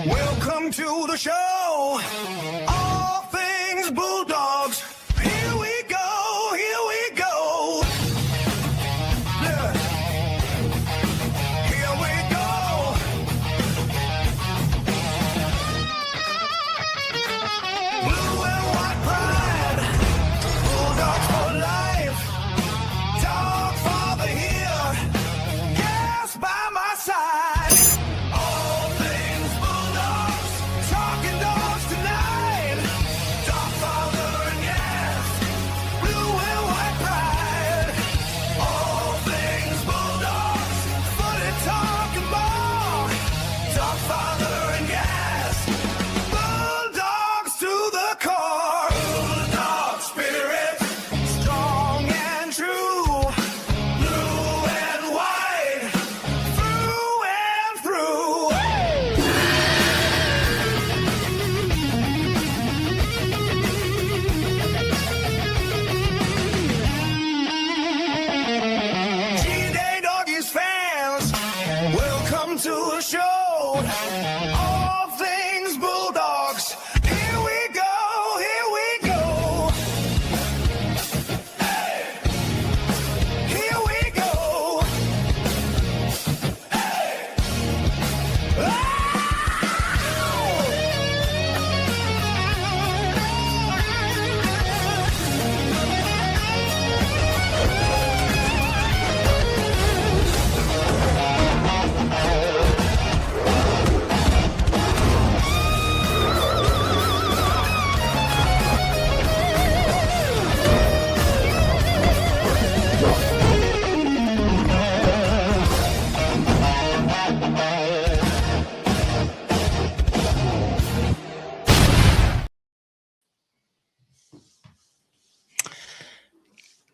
Welcome to the show. All Things Bulldogs. Here we go, here we go. Yeah. Here we go. Blue and white pride. Bulldogs for life. Dogfather here. Yes, by my side. To a show, All Things Bulldogs. Here we go, here we go. Hey, here we go. Hey,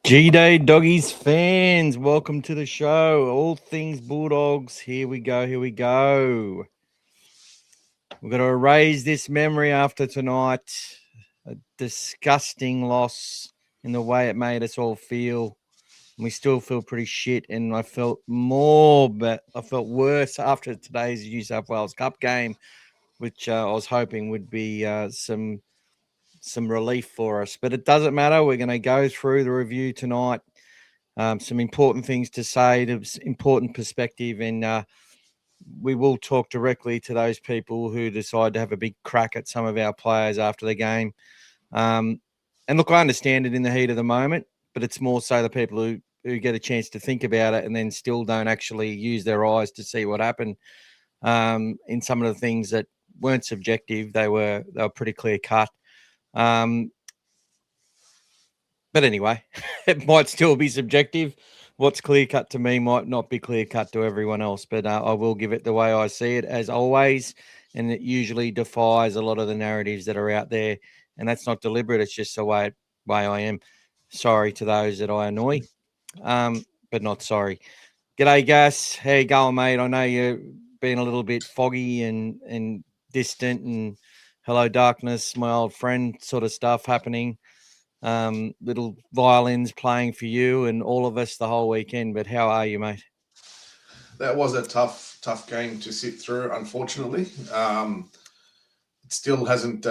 G-Day Doggies fans, welcome to the show. All Things Bulldogs. Here we go, here we go. We're going to erase this memory after tonight. A disgusting loss in the way it made us all feel. We still feel pretty shit, and I felt worse after today's New South Wales Cup game, which I was hoping would be some relief for us, but it doesn't matter. We're going to go through the review tonight. Some important things to say, important perspective, and we will talk directly to those people who decide to have a big crack at some of our players after the game. And look, I understand it in the heat of the moment, but it's more so the people who get a chance to think about it and then still don't actually use their eyes to see what happened. In some of the things that weren't subjective, they were pretty clear cut. But anyway, it might still be subjective. What's clear cut to me might not be clear cut to everyone else, but I will give it the way I see it as always. And it usually defies a lot of the narratives that are out there. And that's not deliberate. It's just the way I am. Sorry to those that I annoy, but not sorry. G'day, Gas. How you going, mate? I know you're being a little bit foggy and distant, and hello, darkness, my old friend sort of stuff happening. Little violins playing for you and all of us the whole weekend. But how are you, mate? That was a tough game to sit through, unfortunately. It still hasn't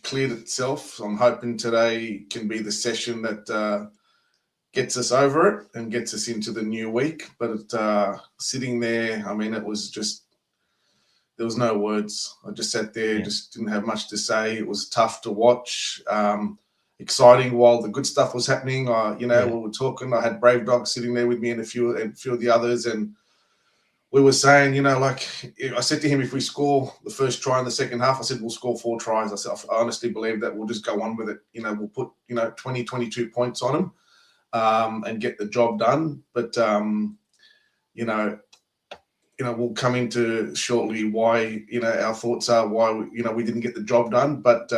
cleared itself. I'm hoping today can be the session that gets us over it and gets us into the new week. But sitting there, I mean, it was just, there was no words. I just sat there, just didn't have much to say. It was tough to watch. Exciting while the good stuff was happening. We were talking. I had Brave Dog sitting there with me and a few of the others, and we were saying, I said to him, if we score the first try in the second half, I said we'll score 4 tries. I said I honestly believe that we'll just go on with it. We'll put 20, 22 points on them and get the job done. But we'll come into shortly why our thoughts are why we didn't get the job done, but.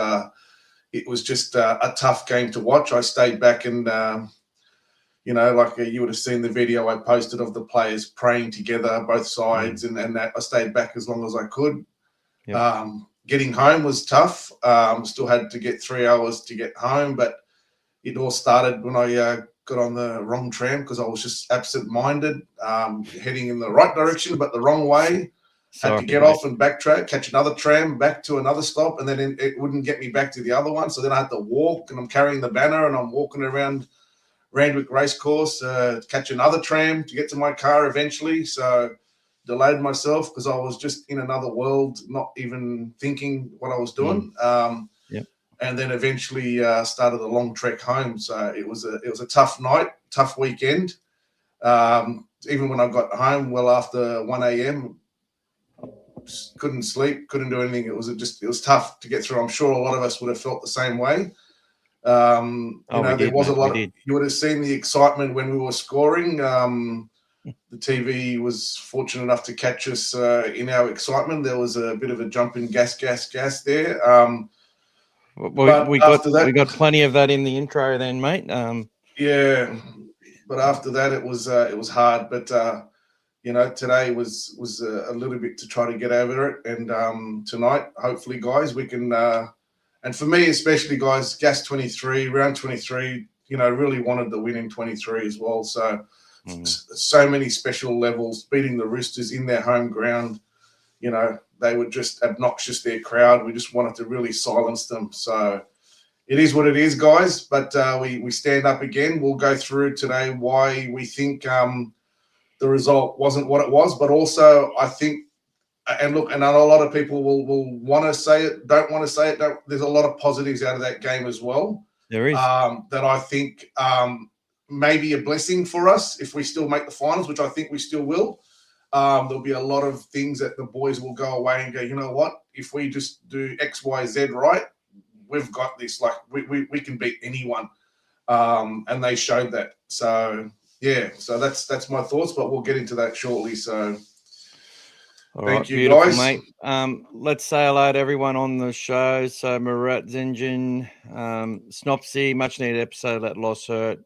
It was just a tough game to watch. I stayed back and, You know, like you would have seen the video I posted of the players praying together, both sides, and that I stayed back as long as I could. Yep. Getting home was tough. Still had to get 3 hours to get home, but it all started when I got on the wrong tram because I was just absent-minded, heading in the right direction but the wrong way. Had to get off and backtrack, catch another tram back to another stop, and then it wouldn't get me back to the other one. So then I had to walk, and I'm carrying the banner, and I'm walking around Randwick Racecourse, catch another tram to get to my car eventually. So delayed myself because I was just in another world, not even thinking what I was doing. And then eventually started a long trek home. So it was a tough night, tough weekend. Even when I got home, well after 1 a.m., couldn't sleep, couldn't do anything. It was tough to get through. I'm sure a lot of us would have felt the same way. There was a lot. You would have seen the excitement when we were scoring. The TV was fortunate enough to catch us in our excitement. There was a bit of a jump in gas there. We got plenty of that in the intro then, mate. Yeah, but after that it was hard. But today was a little bit to try to get over it. And tonight, hopefully, guys, we can. And for me, especially, guys, Gas 23, round 23, really wanted the win in 23 as well. So, so many special levels, beating the Roosters in their home ground. They were just obnoxious, their crowd. We just wanted to really silence them. So it is what it is, guys. But we stand up again. We'll go through today why we think the result wasn't what it was. But also, I think, and look, and a lot of people will want to say it, don't want to say it. There's a lot of positives out of that game as well. There is. That I think may be a blessing for us if we still make the finals, which I think we still will. There'll be a lot of things that the boys will go away and go, you know what? If we just do X, Y, Z right, we've got this. Like, we can beat anyone. And they showed that. So, yeah. So that's my thoughts, but we'll get into that shortly. So, thank you, guys. Mate. Let's say hello to everyone on the show. So, Marat's Engine, Snopsy, much needed episode, Let Loss Hurt.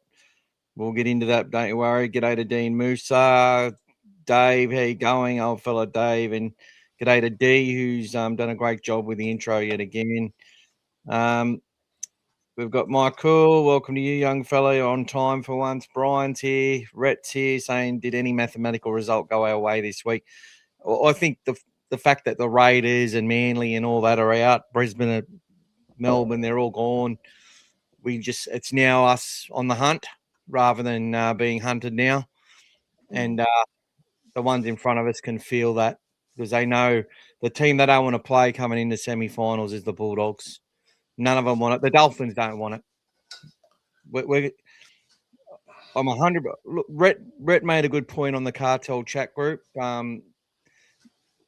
We'll get into that, don't you worry. G'day to Dean Musa, Dave, how you going, old fella Dave, and g'day to D, who's done a great job with the intro yet again. We've got Michael. Welcome to you, young fella. You're on time for once. Brian's here. Rhett's here saying, did any mathematical result go our way this week? Well, I think the fact that the Raiders and Manly and all that are out, Brisbane, Melbourne, they're all gone. It's now us on the hunt rather than being hunted now. And the ones in front of us can feel that because they know the team they don't want to play coming into semi-finals is the Bulldogs. None of them want it. The Dolphins don't want it. I'm 100. Look, Rhett made a good point on the cartel chat group. And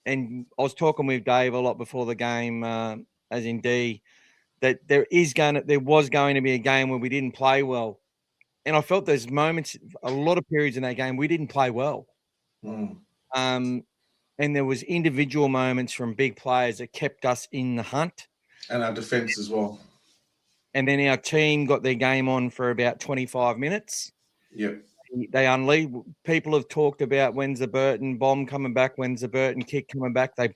I was talking with Dave a lot before the game, as in D, that there was going to be a game where we didn't play well. And I felt there's moments, a lot of periods in that game, we didn't play well. And there was individual moments from big players that kept us in the hunt. And our defence as well. And then our team got their game on for about 25 minutes. Yep. They unleashed. People have talked about when's the Burton bomb coming back, when's the Burton kick coming back. It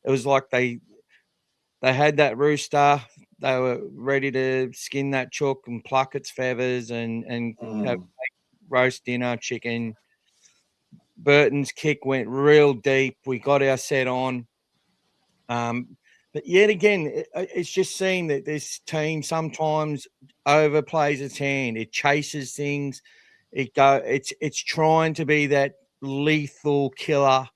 was like they had that rooster. They were ready to skin that chook and pluck its feathers and have roast dinner, chicken. Burton's kick went real deep. We got our set on. But yet again, it's just seen that this team sometimes overplays its hand. It chases things. It's trying to be that lethal killer.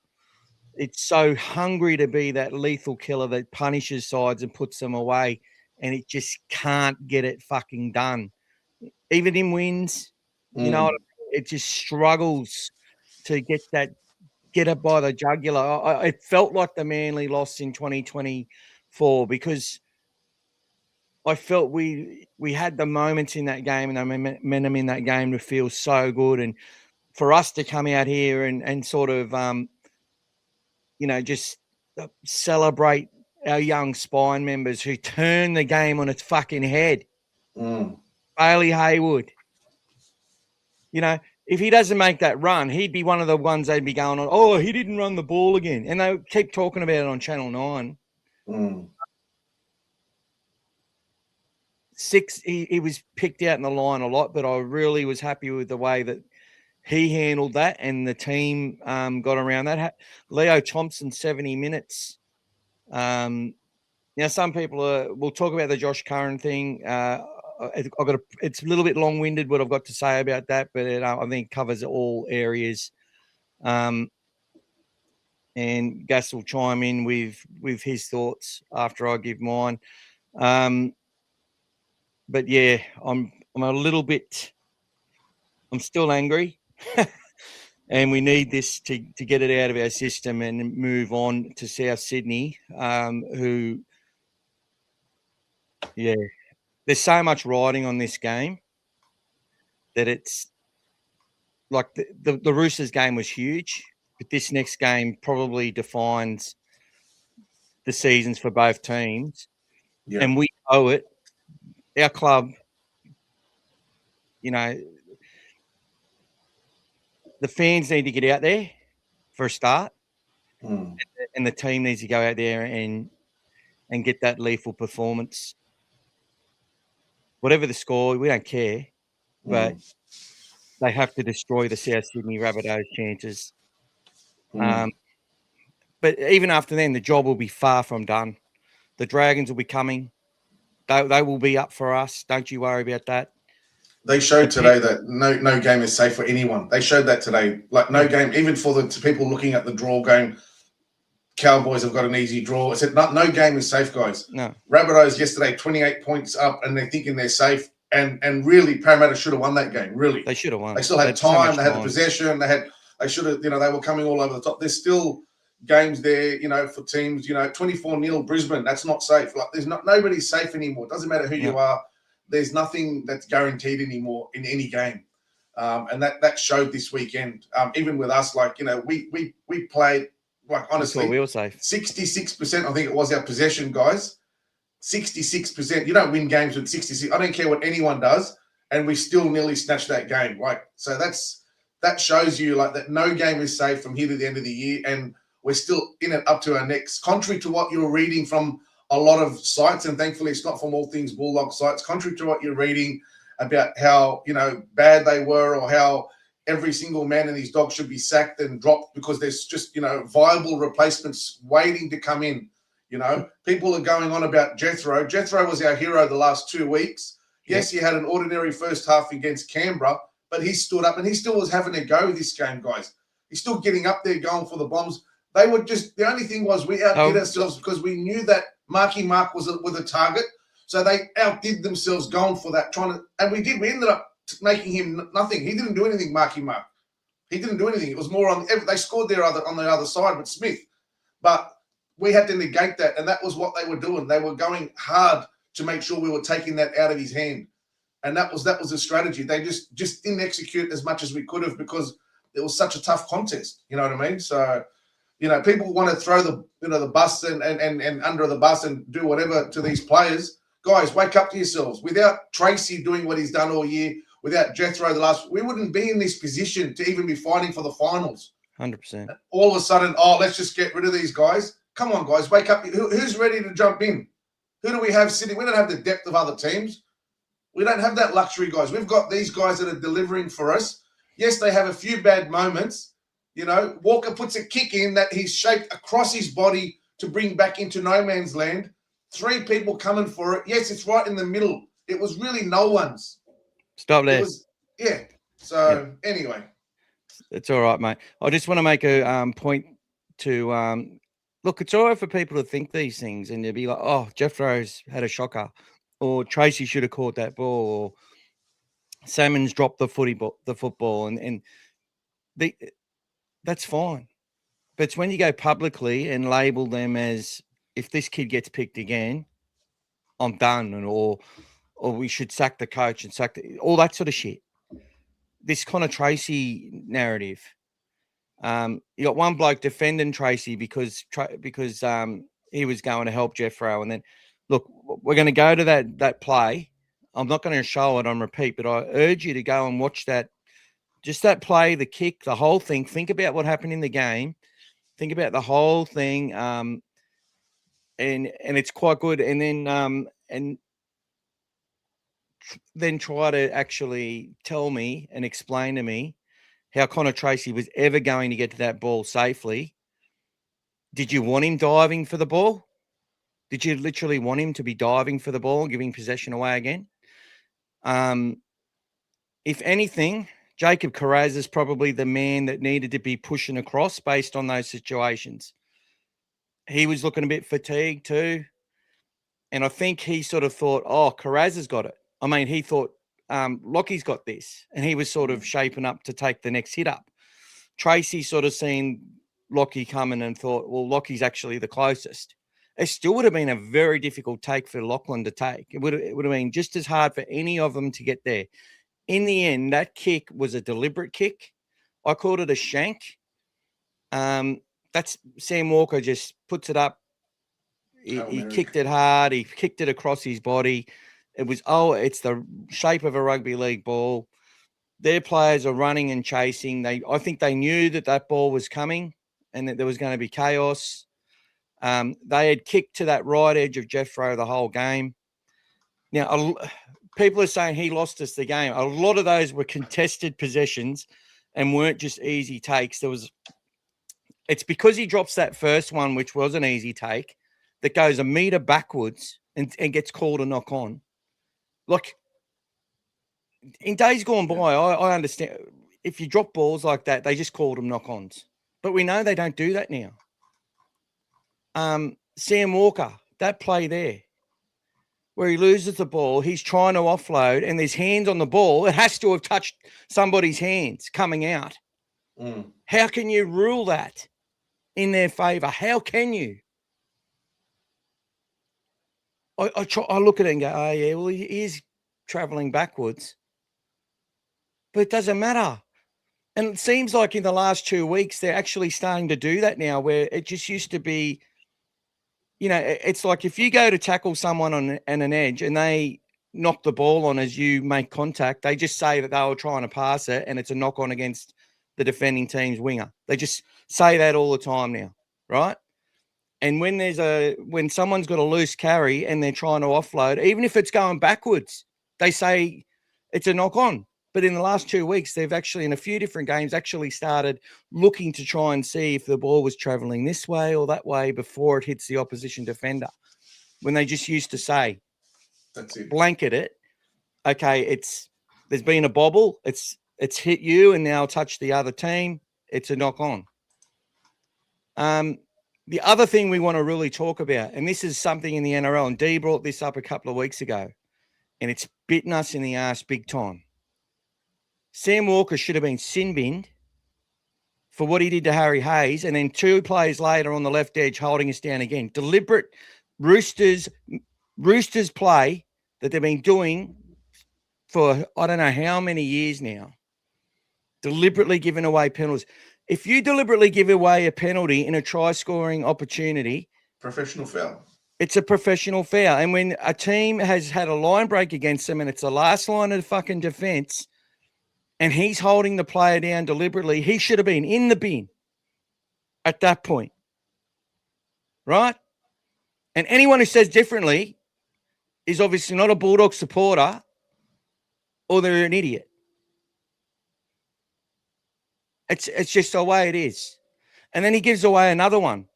It's so hungry to be that lethal killer that punishes sides and puts them away, and it just can't get it fucking done. Even in wins, it just struggles to get it by the jugular. It felt like the Manly loss in 2024 because I felt we had the moments in that game and the momentum in that game to feel so good, and for us to come out here and sort of just celebrate our young spine members who turned the game on its fucking head. Bailey Haywood, You know, if he doesn't make that run, he'd be one of the ones they'd be going on, oh, he didn't run the ball again. And they keep talking about it on Channel 9. Mm. He was picked out in the line a lot, but I really was happy with the way that he handled that and the team got around that. Leo Thompson, 70 minutes. Now, some people we'll talk about the Josh Curran thing. It's a little bit long-winded what I've got to say about that, but I think it covers all areas. And Gus will chime in with his thoughts after I give mine. But yeah, I'm a little bit. I'm still angry, and we need this to get it out of our system and move on to South Sydney, who, yeah, there's so much riding on this game that it's like the Roosters game was huge, but this next game probably defines the seasons for both teams, and we owe it. Our club, you know, the fans need to get out there for a start, and the team needs to go out there and get that lethal performance. Whatever the score, we don't care, but they have to destroy the South Sydney Rabbitohs' chances. But even after then, the job will be far from done. The Dragons will be coming. They will be up for us. Don't you worry about that. They showed today that no game is safe for anyone. They showed that today. Like no game, even for the people looking at the draw going, Cowboys have got an easy draw. I said, no game is safe, guys. No. Rabbitohs yesterday, 28 points up, and they're thinking they're safe. And really, Parramatta should have won that game, really. They should have won. They still had time. They had the possession. They should have, they were coming all over the top. There's still games there, for teams, 24-0 Brisbane. That's not safe. Like nobody's safe anymore. It doesn't matter who you are. There's nothing that's guaranteed anymore in any game. And that showed this weekend. Even with us, we played, honestly, we were safe. 66%, I think it was our possession, guys. 66%. You don't win games with 66. I don't care what anyone does, and we still nearly snatched that game. So that shows you that no game is safe from here to the end of the year, and we're still in it up to our necks. Contrary to what you're reading from a lot of sites, and thankfully it's not from All Things Bulldogs sites, contrary to what you're reading about how, bad they were or how every single man and his dog should be sacked and dropped because there's just, viable replacements waiting to come in. People are going on about Jethro. Jethro was our hero the last 2 weeks. Yes, he had an ordinary first half against Canberra, but he stood up and he still was having a go this game, guys. He's still getting up there going for the bombs. They were just, the only thing was we outdid ourselves because we knew that Marky Mark was a target. So they outdid themselves going for that, and we did. We ended up making him nothing. He didn't do anything, Marky Mark. He didn't do anything. It was more on, they scored there on the other side with Smith. But we had to negate that, and that was what they were doing. They were going hard to make sure we were taking that out of his hand. And that was the strategy. They just didn't execute as much as we could have because it was such a tough contest. You know what I mean? So, people want to throw the bus and under the bus and do whatever to these players. Guys, wake up to yourselves. Without Tracy doing what he's done all year, without Jethro we wouldn't be in this position to even be fighting for the finals. 100%. All of a sudden, let's just get rid of these guys. Come on, guys, wake up. Who's ready to jump in? Who do we have sitting? We don't have the depth of other teams. We don't have that luxury, guys. We've got these guys that are delivering for us. Yes, they have a few bad moments. Walker puts a kick in that he's shaped across his body to bring back into no man's land. 3 people coming for it. Yes, it's right in the middle. It was really no one's. Stop there. So, anyway. It's all right, mate. I just want to make a point to look, it's all right for people to think these things and to be like, oh, Jethro's had a shocker, or Tracy should have caught that ball, or Salmon's dropped the football, and that's fine. But it's when you go publicly and label them as, if this kid gets picked again, I'm done, or we should sack the coach and all that sort of shit. This kind of Tracy narrative. You got one bloke defending Tracy because he was going to help Jethro, and then look, we're going to go to that play. I'm not going to show it on repeat, but I urge you to go and watch that Just that play, the kick, the whole thing. Think about what happened in the game. Think about the whole thing. And it's quite good. And then try to actually tell me and explain to me how Connor Tracy was ever going to get to that ball safely. Did you want him diving for the ball? Did you literally want him to be diving for the ball and giving possession away again? If anything, Jacob Curran is probably the man that needed to be pushing across based on those situations. He was looking a bit fatigued too. And I think he sort of thought, oh, Curran has got it. I mean, he thought Lockie's got this. And he was sort of shaping up to take the next hit up. Tracy sort of seen Lockie coming and thought, well, Lockie's actually the closest. It still would have been a very difficult take for Lachlan to take. It would have been just as hard for any of them to get there. In the end, that kick was a deliberate kick. I called it a shank. That's Sam Walker just puts it up. He kicked it hard. He kicked it across his body. It's the shape of a rugby league ball. Their players are running and chasing. I think they knew that ball was coming and that there was going to be chaos. They had kicked to that right edge of Jeffro the whole game. Now, people are saying he lost us the game. A lot of those were contested possessions and weren't just easy takes. It's because he drops that first one, which was an easy take, that goes a meter backwards and gets called a knock on. Look, in days gone by, I understand if you drop balls like that, they just called them knock ons. But we know they don't do that now. Sam Walker, that play there, where he loses the ball, he's trying to offload, and there's hands on the ball. It has to have touched somebody's hands coming out. How can you rule that in their favour? How can you? I look at it and go, oh, yeah, well, he is travelling backwards. But it doesn't matter. And it seems like in the last 2 weeks, they're actually starting to do that now, where it just used to be, it's like if you go to tackle someone on an edge and they knock the ball on as you make contact, they just say that they were trying to pass it and it's a knock on against the defending team's winger. They just say that all the time now, right? And when someone's got a loose carry and they're trying to offload, even if it's going backwards, they say it's a knock on. But in the last 2 weeks, they've actually, in a few different games, actually started looking to try and see if the ball was traveling this way or that way before it hits the opposition defender. When they just used to say, that's it, blanket it. Okay, there's been a bobble. It's hit you and now touched the other team. It's a knock on. The other thing we want to really talk about, and this is something in the NRL, and Dee brought this up a couple of weeks ago, and it's bitten us in the ass big time. Sam Walker should have been sin-binned for what he did to Harry Hayes, and then 2 plays later on the left edge holding us down again. Deliberate Roosters play that they've been doing for I don't know how many years now, deliberately giving away penalties. If you deliberately give away a penalty in a try-scoring opportunity, professional foul. It's a professional foul. And when a team has had a line break against them and it's the last line of fucking defense and he's holding the player down deliberately, he should have been in the bin at that point. Right? And anyone who says differently is obviously not a Bulldog supporter or they're an idiot. It's just the way it is. And then he gives away another one.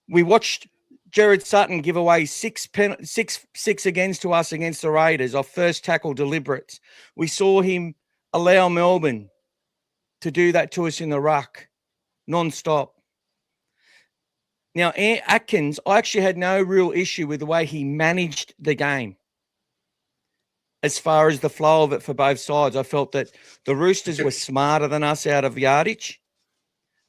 We watched Jared Sutton give away six against to us against the Raiders off first tackle deliberate. We saw him allow Melbourne to do that to us in the ruck non-stop. Now, Atkins, I actually had no real issue with the way he managed the game. As far as the flow of it for both sides, I felt that the Roosters were smarter than us out of yardage.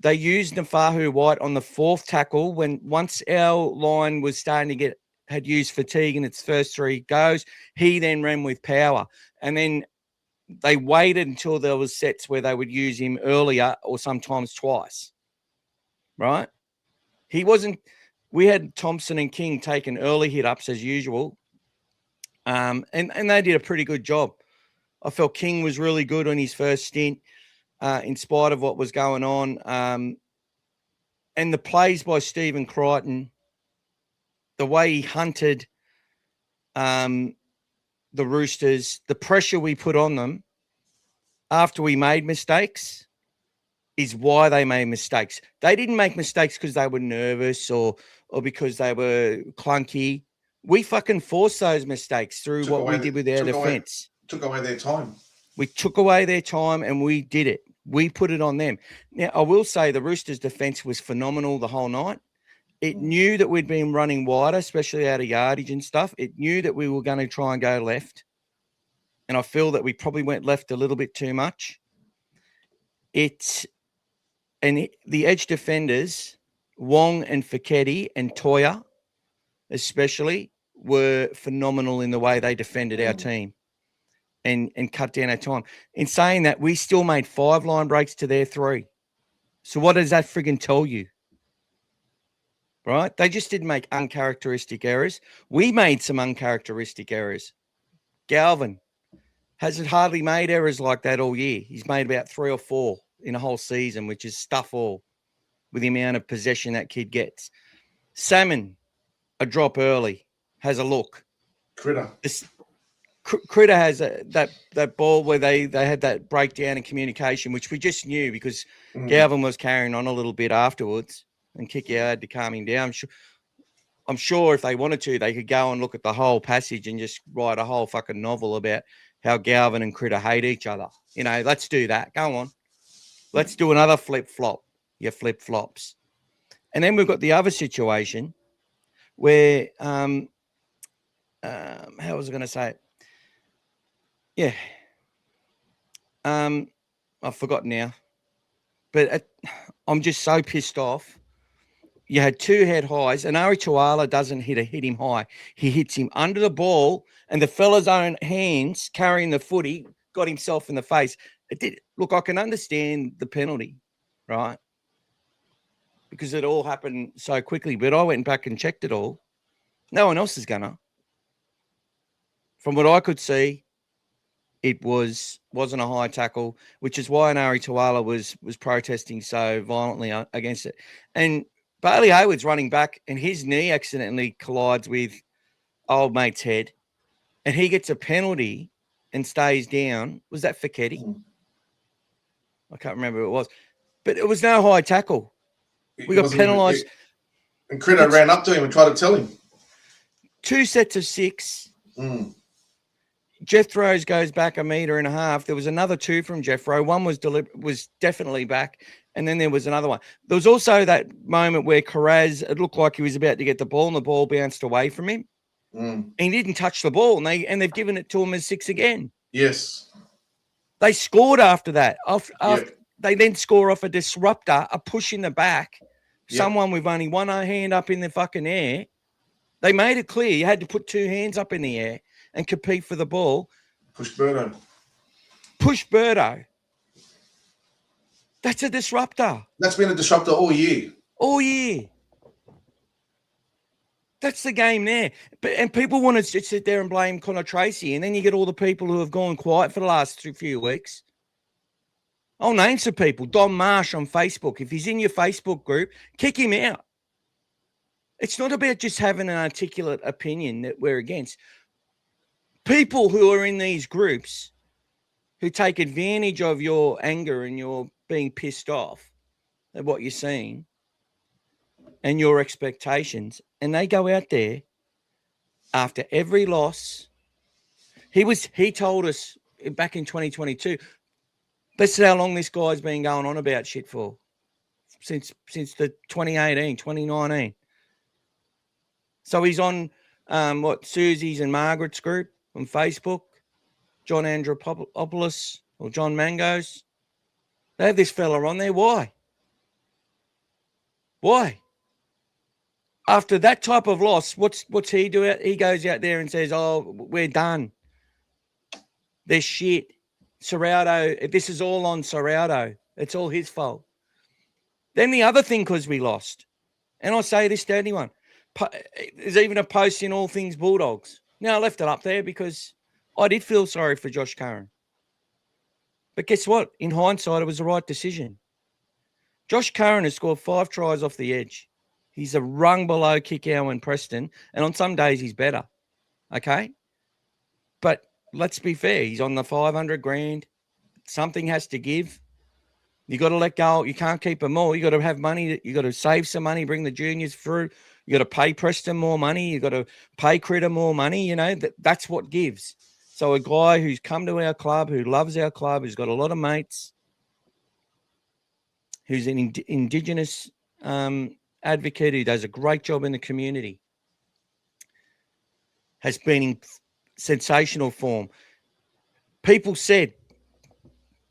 They used Nafahu White on the 4th tackle once our line was had used fatigue in its first 3 goes. He then ran with power. And then they waited until there was sets where they would use him earlier or sometimes twice. Right? We had Thompson and King taking early hit-ups as usual. And they did a pretty good job. I felt King was really good on his first stint. in spite of what was going on. And the plays by Stephen Crichton, the way he hunted the Roosters, the pressure we put on them after we made mistakes is why they made mistakes. They didn't make mistakes because they were nervous or because they were clunky. We fucking forced those mistakes through what we did with our defense. Took away their time. We took away their time and we did it. We put it on them. Now, I will say the Roosters' defense was phenomenal the whole night. It knew that we'd been running wider, especially out of yardage and stuff. It knew that we were going to try and go left. And I feel that we probably went left a little bit too much. The edge defenders, Wong and Feketi and Toya especially, were phenomenal in the way they defended our team and cut down our time. In saying that, we still made 5 line breaks to their 3. So what does that friggin' tell you? Right? They just didn't make uncharacteristic errors. We made some uncharacteristic errors. Galvin hasn't hardly made errors like that all year. He's made about 3 or 4 in a whole season, which is stuff all with the amount of possession that kid gets. Salmon, a drop early, has a look. Critter. Critter has that ball where they had that breakdown in communication, which we just knew because Galvin was carrying on a little bit afterwards and Kiki had to calm him down. I'm sure if they wanted to, they could go and look at the whole passage and just write a whole fucking novel about how Galvin and Critter hate each other. You know, let's do that. Go on. Let's do another flip-flop, you flip-flops. And then we've got the other situation where, how was I going to say it? Yeah. I've forgotten now. But I'm just so pissed off. You had 2 head highs, and Ari Tuala doesn't hit him high. He hits him under the ball, and the fella's own hands carrying the footy got himself in the face. It did. Look, I can understand the penalty, right? Because it all happened so quickly. But I went back and checked it all. No one else is gonna. From what I could see, it wasn't a high tackle, which is why Ari Tuala was protesting so violently against it. And Bailey Hayward's running back, and his knee accidentally collides with old mate's head, and he gets a penalty and stays down. Was that Feketi? I can't remember who it was. But it was no high tackle. We got penalised. And Critter ran up to him and tried to tell him. 2 sets of 6. Jethro's goes back 1.5 meters. There was another 2 from Jethro. One was definitely back, and then there was another one. There was also that moment where Curran, it looked like he was about to get the ball, and the ball bounced away from him. And he didn't touch the ball, and they've given it to him as 6 again. Yes. They scored after that. They then score off a disruptor, a push in the back, someone with only one hand up in the fucking air. They made it clear you had to put 2 hands up in the air and compete for the ball. Push Birdo. That's a disruptor. That's been a disruptor all year. All year. That's the game there. And people want to sit there and blame Connor Tracy, and then you get all the people who have gone quiet for the last few weeks. I'll name some people. Don Marsh on Facebook. If he's in your Facebook group, kick him out. It's not about just having an articulate opinion that we're against. People who are in these groups who take advantage of your anger and your being pissed off at what you're seeing and your expectations, and they go out there after every loss. He told us back in 2022, this is how long this guy's been going on about shit for, since the 2018, 2019. So he's on Susie's and Margaret's group on Facebook, John Andropoulos or John Mangos. They have this fella on there. Why? After that type of loss, what's he do? He goes out there and says, "Oh, we're done. They're shit. Serrado, this is all on Serrado. It's all his fault." Then the other thing, because we lost, and I say this to anyone, there's even a post in All Things Bulldogs. Now, I left it up there because I did feel sorry for Josh Curran. But guess what? In hindsight, it was the right decision. Josh Curran has scored 5 tries off the edge. He's a rung below Kikau and Preston, and on some days he's better. Okay? But let's be fair. He's on the 500 grand. Something has to give. You got to let go. You can't keep them all. You got to have money. You got to save some money, bring the juniors through. You got to pay Preston more money. You got to pay Critter more money. You know, that's what gives. So a guy who's come to our club, who loves our club, who's got a lot of mates, who's an Indigenous advocate, who does a great job in the community, has been in sensational form. People said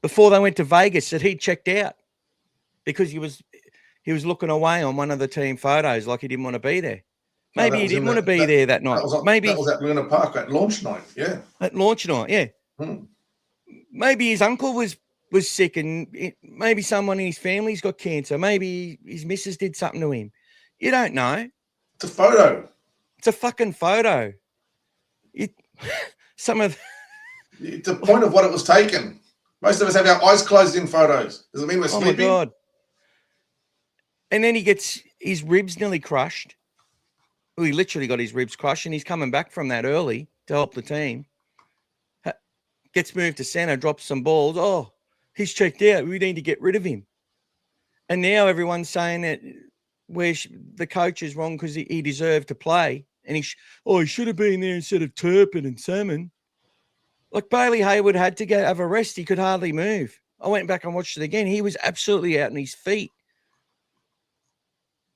before they went to Vegas that he checked out because he was looking away on one of the team photos like he didn't want to be there. Maybe he didn't want to be there that night. Maybe that was at Luna Park at launch night. Yeah. At launch night, yeah. Maybe his uncle was sick, and maybe someone in his family's got cancer. Maybe his missus did something to him. You don't know. It's a photo. It's a fucking photo. Some of the point of what it was taken. Most of us have our eyes closed in photos. Does it mean we're sleeping? Oh my God. And then he gets his ribs nearly crushed. Well, he literally got his ribs crushed, and he's coming back from that early to help the team. Gets moved to centre, drops some balls. Oh, he's checked out. We need to get rid of him. And now everyone's saying that the coach is wrong because he deserved to play. And he should have been there instead of Turpin and Salmon. Like Bailey Hayward had to have a rest. He could hardly move. I went back and watched it again. He was absolutely out on his feet.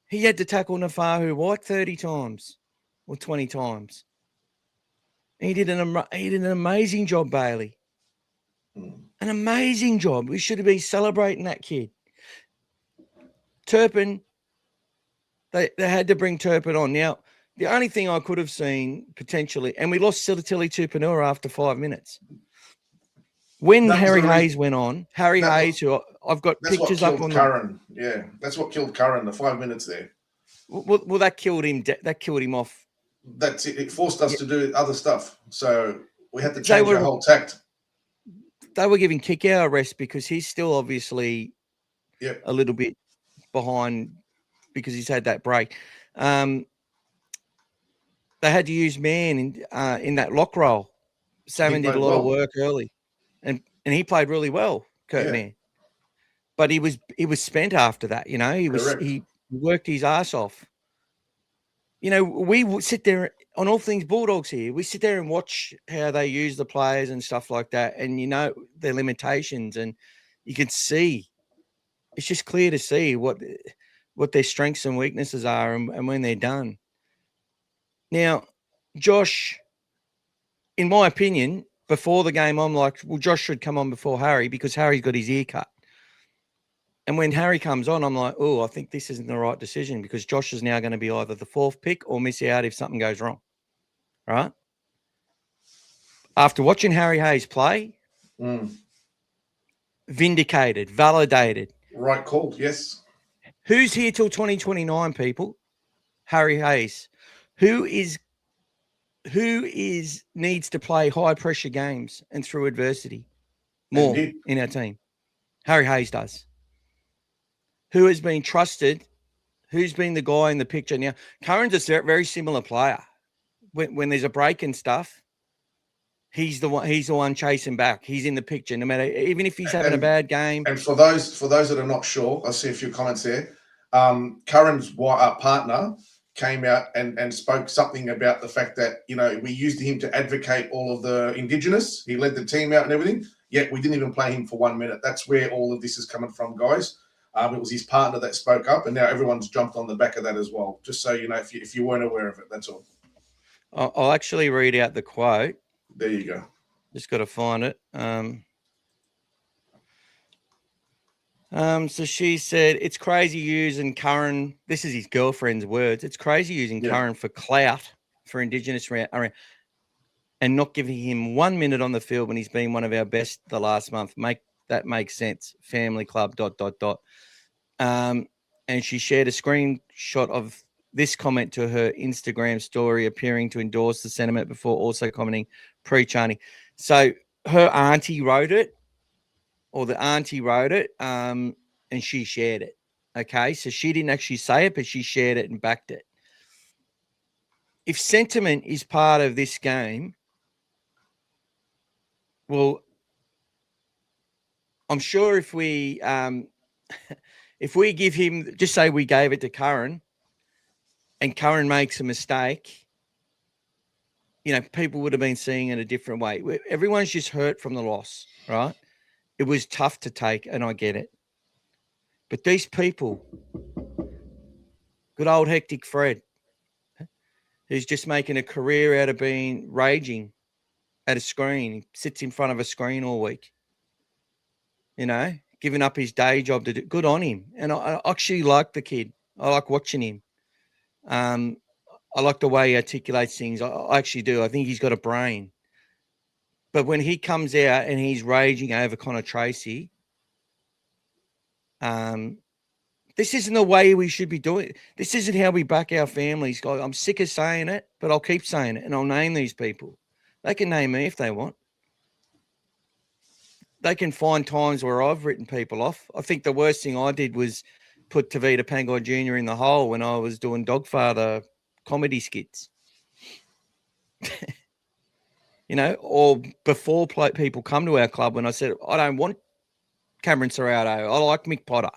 He had to tackle Nafahu White 30 times or 20 times. And he did an amazing job, Bailey. An amazing job. We should have been celebrating that kid. Turpin, they had to bring Turpin on. Now, the only thing I could have seen potentially, and we lost Silatili Tupanua after 5 minutes. When Harry Hayes went on, Hayes, who I've got pictures up on Curran. Yeah, that's what killed Curran, the 5 minutes there. Well, that killed him. That killed him off. That's it. It forced us to do other stuff. So we had to change our whole tact. They were giving Kikau a rest because he's still obviously a little bit behind because he's had that break. They had to use Man in that lock role. Salmon did a lot of work early, and he played really well, Kurt Mann. But he was spent after that. You know, he worked his ass off. You know, we sit there on All Things Bulldogs here. We sit there and watch how they use the players and stuff like that, and you know their limitations, and you can see. It's just clear to see what their strengths and weaknesses are, and when they're done. Now, Josh, in my opinion, before the game, I'm like, well, Josh should come on before Harry because Harry's got his ear cut. And when Harry comes on, I'm like, oh, I think this isn't the right decision because Josh is now going to be either the 4th pick or miss out if something goes wrong. Right? After watching Harry Hayes play, vindicated, validated. Right call, yes. Who's here till 2029, people? Harry Hayes. Who needs to play high pressure games and through adversity more in our team? Harry Hayes does. Who has been trusted? Who's been the guy in the picture? Now, Curran's a very similar player. When there's a break and stuff, he's the one chasing back. He's in the picture, no matter, even if he's having a bad game. And for those that are not sure, I see a few comments there. Curran's partner came out and spoke something about the fact that, you know, we used him to advocate all of the Indigenous. He led the team out and everything, yet we didn't even play him for 1 minute. That's where all of this is coming from, guys. It was his partner that spoke up, and now everyone's jumped on the back of that as well. Just so you know, if you weren't aware of it, that's all. I'll actually read out the quote. There you go. Just got to find it. So she said, it's crazy using Curran. This is his girlfriend's words. It's crazy using Curran for clout for Indigenous around and not giving him 1 minute on the field when he's been one of our best the last month. That makes sense. Family club, ... And she shared a screenshot of this comment to her Instagram story, appearing to endorse the sentiment before also commenting pre-Charney. So her auntie wrote it, or the auntie wrote it, and she shared it. Okay, so she didn't actually say it, but she shared it and backed it. If sentiment is part of this game, well, I'm sure if we give him, just say we gave it to Curran, and Curran makes a mistake, people would have been seeing it a different way. Everyone's just hurt from the loss, right? It was tough to take, and I get it. But these people, good old hectic Fred, who's just making a career out of being raging at a screen, he sits in front of a screen all week, giving up his day job to do. Good on him. And I actually like the kid. I like watching him. I like the way he articulates things. I actually do. I think he's got a brain. But when he comes out and he's raging over Connor Tracy, this isn't the way we should be doing it. This isn't how we back our families. I'm sick of saying it, but I'll keep saying it, and I'll name these people. They can name me if they want. They can find times where I've written people off. I think the worst thing I did was put Tavita Pangai Jr. in the hole when I was doing Dogfather comedy skits. Or before people come to our club when I said, I don't want Cameron Serrato. I like Mick Potter.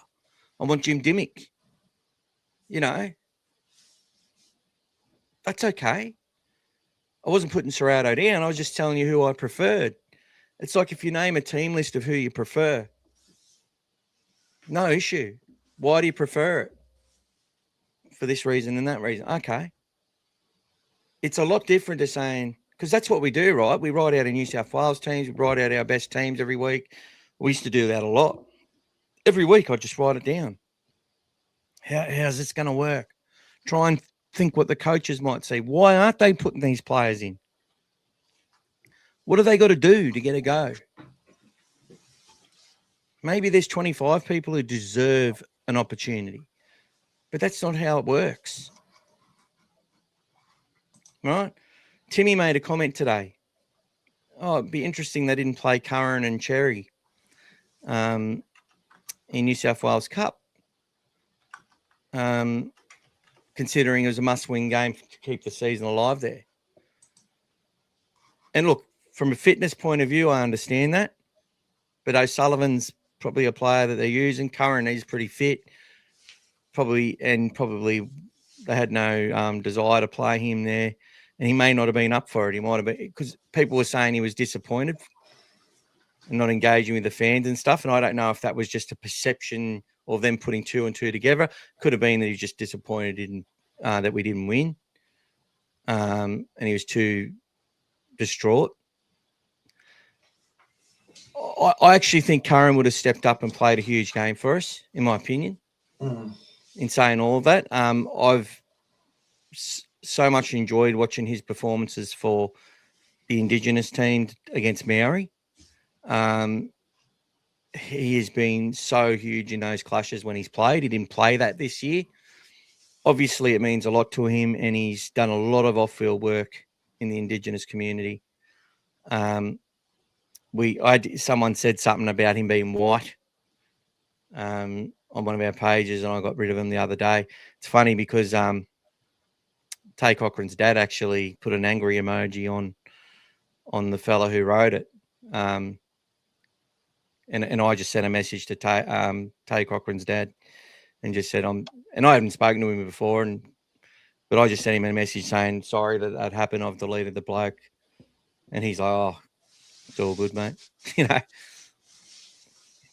I want Jim Dimmick. That's okay. I wasn't putting Serrato down. I was just telling you who I preferred. It's like if you name a team list of who you prefer. No issue. Why do you prefer it? For this reason and that reason. Okay. It's a lot different to saying, because that's what we do, right? We write out our New South Wales teams. We write out our best teams every week. We used to do that a lot. Every week I just write it down. How's this going to work? Try and think what the coaches might see. Why aren't they putting these players in? What have they got to do to get a go? Maybe there's 25 people who deserve an opportunity, but that's not how it works. Right? Timmy made a comment today. Oh, it'd be interesting they didn't play Curran and Cherry in New South Wales Cup, considering it was a must-win game to keep the season alive there. And look, from a fitness point of view, I understand that. But O'Sullivan's probably a player that they're using. Curran, he's pretty fit. Probably they had no desire to play him there. And he may not have been up for it. He might have been, because people were saying he was disappointed and not engaging with the fans and stuff. And I don't know if that was just a perception of them putting two and two together. Could have been that he was just disappointed in that we didn't win. And he was too distraught. I actually think Curran would have stepped up and played a huge game for us, in my opinion, in saying all of that. I've so much enjoyed watching his performances for the Indigenous team against Maori. He has been so huge in those clashes when he's played. He didn't play that this year. Obviously, it means a lot to him, and he's done a lot of off-field work in the Indigenous community. Someone said something about him being white on one of our pages, and I got rid of him the other day. It's funny because Tay Cochran's dad actually put an angry emoji on the fella who wrote it, and I just sent a message to Tay Cochran's dad and just said and I haven't spoken to him before, but I just sent him a message saying sorry that happened. I've deleted the bloke, and he's like, oh. It's all good, mate.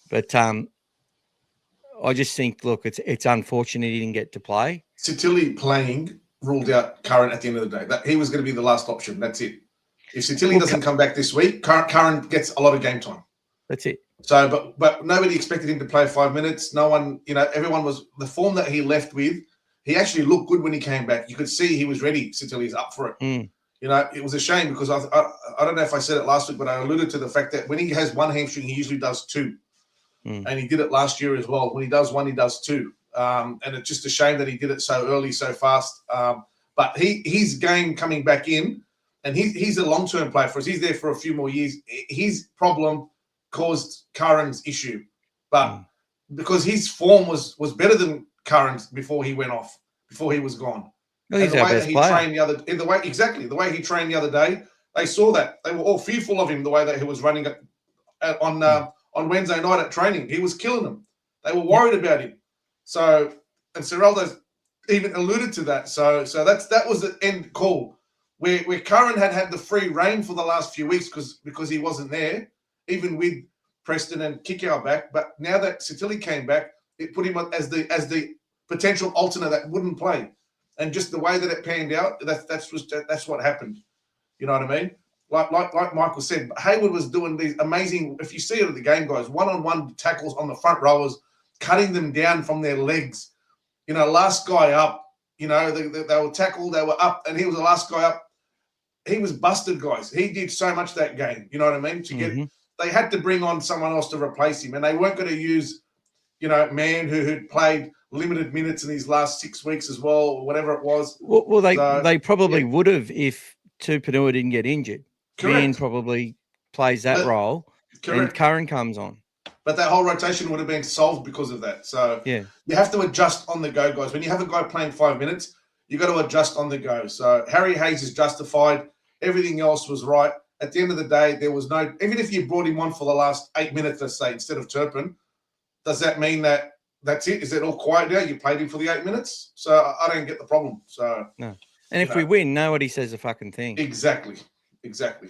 But I just think, look, it's unfortunate he didn't get to play. Sitilli playing ruled out Curran at the end of the day. That he was going to be the last option. That's it. If Sitilli doesn't come back this week, Curran gets a lot of game time. That's it. So, but nobody expected him to play 5 minutes. No one, everyone was the form that he left with. He actually looked good when he came back. You could see he was ready. Sitilli's up for it. It was a shame because I don't know if I said it last week, but I alluded to the fact that when he has one hamstring, he usually does two. And he did it last year as well. When he does one, he does two. And it's just a shame that he did it so early, so fast. But his game coming back in, and he's a long-term player for us. He's there for a few more years. His problem caused Curran's issue. But because his form was better than Curran's before he went off, before he was gone. Well, And he's the our way that best he player. trained the way he trained the other day, they saw that. They were all fearful of him, the way that he was running on Wednesday night at training. He was killing them. They were worried about him. So, and Ciraldo even alluded to that. So that was the end call where Curran had the free reign for the last few weeks because he wasn't there, even with Preston and Kikau back. But now that Sitili came back, it put him as the potential alternate that wouldn't play. And just the way that it panned out, that's what happened. You know what I mean? Like Michael said, Hayward was doing these amazing, if you see it at the game, guys, one-on-one tackles on the front rowers, cutting them down from their legs. You know, last guy up, you know, they were tackled, they were up, and he was the last guy up. He was busted, guys. He did so much that game. You know what I mean? They had to bring on someone else to replace him, and they weren't going to use, you know, Mann, who'd played limited minutes in his last 6 weeks as well, or whatever it was. Well, they probably would have if Tupanua didn't get injured. Correct. Mann probably plays that role, and Curran comes on. But that whole rotation would have been solved because of that. So you have to adjust on the go, guys. When you have a guy playing 5 minutes, you got to adjust on the go. So Harry Hayes is justified. Everything else was right. At the end of the day, there was no, even if you brought him on for the last 8 minutes, let's say, instead of Turpin, does that mean that that's it? Is it all quiet now? You played him for the 8 minutes? So I don't get the problem. So no. And if we win, nobody says a fucking thing. Exactly.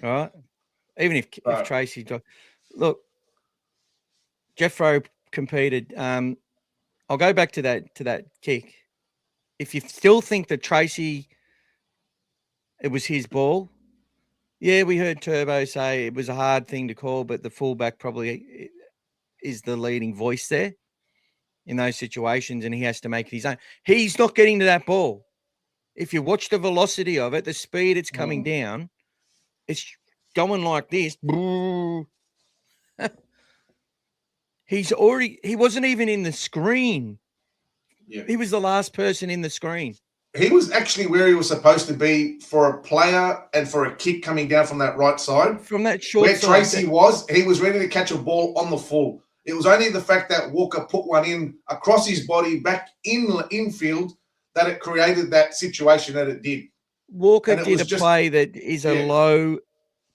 All right? Even if Tracy... Look, Jeffro competed. I'll go back to that kick. If you still think that Tracy, it was his ball, yeah, we heard Turbo say it was a hard thing to call, but the fullback probably is the leading voice there in those situations, and he has to make it his own. He's not getting to that ball. If you watch the velocity of it, the speed it's coming down, it's going like this. He wasn't even in the screen. Yeah. He was the last person in the screen. He was actually where he was supposed to be for a player and for a kick coming down from that right side. From that short where side. Tracy was, he was ready to catch a ball on the full. It was only the fact that Walker put one in across his body back infield that it created that situation that it did. Walker did a play that is a low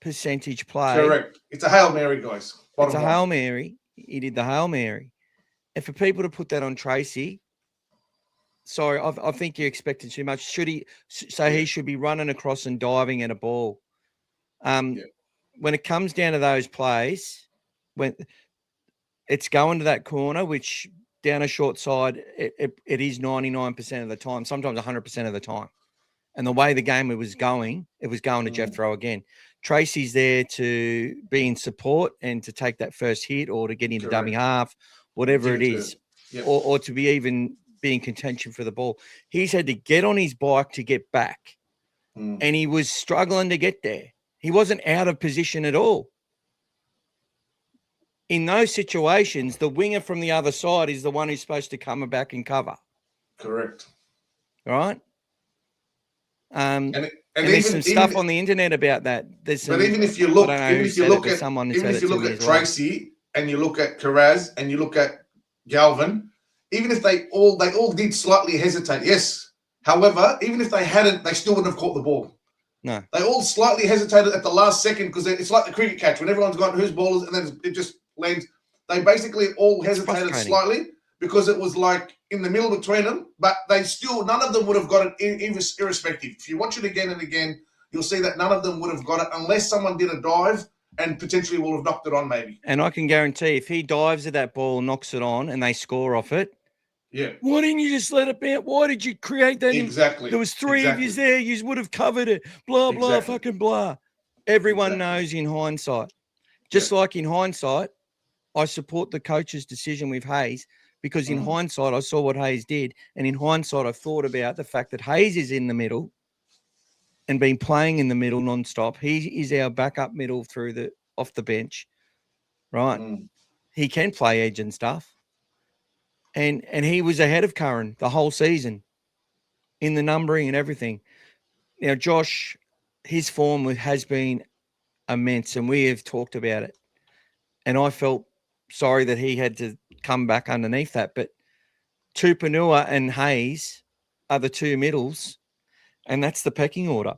percentage play. Correct. It's a Hail Mary, guys. It's a Hail Mary. He did the Hail Mary. And for people to put that on Tracy, sorry, I think you expected too much. He should be running across and diving at a ball. When it comes down to those plays, when it's going to that corner, which down a short side, it is 99% of the time, sometimes 100% of the time. And the way the game it was going to Jethro again. Tracy's there to be in support and to take that first hit or to get into dummy half, whatever it is, or to be even be in contention for the ball. He's had to get on his bike to get back, and he was struggling to get there. He wasn't out of position at all. In those situations, the winger from the other side is the one who's supposed to come back and cover. Correct. All right? And there's some stuff on the internet about that. But even if you look at Tracy and you look at Carraz and you look at Galvin, even if they all did slightly hesitate, yes. However, even if they hadn't, they still wouldn't have caught the ball. No. They all slightly hesitated at the last second because it's like the cricket catch when everyone's got whose ball is and then it just lands. They basically all hesitated slightly because it was like in the middle between them, but none of them would have got it irrespective. If you watch it again and again, you'll see that none of them would have got it unless someone did a dive and potentially will have knocked it on maybe. And I can guarantee if he dives at that ball, knocks it on, and they score off it, why didn't you just let it bounce? Why did you create that? Exactly. There was three of you there. You would have covered it. Blah, blah, fucking blah. Everyone knows in hindsight. Just like in hindsight, I support the coach's decision with Hayes because in hindsight, I saw what Hayes did. And in hindsight, I thought about the fact that Hayes is in the middle and been playing in the middle nonstop. He is our backup middle off the bench, right? He can play edge and stuff. And he was ahead of Curran the whole season in the numbering and everything. Now, Josh, his form has been immense, and we have talked about it. and I felt sorry that he had to come back underneath that. But Tupanua and Hayes are the two middles, and that's the pecking order.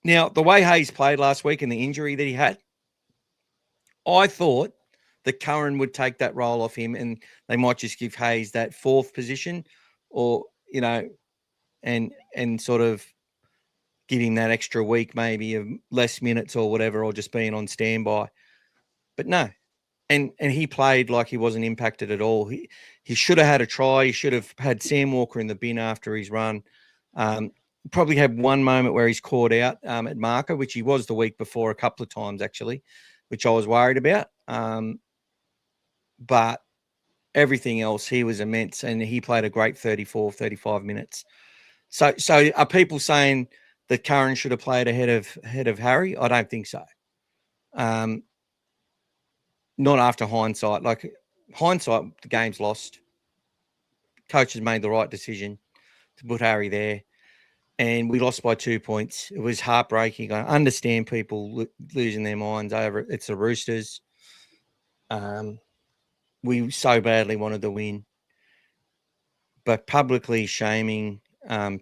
Now, the way Hayes played last week and the injury that he had, I thought that Curran would take that role off him and they might just give Hayes that fourth position or, you know, and sort of give him that extra week maybe of less minutes or whatever, or just being on standby. But no. And he played like he wasn't impacted at all. He should have had a try. He should have had Sam Walker in the bin after his run. Probably had one moment where he's caught out at marker, which he was the week before a couple of times actually, which I was worried about. But everything else, he was immense, and he played a great 34, 35 minutes. So are people saying that Curran should have played ahead of Harry? I don't think so. Not after hindsight. Like hindsight, the game's lost. Coach has made the right decision to put Harry there, and we lost by 2 points. It was heartbreaking. I understand people losing their minds over it. It's the Roosters. We so badly wanted to win, but publicly shaming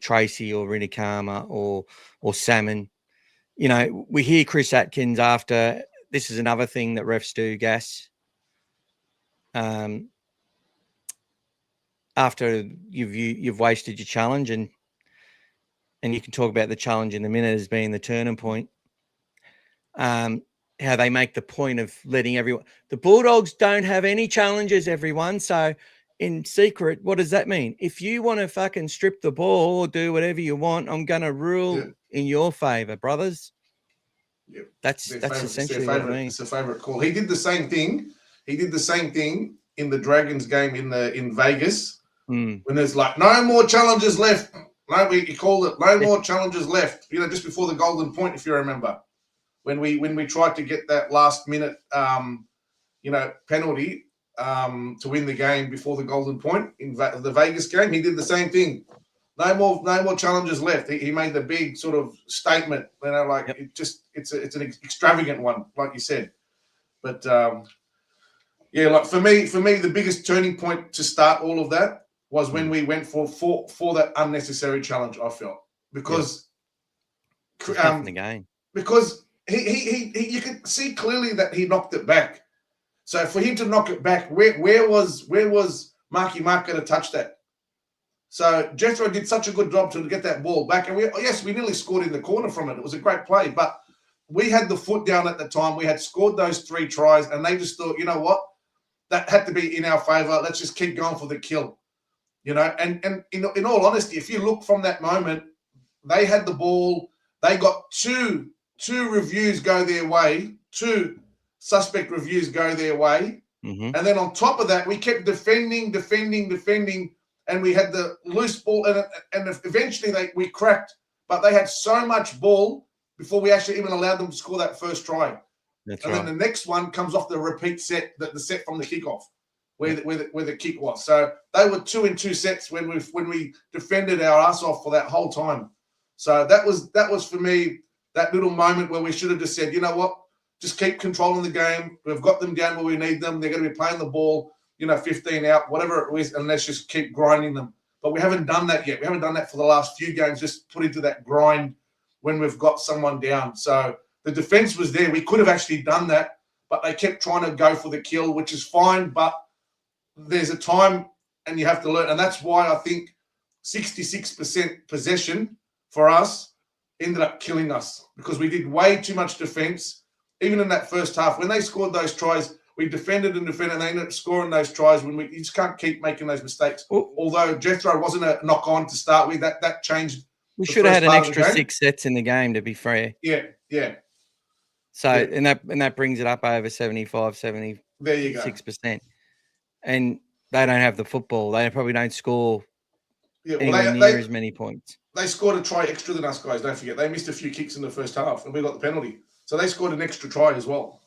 Tracy or Rinikama or Salmon. You know, we hear Chris Atkins after. This is another thing that refs do, Gas. After you've wasted your challenge, and you can talk about the challenge in a minute as being the turning point. How they make the point of letting everyone. The Bulldogs don't have any challenges, everyone. So in secret, what does that mean? If you want to fucking strip the ball or do whatever you want, I'm going to rule in your favour, brothers. Yep. That's essentially what it means. It's a favourite call. He did the same thing. In the Dragons game in Vegas when there's like no more challenges left. No, he called it no more challenges left. You know, just before the golden point, if you remember, when we tried to get that last minute, penalty to win the game before the golden point in the Vegas game, he did the same thing. No more challenges left. He made the big sort of statement, you know, like it's an extravagant one, like you said. But like for me, the biggest turning point to start all of that was when we went for that unnecessary challenge. I felt because in the game because he you could see clearly that he knocked it back. So for him to knock it back, where was Marky Mark going to touch that? So Jethro did such a good job to get that ball back. And we nearly scored in the corner from it. It was a great play. But we had the foot down at the time. We had scored those 3 tries, and they just thought, you know what? That had to be in our favour. Let's just keep going for the kill. You know, and in all honesty, if you look from that moment, they had the ball. They got two reviews go their way, 2 suspect reviews go their way. Mm-hmm. And then on top of that, we kept defending. And we had the loose ball, and eventually we cracked. But they had so much ball before we actually even allowed them to score that first try. That's right. Then the next one comes off the repeat set, the set from the kickoff, where the kick was. So they were 2 in 2 sets when we defended our ass off for that whole time. So that was for me that little moment where we should have just said, you know what, just keep controlling the game. We've got them down where we need them. They're going to be playing the ball. 15 out, whatever it is, and let's just keep grinding them. But we haven't done that yet. We haven't done that for the last few games, just put into that grind when we've got someone down. So the defense was there. We could have actually done that, but they kept trying to go for the kill, which is fine, but there's a time and you have to learn. And that's why I think 66% possession for us ended up killing us, because we did way too much defense. Even in that first half, when they scored those tries, we defended and they ended up scoring those tries when you just can't keep making those mistakes. Although Jethro wasn't a knock-on to start with, that changed. We should have had an extra 6 sets in the game, to be fair. Yeah. So, and that brings it up over 75, 76%. There you go. And they don't have the football. They probably don't score anywhere near as many points. They scored a try extra than us, guys. Don't forget. They missed a few kicks in the first half, and we got the penalty. So they scored an extra try as well.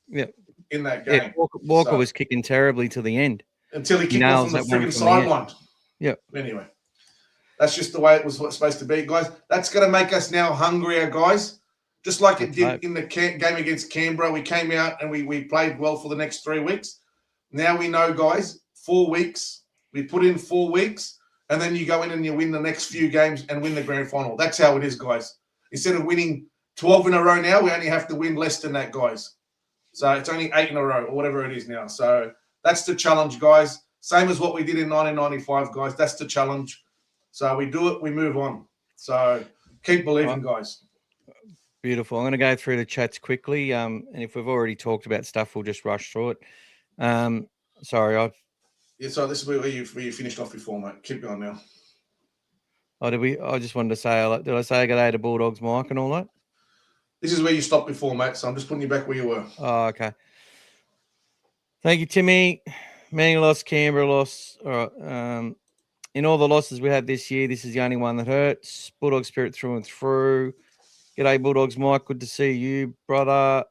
Yeah. In that game. Yeah, Walker was kicking terribly till the end. Until he kicked off from the freaking sideline. Yeah. Anyway, that's just the way it was supposed to be, guys. That's going to make us now hungrier, guys, Just like it Let's did hope. in the game against Canberra. We came out and we played well for the next 3 weeks. Now we know, guys, 4 weeks. We put in 4 weeks, and then you go in and you win the next few games and win the grand final. That's how it is, guys. Instead of winning 12 in a row now, we only have to win less than that, guys. So it's only 8 in a row or whatever it is now. So that's the challenge, guys. Same as what we did in 1995, guys. That's the challenge. So we do it, we move on. So keep believing, guys. Beautiful. I'm going to go through the chats quickly. And if we've already talked about stuff, we'll just rush through it. Sorry, Yeah, so this is where you finished off before, mate. Keep going now. I just wanted to say, did I say good day to Bulldogs, Mike, and all that? This is where you stopped before, mate. So I'm just putting you back where you were. Oh, okay. Thank you, Timmy. Manning loss, Canberra loss. All right. In all the losses we had this year, this is the only one that hurts. Bulldog spirit through and through. G'day, Bulldogs, Mike. Good to see you, brother.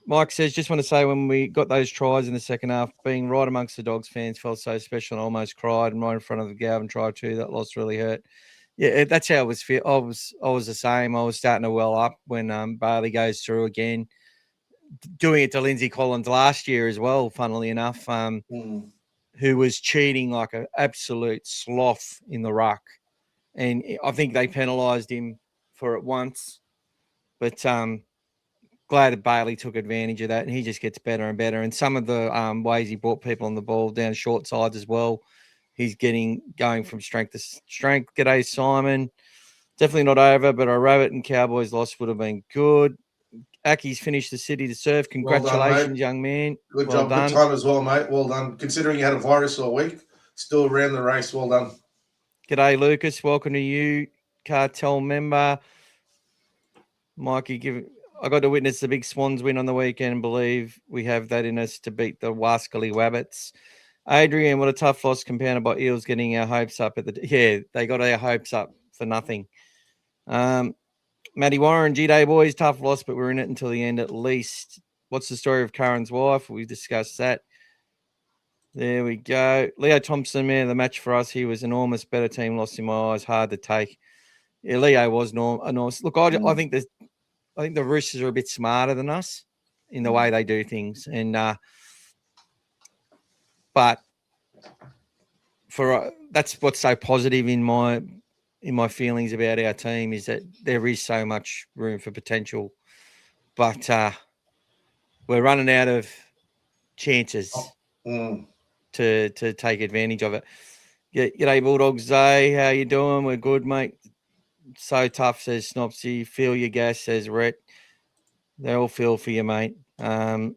Mike says, just want to say when we got those tries in the second half, being right amongst the Dogs fans felt so special and almost cried, and right in front of the Galvin try too. That loss really hurt. Yeah, that's how it was. I was the same. I was starting to well up when Bailey goes through again. Doing it to Lindsay Collins last year as well, funnily enough, who was cheating like an absolute sloth in the ruck. And I think they penalised him for it once. But glad that Bailey took advantage of that, and he just gets better and better. And some of the ways he brought people on the ball down short sides as well, he's going from strength to strength. G'day, Simon. Definitely not over, but a Rabbit and Cowboys loss would have been good. Aki's finished the city to serve. Congratulations, Well done, young man. Good Well job. done. Good time as well, mate. Well done. Considering you had a virus all week, still ran the race. Well done. G'day, Lucas. Welcome to you, cartel member. Mikey, I got to witness the big Swans win on the weekend and believe we have that in us to beat the Wascally Wabbits. Adrian, what a tough loss compounded by Eels getting our hopes up they got our hopes up for nothing. Matty Warren, G-Day boys, tough loss, but we're in it until the end at least. What's the story of Curran's wife? We discussed that. There we go. Leo Thompson, man of the match for us. He was enormous. Better team, lost in my eyes. Hard to take. Yeah, Leo was enormous. Look, I think the Roosters are a bit smarter than us in the way they do things, and but that's what's so positive in my feelings about our team is that there is so much room for potential, but we're running out of chances to take advantage of it. G'day, Bulldogs. Zay, how you doing? We're good, mate. So tough, says Snopsy. Feel your gas, says Rhett. They all feel for you, mate. G'day,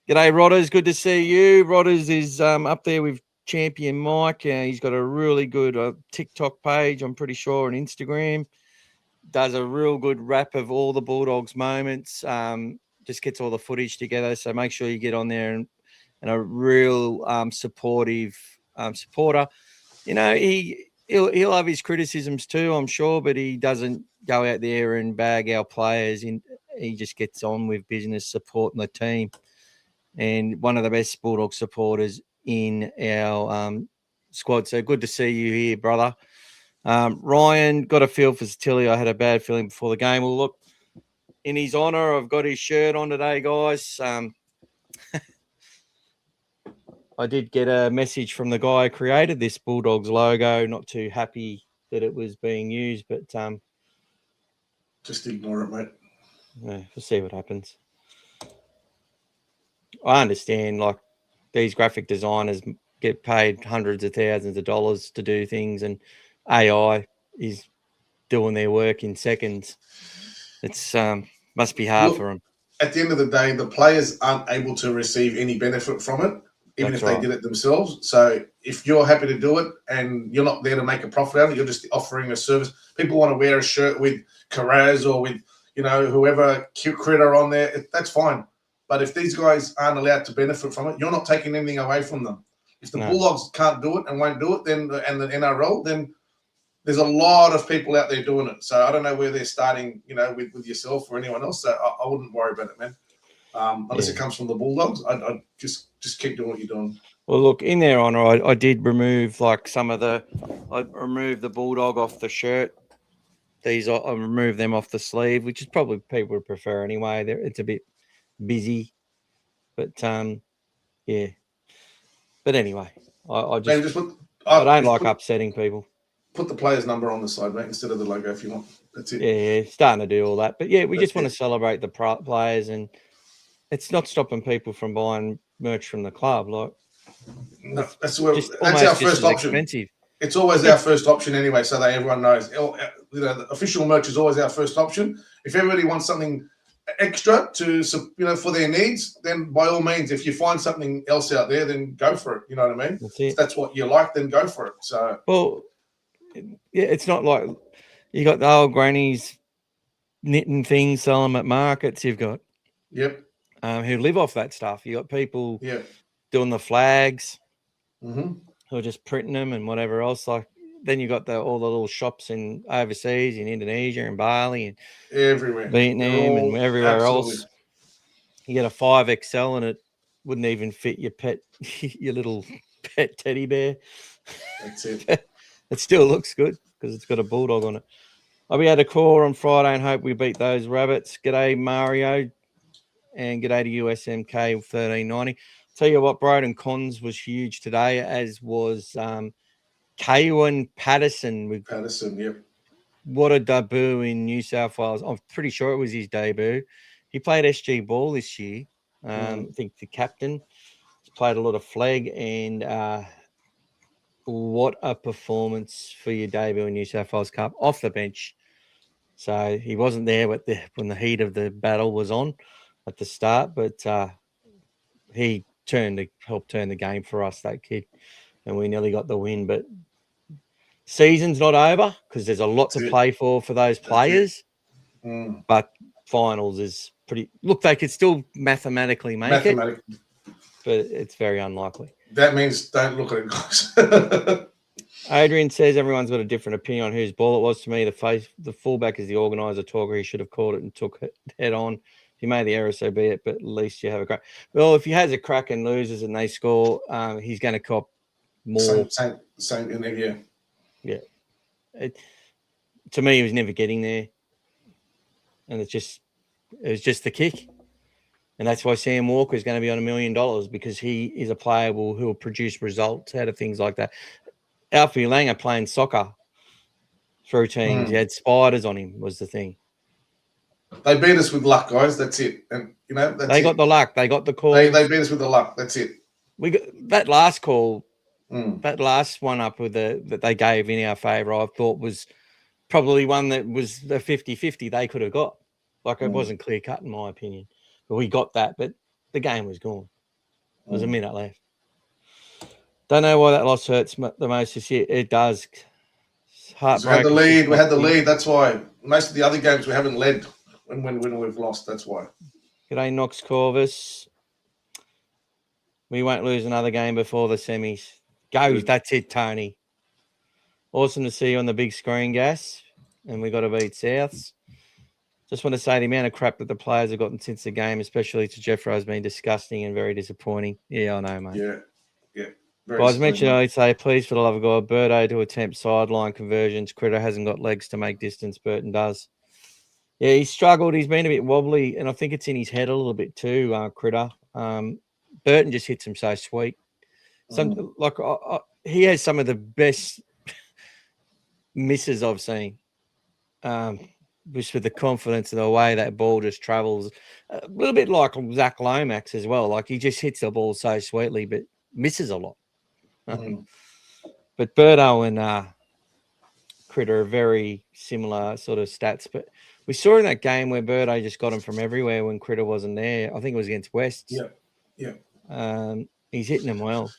Rodders. Good to see you. Rodders is up there with Champion Mike. He's got a really good TikTok page, I'm pretty sure, on Instagram. Does a real good wrap of all the Bulldogs moments. Just gets all the footage together. So make sure you get on there and a real supportive supporter. You know, he'll have his criticisms too, I'm sure, but he doesn't go out there and bag our players. He just gets on with business, supporting the team. And one of the best Bulldog supporters in our squad. So good to see you here, brother. Ryan, got a feel for Tilly. I had a bad feeling before the game. Well, look, in his honour, I've got his shirt on today, guys. I did get a message from the guy who created this Bulldogs logo. Not too happy that it was being used, but just ignore it, mate. Yeah, we'll see what happens. I understand, like, these graphic designers get paid hundreds of thousands of dollars to do things, and AI is doing their work in seconds. It's must be hard for them. At the end of the day, the players aren't able to receive any benefit from it, even if they did it themselves. So if you're happy to do it and you're not there to make a profit out of it, you're just offering a service. People want to wear a shirt with Curran or with, you know, whoever cute critter on there. That's fine. But if these guys aren't allowed to benefit from it, you're not taking anything away from them. If the Bulldogs can't do it and won't do it, then and the NRL, then there's a lot of people out there doing it. So I don't know where they're starting, you know, with yourself or anyone else. So I wouldn't worry about it, man. Unless it comes from the Bulldogs, I'd just keep doing what you're doing. Well, look, in their honour, I did remove I removed the Bulldog off the shirt these I remove them off the sleeve, which is probably people would prefer anyway. It's a bit busy, but yeah. But anyway, I Maybe just just put. I don't Just like upsetting people. put the player's number on the side, mate, instead of the logo if you want. That's it. Yeah, starting to do all that. But yeah, we That's just want it. to celebrate the players, and it's not stopping people from buying merch from the club. Like No, it's that's just our almost just first as option. expensive. It's always Yeah. our first option anyway, so that everyone knows. The official merch is always our first option. If everybody wants something extra to, for their needs, then by all means, if you find something else out there, then go for it. You know what I mean? That's it. If that's what you like, then go for it. So, Well, yeah, it's not like you got the old grannies knitting things, selling them at markets. You've got yep, who live off that stuff. You got people yeah, doing the flags, mm-hmm. who are just printing them and whatever else. Like then you got all the little shops in overseas, in Indonesia and Bali and Everywhere, Vietnam and everywhere absolutely. else. You get a 5XL and it wouldn't even fit your pet, your little pet teddy bear. That's it. It still looks good because it's got a bulldog on it. We had a call on Friday and hope we beat those rabbits. G'day, Mario. And g'day to USMK 1390. Tell you what, Broden Cons was huge today, as was Kaywan Patterson. Patterson, yep. What a debut in New South Wales. I'm pretty sure it was his debut. He played SG ball this year. I think the captain. He's played a lot of Flegg, and what a performance for your debut in New South Wales Cup off the bench. So he wasn't there when the heat of the battle was on at the start, but he helped turn the game for us, that kid, and we nearly got the win. But season's not over because there's a lot to play for those players. But finals is pretty. Look, they could still mathematically make it, but it's very unlikely. That means don't look at it, guys. Adrian says everyone's got a different opinion on whose ball it was. To me, the fullback is the organiser talker. He should have called it and took it head on. If you made the error, so be it, but at least you have a crack. Well, if he has a crack and loses and they score, he's going to cop more. Same in there, yeah. To me, he was never getting there. And it was just the kick. And that's why Sam Walker is going to be on $1 million, because he is a player who will produce results out of things like that. Alfie Langer playing soccer through teams. He had spiders on him, was the thing. They beat us with luck, guys. That's it. And they got the luck. They got the call. They beat us with the luck. That's it. We got that last call, that last one up that they gave in our favour, I thought was probably one that was the 50-50 they could have got. Like it wasn't clear cut in my opinion. But we got that, but the game was gone. There was a minute left. Don't know why that loss hurts the most this year. It does. Heartbreak. We had the lead. That's why. Most of the other games we haven't led when we've lost. That's why. G'day, Knox Corvus. We won't lose another game before the semis. Go. Good. That's it, Tony. Awesome to see you on the big screen, Gas. And we got to beat Souths. Just want to say the amount of crap that the players have gotten since the game, especially to Jeffro, has been disgusting and very disappointing. Yeah, I know, mate. Yeah. Guys, mentioned I'd say, please, for the love of God, Birdo to attempt sideline conversions. Critter hasn't got legs to make distance. Burton does. Yeah, he's struggled. He's been a bit wobbly, and I think it's in his head a little bit too, Critter. Burton just hits him so sweet. He has some of the best misses I've seen. Just with the confidence of the way that ball just travels. A little bit like Zach Lomax as well. Like he just hits the ball so sweetly, but misses a lot. But Birdo and Critter are very similar sort of stats. But we saw in that game where Birdo just got him from everywhere when Critter wasn't there. I think it was against West. Yeah. He's hitting them well.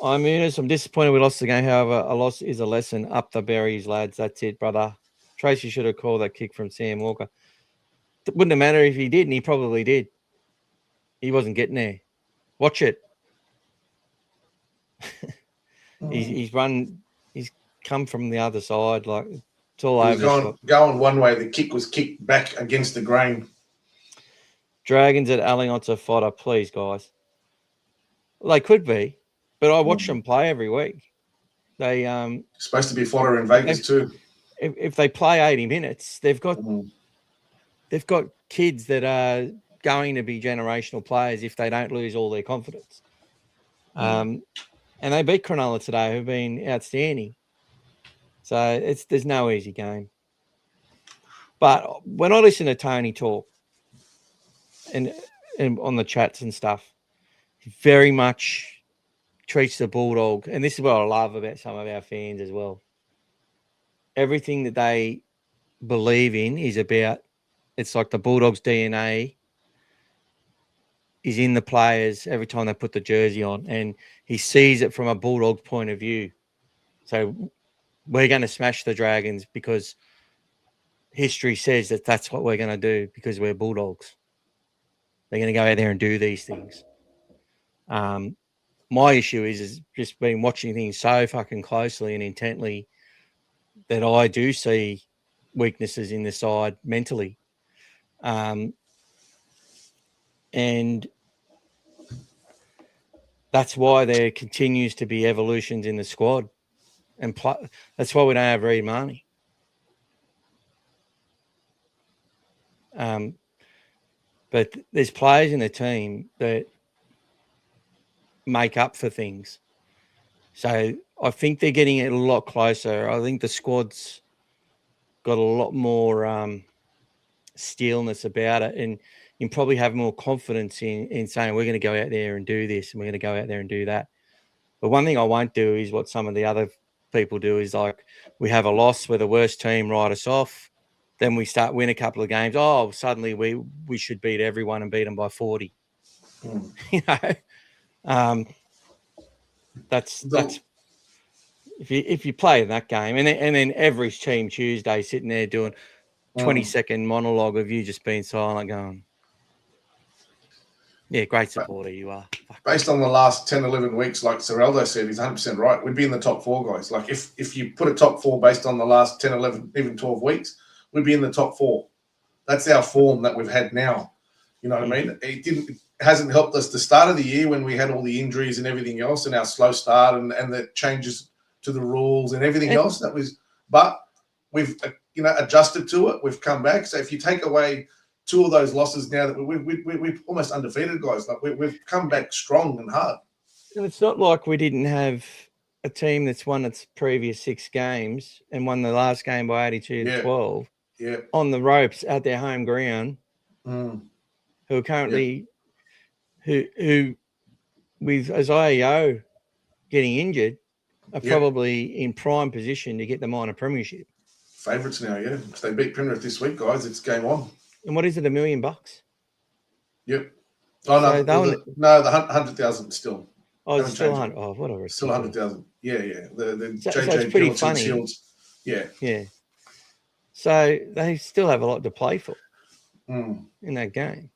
I'm disappointed we lost the game. However, a loss is a lesson. Up the berries, lads. That's it, brother. Tracy should have called that kick from Sam Walker. It wouldn't have mattered if he did, and he probably did. He wasn't getting there. Watch it. He's come from the other side. Like it's all over. Going one way. The kick was kicked back against the grain. Dragons at Allianz are fodder, please, guys. Well, they could be, but I watch them play every week. They supposed to be fodder in Vegas too. if they play 80 minutes, they've got kids that are going to be generational players if they don't lose all their confidence. And they beat Cronulla today, who've been outstanding. So there's no easy game. But when I listen to Tony talk and on the chats and stuff, he very much treats the Bulldog, and this is what I love about some of our fans as well. Everything that they believe in is about, it's like the Bulldogs DNA is in the players every time they put the jersey on, and he sees it from a Bulldogs point of view. So we're going to smash the Dragons because history says that that's what we're going to do because we're Bulldogs. They're going to go out there and do these things. My issue is just been watching things so fucking closely and intently that I do see weaknesses in the side mentally. And that's why there continues to be evolutions in the squad. And that's why we don't have Reid Marnie. But there's players in the team that make up for things. So I think they're getting it a lot closer. I think the squad's got a lot more steelness about it, and you can probably have more confidence in saying we're going to go out there and do this and we're going to go out there and do that. But one thing I won't do is what some of the other people do is like we have a loss, we're the worst team, write us off. Then we start win a couple of games. Oh, suddenly we should beat everyone and beat them by 40. You know, that's if you play in that game, and then every team Tuesday sitting there doing 20-second monologue of you just being silent, going, yeah, great supporter you are. Based on the last 10, 11 weeks, like Seraldo said, he's 100% right. We'd be in the top 4, guys. Like if you put a top 4 based on the last 10, 11, even 12 weeks, we'd be in the top 4. That's our form that we've had now. You know what I mean? It hasn't helped us the start of the year when we had all the injuries and everything else and our slow start and the changes to the rules and everything else. But we've adjusted to it. We've come back. So if you take away 2 of those losses now, that we're almost undefeated, guys. Like we've come back strong and hard. And it's not like we didn't have a team that's won its previous 6 games and won the last game by 82-12 on the ropes at their home ground, who are currently who with Isaiah getting injured are probably in prime position to get them on a premiership. Favourites now, yeah. If they beat Penrith this week, guys, it's game on. And what is it, $1 million? Yep. Oh, no, so the 100,000 still. Oh, it's still 100. Oh, whatever. Still 100,000. Yeah. The So JJ it's pretty Gillett funny. Shields. Yeah. Yeah. So they still have a lot to play for Mm. in that game.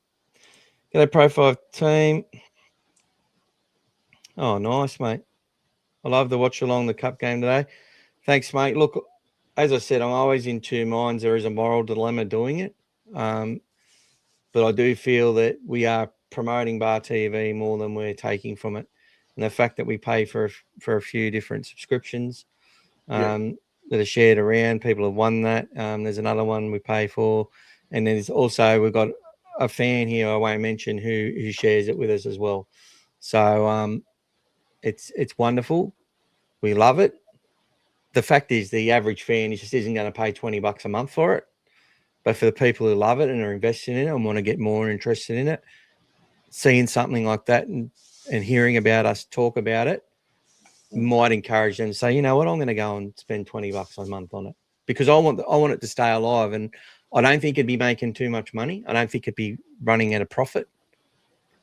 G'day, Pro 5 team. Oh, nice, mate. I love the watch along the Cup game today. Thanks, mate. Look, as I said, I'm always in 2 minds. There is a moral dilemma doing it. But I do feel that we are promoting Bar TV more than we're taking from it. And the fact that we pay for a few different subscriptions that are shared around, people have won that. There's another one we pay for. And there's also, we've got a fan here I won't mention who shares it with us as well. So it's wonderful. We love it. The fact is the average fan just isn't going to pay $20 a month for it. But for the people who love it and are invested in it and want to get more interested in it, seeing something like that and hearing about us talk about it might encourage them to say, you know what, I'm going to go and spend $20 a month on it because I want it to stay alive. And I don't think it'd be making too much money. I don't think it'd be running at a profit.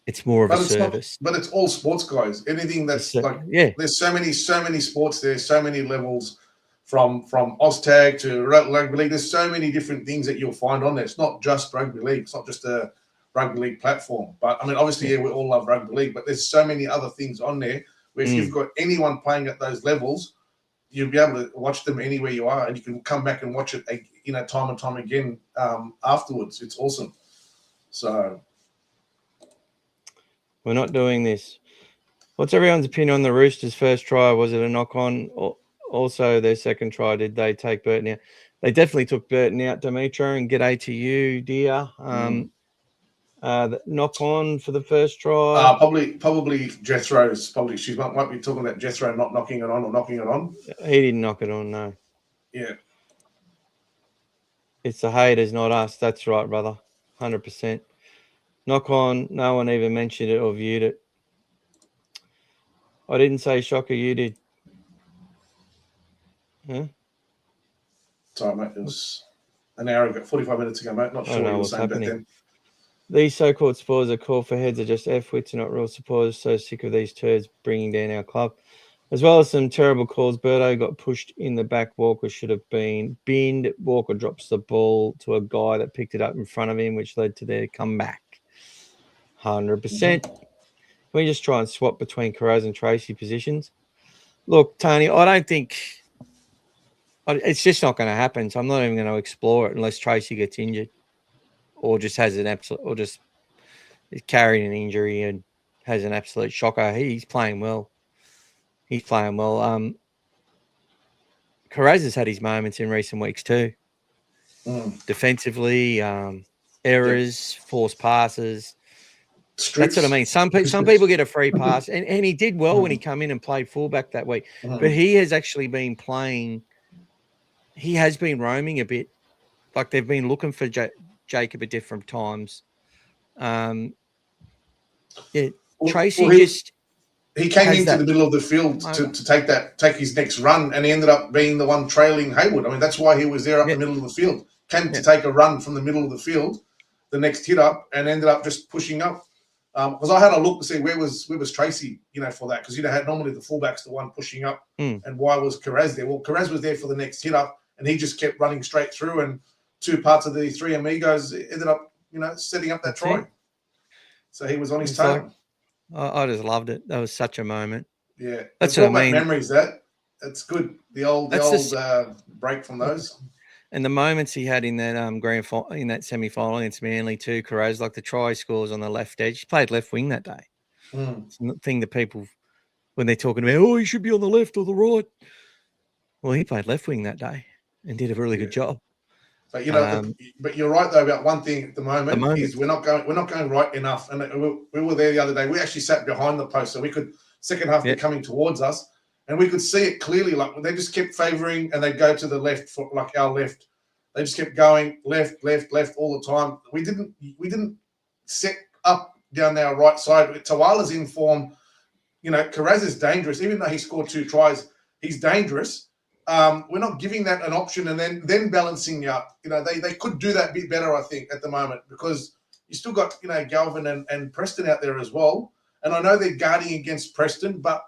It's more of a service. But it's all sports, guys. Anything that's there's so many sports there, so many levels. From Oztag to rugby league, there's so many different things that you'll find on there. It's not just rugby league. It's not just a rugby league platform. But, I mean, obviously, we all love rugby league, but there's so many other things on there where if you've got anyone playing at those levels, you'll be able to watch them anywhere you are, and you can come back and watch it, time and time again afterwards. It's awesome. So we're not doing this. What's everyone's opinion on the Roosters' first try? Was it a knock-on also their second try, did they take Burton out? They definitely took Burton out, Demetro, and g'day to you, dear. Knock on for the first try. Probably Jethro's. Probably she might be talking about Jethro not knocking it on or knocking it on. He didn't knock it on, no. Yeah. It's the haters, not us. That's right, brother. 100%. Knock on. No one even mentioned it or viewed it. I didn't say shocker. You did. Huh? Sorry, mate. It was an hour ago, 45 minutes ago, mate. Not sure what you were saying back then. These so-called supporters that call for heads are just F-wits, not real supporters. So sick of these turds bringing down our club. As well as some terrible calls. Birdo got pushed in the back. Walker should have been binned. Walker drops the ball to a guy that picked it up in front of him, which led to their comeback. 100%. Can we just try and swap between Curran and Tracy positions? Look, Tony, I don't think it's just not going to happen. So I'm not even going to explore it unless Tracy gets injured or just has an absolute, or just is carrying an injury and has an absolute shocker. He's playing well. He's playing well. Curran has had his moments in recent weeks too. Defensively, errors, forced passes. Strips. That's what I mean. Some people get a free pass, and he did well when he come in and played fullback that week. But he has actually been playing. He has been roaming a bit, like they've been looking for Jacob at different times. Tracy he came into the middle of the field to take his next run, and he ended up being the one trailing Hayward. I mean, that's why he was there up the middle of the field. Came to take a run from the middle of the field, the next hit up, and ended up just pushing up. Because I had a look to see where was Tracy, for that, because had normally the fullback's the one pushing up, and why was Curran there? Well, Curran was there for the next hit up, and he just kept running straight through, and two parts of the three amigos ended up, setting up that try. So he was on his tail. I just loved it. That was such a moment. Yeah, that's what I mean. Memories that's good. The old break from those. And the moments he had in that grand final, in that semi-final against Manly too, Curran, like the try scores on the left edge. He played left wing that day. It's the thing that people, when they're talking about, he should be on the left or the right. Well, he played left wing that day and did a really good job. But but you're right though about one thing at the moment is we're not going right enough. And we were there the other day. We actually sat behind the post, so we could second half be coming towards us. And we could see it clearly, like they just kept favouring, and they'd go to the left for like our left. They just kept going left all the time. We didn't set up down our right side. Tawala's in form. Curran is dangerous. Even though he scored 2 tries, he's dangerous. We're not giving that an option and then balancing up. They could do that a bit better, I think, at the moment, because you still got Galvin and Preston out there as well. And I know they're guarding against Preston, but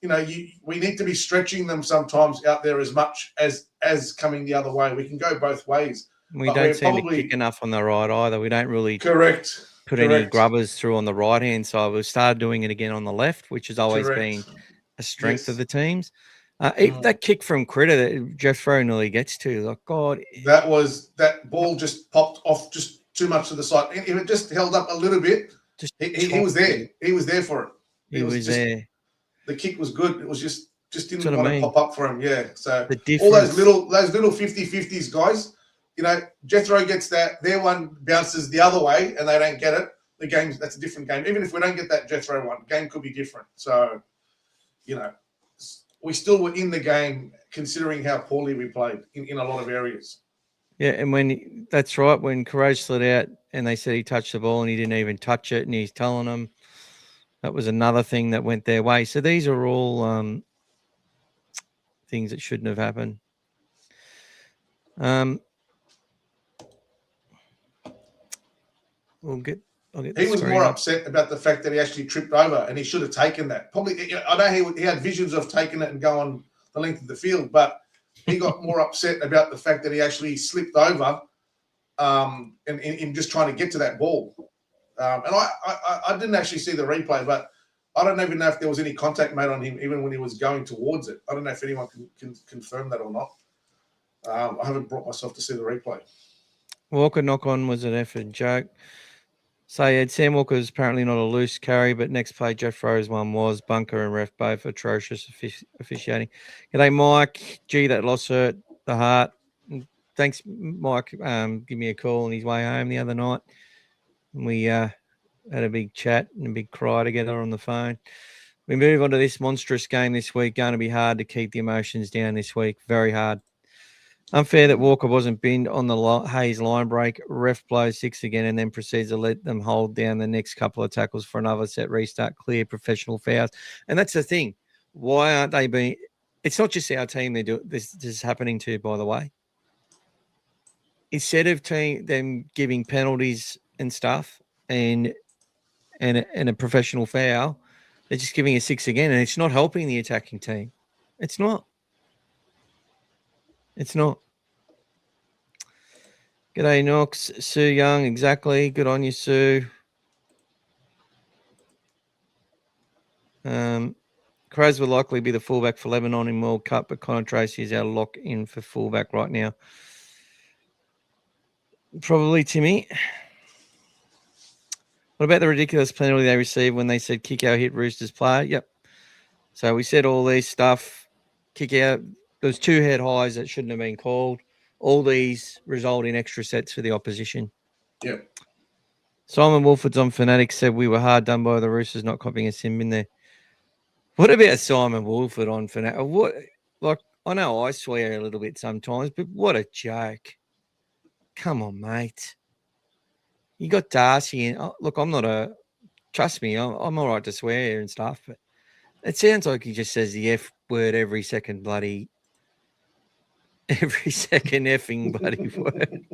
we need to be stretching them sometimes out there as much as coming the other way. We can go both ways. We don't seem to kick enough on the right either. We don't really put any grubbers through on the right-hand side. We've started doing it again on the left, which has always been a strength of the teams. That kick from Critter that Jethro nearly gets to, like, God. That ball just popped off just too much to the side. If it just held up a little bit, he was there. He was there for it. He was there. The kick was good. It was just didn't want to pop up for him. Yeah. So all those little 50-50s, guys. Jethro gets that. Their one bounces the other way, and they don't get it. That's a different game. Even if we don't get that Jethro one, game could be different. So, we still were in the game, considering how poorly we played in a lot of areas. Yeah, and that's right. When Curran slid out, and they said he touched the ball, and he didn't even touch it, and he's telling them. That was another thing that went their way. So these are all things that shouldn't have happened. I'll get he was more upset about the fact that he actually tripped over, and he should have taken that. Probably, I know he had visions of taking it and going the length of the field, but he got more upset about the fact that he actually slipped over and in just trying to get to that ball. And I didn't actually see the replay, but I don't even know if there was any contact made on him, even when he was going towards it. I don't know if anyone can confirm that or not. I haven't brought myself to see the replay. Walker knock-on was an effort joke. Sayed Sam Walker's apparently not a loose carry, but next play Jeff Rose one was. Bunker and ref both atrocious officiating. G'day, Mike. Gee, that loss hurt the heart. Thanks, Mike. Give me a call on his way home the other night. We had a big chat and a big cry together on the phone. We move on to this monstrous game this week. Going to be hard to keep the emotions down this week. Very hard. Unfair that Walker wasn't binned on the Hayes line break. Ref blows 6 again and then proceeds to let them hold down the next couple of tackles for another set restart. Clear professional fouls. And that's the thing. Why aren't they being... It's not just our team they do this is happening to, by the way. Instead of them giving penalties and stuff and a professional foul, they're just giving a 6 again, and it's not helping the attacking team. It's not. It's not. G'day, Knox. Sue Young, exactly. Good on you, Sue. Kraz will likely be the fullback for Lebanon in World Cup, but Connor Tracy is our lock in for fullback right now. Probably Timmy. What about the ridiculous penalty they received when they said kick out hit Roosters player? Yep. So we said all these stuff. Kick out. There's 2 head highs that shouldn't have been called. All these result in extra sets for the opposition. Yep. Simon Wolford's on Fanatics said we were hard done by the Roosters not copying a sim in there. What about Simon Wolford on Fanatics? What? Like, I know I swear a little bit sometimes, but what a joke. Come on, mate. You got Darcy in. Oh, look, I'm not a... Trust me, I'm all right to swear and stuff, but it sounds like he just says the F word every second bloody... Every second effing bloody word.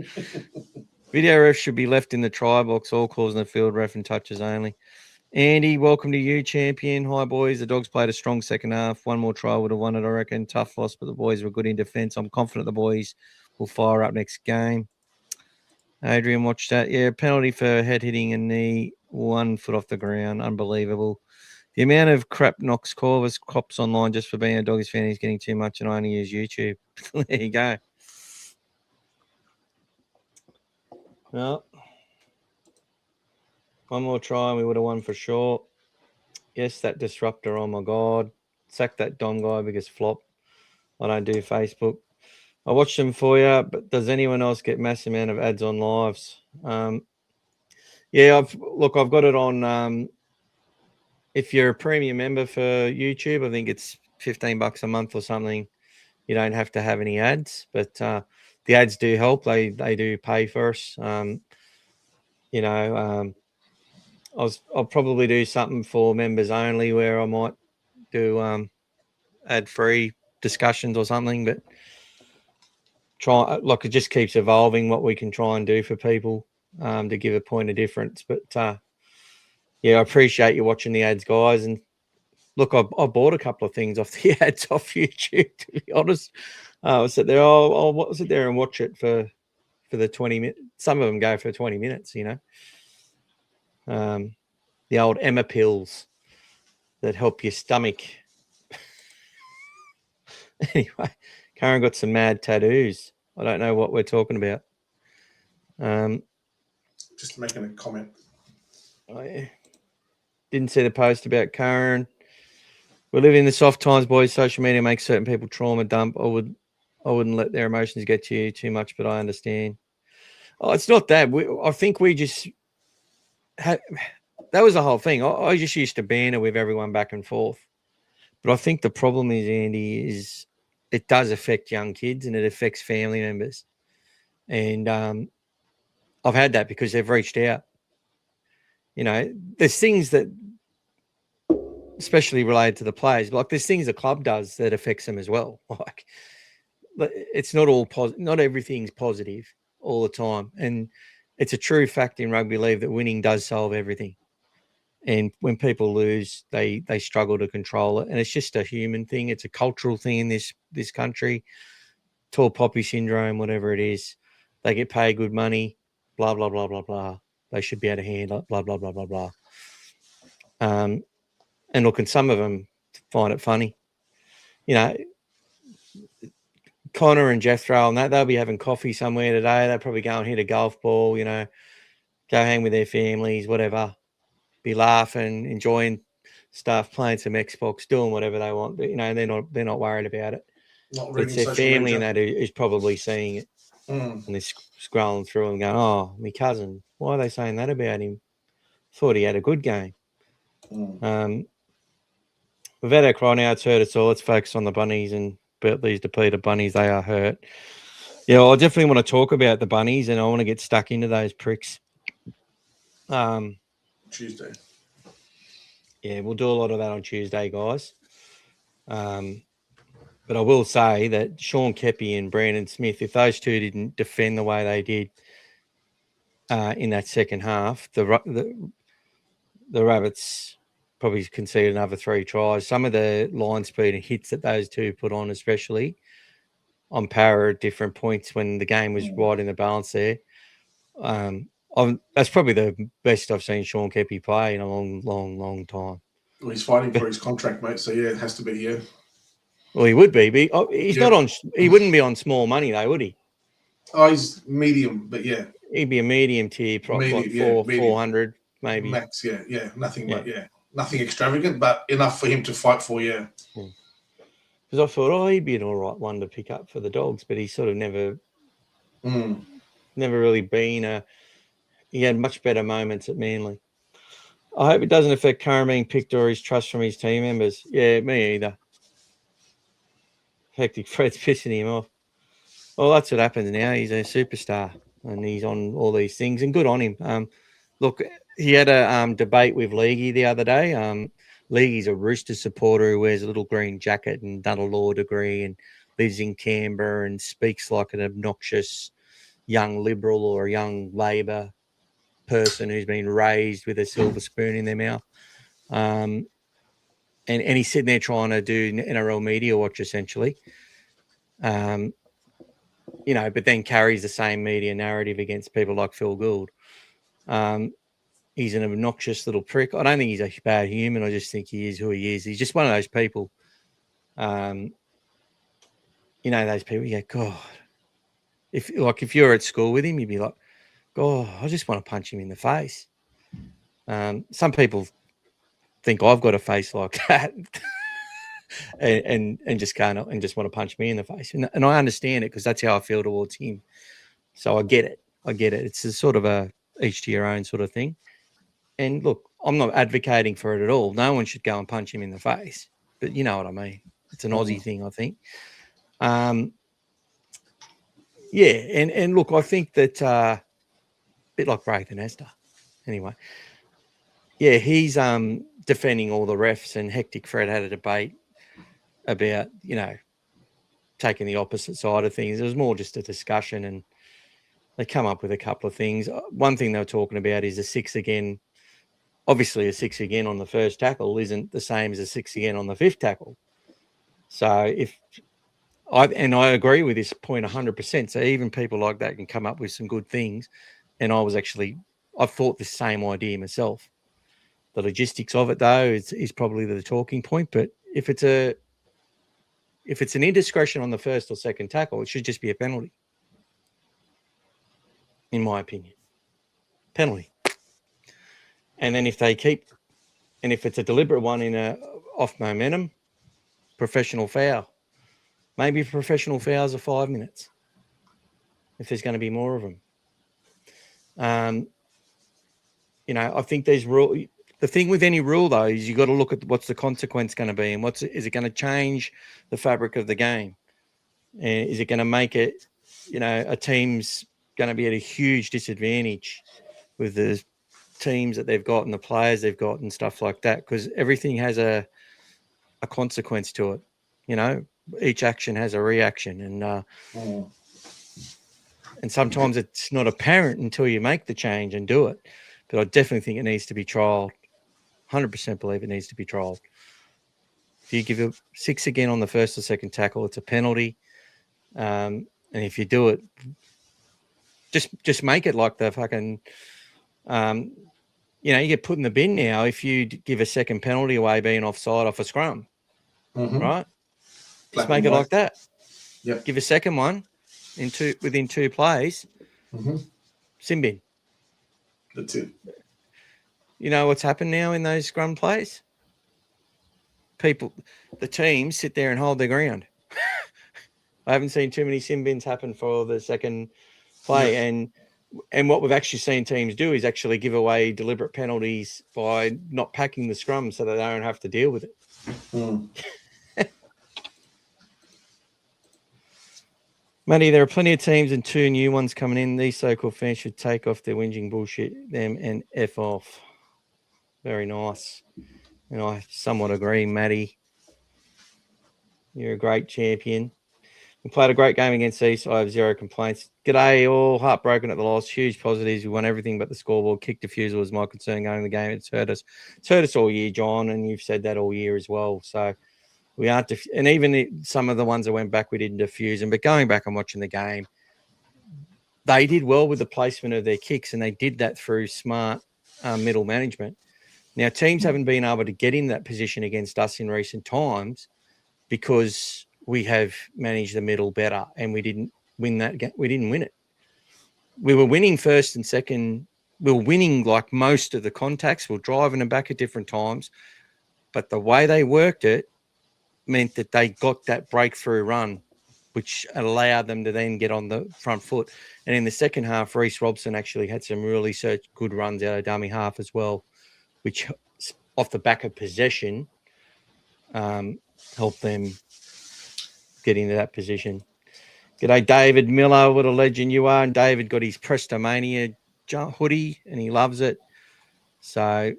Video ref should be left in the try box. All calls in the field, ref and touches only. Andy, welcome to you, champion. Hi, boys. The Dogs played a strong second half. One more try would have won it, I reckon. Tough loss, but the boys were good in defence. I'm confident the boys will fire up next game. Adrian, watch that. Yeah, penalty for head hitting a knee, 1 foot off the ground. Unbelievable. The amount of crap Knox Corvus cops online just for being a Doggies fan is getting too much, and I only use YouTube. There you go. Well, one more try and we would have won for sure. Yes, that disruptor, oh my God. Sack that Dom guy, biggest flop. I don't do Facebook. I watched them for you, but does anyone else get massive amount of ads on lives? Yeah, I've got it on... if you're a premium member for YouTube, I think it's $15 a month or something. You don't have to have any ads, but the ads do help. They do pay for us. I'll probably do something for members only where I might do ad-free discussions or something, but it just keeps evolving what we can try and do for people to give a point of difference. But yeah, I appreciate you watching the ads, guys. And look, I bought a couple of things off the ads off YouTube, to be honest. I'll sit there, I'll sit there and watch it for the 20 minutes. Some of them go for 20 minutes, you know. The old Emma pills that help your stomach. Anyway, Curran got some mad tattoos. I don't know what we're talking about. Just making a comment. Oh, yeah. Didn't see the post about Curran. We live in the soft times, boys. Social media makes certain people trauma dump. I wouldn't let their emotions get to you too much, but I understand. Oh, it's not that. I think we just had... That was the whole thing. I just used to banter with everyone back and forth. But I think the problem is, Andy, is it does affect young kids and it affects family members. And I've had that because they've reached out. You know, there's things that, especially related to the players, like there's things the club does that affects them as well. Like it's not all positive. Not everything's positive all the time. And it's a true fact in rugby league that winning does solve everything. And when people lose, they struggle to control it. And it's just a human thing. It's a cultural thing in this country. Tall poppy syndrome, whatever it is. They get paid good money, blah, blah, blah, blah, blah. They should be able to handle it, blah, blah, blah, blah, blah. And look, and some of them find it funny. You know, Connor and Jethro and that, they'll be having coffee somewhere today. They'll probably go and hit a golf ball, you know. go hang with their families, whatever, be laughing, enjoying stuff, playing some Xbox, doing whatever they want. But, they're not worried about it. Not But it's reading their social family media. and that who's probably seeing it. Mm. And they're scrolling through and going, oh, my cousin, why are they saying that about him? Thought he had a good game. Mm. We've had our cry now. It's hurt us all. Let's focus on the bunnies and these depleted bunnies. They are hurt. Yeah, I definitely want to talk about the bunnies, and I want to get stuck into those pricks. Tuesday. Yeah, we'll do a lot of that on Tuesday, guys. But I will say that Sean Kepi and Brandon Smith, if those two didn't defend the way they did in that second half, the Rabbits probably conceded another 3 tries. Some of the line speed and hits that those two put on, especially on power at different points when the game was right in the balance there. That's probably the best I've seen Sean Kepi play in a long, long, long time. Well, he's fighting for his contract, mate. So yeah, it has to be. Yeah. Well, he would be. But he's Yeah. not on. He wouldn't be on small money though, would he? Oh, he's medium, but yeah, He'd be a medium tier, probably Medium, medium. 400 maybe. max. Yeah, nothing. Yeah. But yeah, nothing extravagant, but enough for him to fight for. Yeah. Because I thought, he'd be an all right one to pick up for the Dogs, but he's sort of never really been he had much better moments at Manly. I hope it doesn't affect Curran being picked or his trust from his team members. Yeah, me either. Hectic Fred's pissing him off. Well, that's what happens now. He's a superstar and he's on all these things, and good on him. Look, he had a debate with Leggy the other day. Leggy's a Roosters supporter who wears a little green jacket and done a law degree and lives in Canberra and speaks like an obnoxious young Liberal or a young Labor person who's been raised with a silver spoon in their mouth. And he's sitting there trying to do NRL media watch, essentially. But then carries the same media narrative against people like Phil Gould. He's an obnoxious little prick. I don't think he's a bad human. I just think he is who he is. He's just one of those people. Those people, you go, God. If you're at school with him, you'd be like, God, I just want to punch him in the face. Some people think I've got a face like that. and just can't and just want to punch me in the face. And I understand it because that's how I feel towards him. So I get it. It's a sort of a each to your own sort of thing. And look, I'm not advocating for it at all. No one should go and punch him in the face. But you know what I mean. It's an Aussie thing, I think. And look, I think that a bit like Braithen Astor. Anyway. Yeah, he's defending all the refs, and Hectic Fred had a debate about, taking the opposite side of things. It was more just a discussion, and they come up with a couple of things. One thing they were talking about is a 6 again. Obviously, a 6 again on the first tackle isn't the same as a 6 again on the fifth tackle. So I agree with this point 100%. So even people like that can come up with some good things. And I've thought the same idea myself. The logistics of it, though, is probably the talking point. But if it's an indiscretion on the first or second tackle, it should just be a penalty, in my opinion. Penalty. And then if it's a deliberate one in a off momentum, professional foul. Maybe professional fouls are 5 minutes, if there's going to be more of them. I think there's rule. The thing with any rule, though, is you got to look at what's the consequence going to be, and is it going to change the fabric of the game? Is it going to make it, a team's going to be at a huge disadvantage with the teams that they've got and the players they've got and stuff like that? Because everything has a consequence to it. Each action has a reaction, and sometimes it's not apparent until you make the change and do it. But I definitely think it needs to be trialled. 100% believe it needs to be trialled. If you give a 6 again on the first or second tackle, it's a penalty. And if you do it, just make it like the fucking, you get put in the bin now if you give a second penalty away being offside off a scrum, right? Just make it like that. Yep. Give a second one within 2 plays. Sin bin. That's it. You know what's happened now in those scrum plays? The teams sit there and hold their ground. I haven't seen too many sin bins happen for the second play. Yeah. And what we've actually seen teams do is actually give away deliberate penalties by not packing the scrum so that they don't have to deal with it. Mm. Matty, there are plenty of teams and 2 new ones coming in. These so-called fans should take off their whinging bullshit, them and F off. Very nice. And I somewhat agree, Matty. You're a great champion. We played a great game against East. I have 0 complaints. G'day, all. Heartbroken at the loss. Huge positives. We won everything but the scoreboard. Kick defusal was my concern going in the game. It's hurt us. It's hurt us all year, John, and you've said that all year as well. So we aren't. And even some of the ones that went back, we didn't defuse them. But going back and watching the game, they did well with the placement of their kicks, and they did that through smart middle management. Now, teams haven't been able to get in that position against us in recent times because we have managed the middle better, and we didn't win that game. We didn't win it. We were winning first and second. We were winning like most of the contacts. We were driving them back at different times. But the way they worked it meant that they got that breakthrough run, which allowed them to then get on the front foot. And in the second half, Reece Robson actually had some really good runs out of dummy half as well, which off the back of possession helped them get into that position. G'day, David Miller. What a legend you are. And David got his Prestomania hoodie and he loves it. So